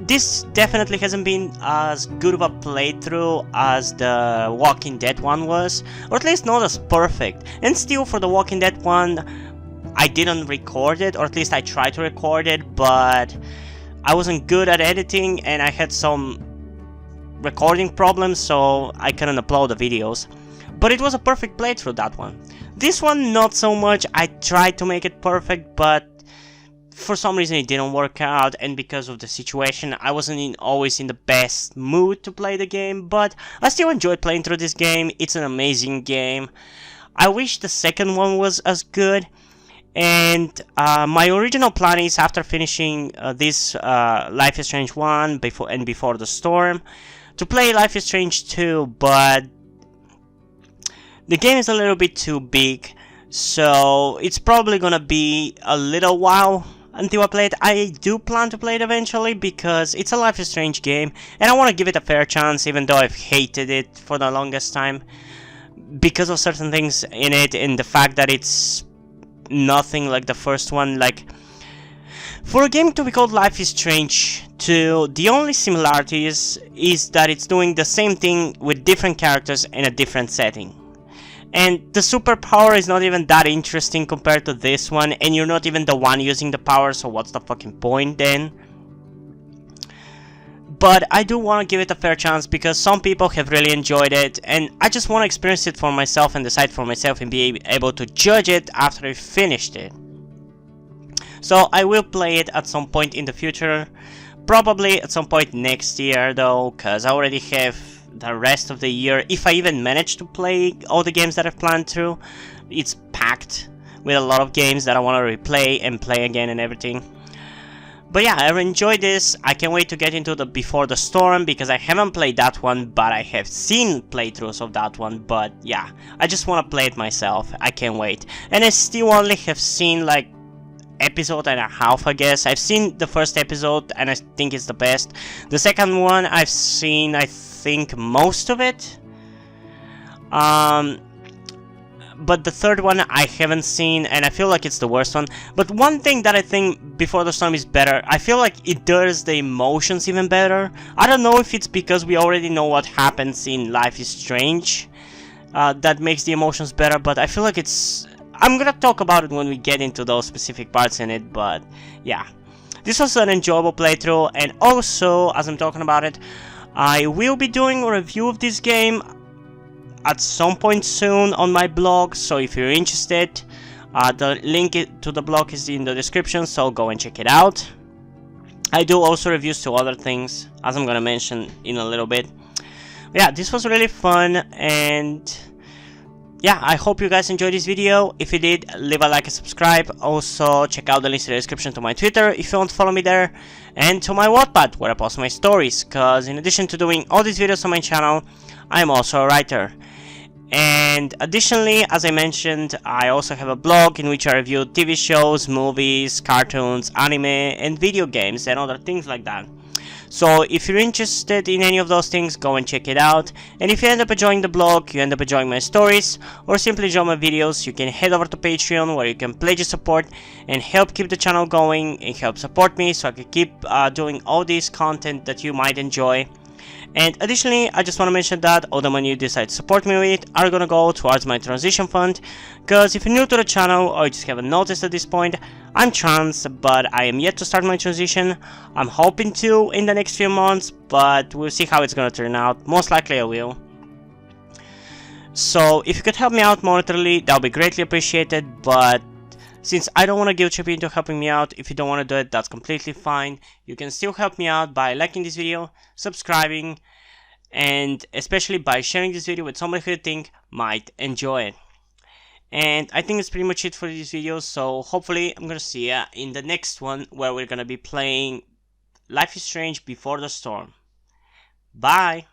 This definitely hasn't been as good of a playthrough as the Walking Dead one was, or at least not as perfect. And still, for the Walking Dead one, I didn't record it, or at least I tried to record it, but I wasn't good at editing and I had some recording problems, so I couldn't upload the videos. But it was a perfect playthrough, that one. This one, not so much. I tried to make it perfect, but for some reason it didn't work out, and because of the situation, I wasn't always in the best mood to play the game, but I still enjoyed playing through this game. It's an amazing game. I wish the second one was as good. And my original plan is, after finishing this Life is Strange 1 before the storm, to play Life is Strange 2, but the game is a little bit too big, so it's probably gonna be a little while until I play it. I do plan to play it eventually, because it's a Life is Strange game, and I want to give it a fair chance, even though I've hated it for the longest time, because of certain things in it, and the fact that it's nothing like the first one. Like, for a game to be called Life is Strange 2, the only similarity is that it's doing the same thing with different characters in a different setting. And the superpower is not even that interesting compared to this one, and you're not even the one using the power, so what's the fucking point then? But I do want to give it a fair chance, because some people have really enjoyed it, and I just want to experience it for myself and decide for myself and be able to judge it after I've finished it. So I will play it at some point in the future, probably at some point next year though, because I already have the rest of the year, if I even manage to play all the games that I've planned through. It's packed with a lot of games that I want to replay and play again and everything. But yeah, I enjoyed this. I can't wait to get into the Before the Storm, because I haven't played that one, but I have seen playthroughs of that one. But yeah, I just want to play it myself. I can't wait. And I still only have seen like episode and a half, I guess. I've seen the first episode and I think it's the best. The second one I've seen, I think, most of it. but the third one I haven't seen, and I feel like it's the worst one. But one thing that I think Before the Storm is better, I feel like it does the emotions even better. I don't know if it's because we already know what happens in Life is Strange that makes the emotions better, but I feel like it's... I'm gonna talk about it when we get into those specific parts in it, but yeah. This was an enjoyable playthrough, and also, as I'm talking about it, I will be doing a review of this game at some point soon on my blog, so if you're interested, the link to the blog is in the description, so go and check it out. I do also reviews to other things, as I'm gonna mention in a little bit. Yeah, this was really fun, and yeah, I hope you guys enjoyed this video. If you did, leave a like and subscribe. Also, check out the links in the description to my Twitter if you want to follow me there, and to my Wattpad where I post my stories, because in addition to doing all these videos on my channel, I am also a writer. And additionally, as I mentioned, I also have a blog in which I review TV shows, movies, cartoons, anime, and video games, and other things like that. So if you're interested in any of those things, go and check it out. And if you end up enjoying the blog, you end up enjoying my stories, or simply enjoy my videos, you can head over to Patreon, where you can pledge your support and help keep the channel going and help support me so I can keep doing all this content that you might enjoy. And additionally, I just want to mention that all the money you decide to support me with are gonna go towards my transition fund, because if you're new to the channel or you just haven't noticed at this point, I'm trans, but I am yet to start my transition. I'm hoping to in the next few months, but we'll see how it's gonna turn out. Most likely I will. So if you could help me out monetarily, that would be greatly appreciated, but since I don't want to guilt trip you into helping me out, if you don't want to do it, that's completely fine. You can still help me out by liking this video, subscribing, and especially by sharing this video with somebody who you think might enjoy it. And I think that's pretty much it for this video, so hopefully I'm gonna see ya in the next one, where we're gonna be playing Life is Strange Before the Storm. Bye!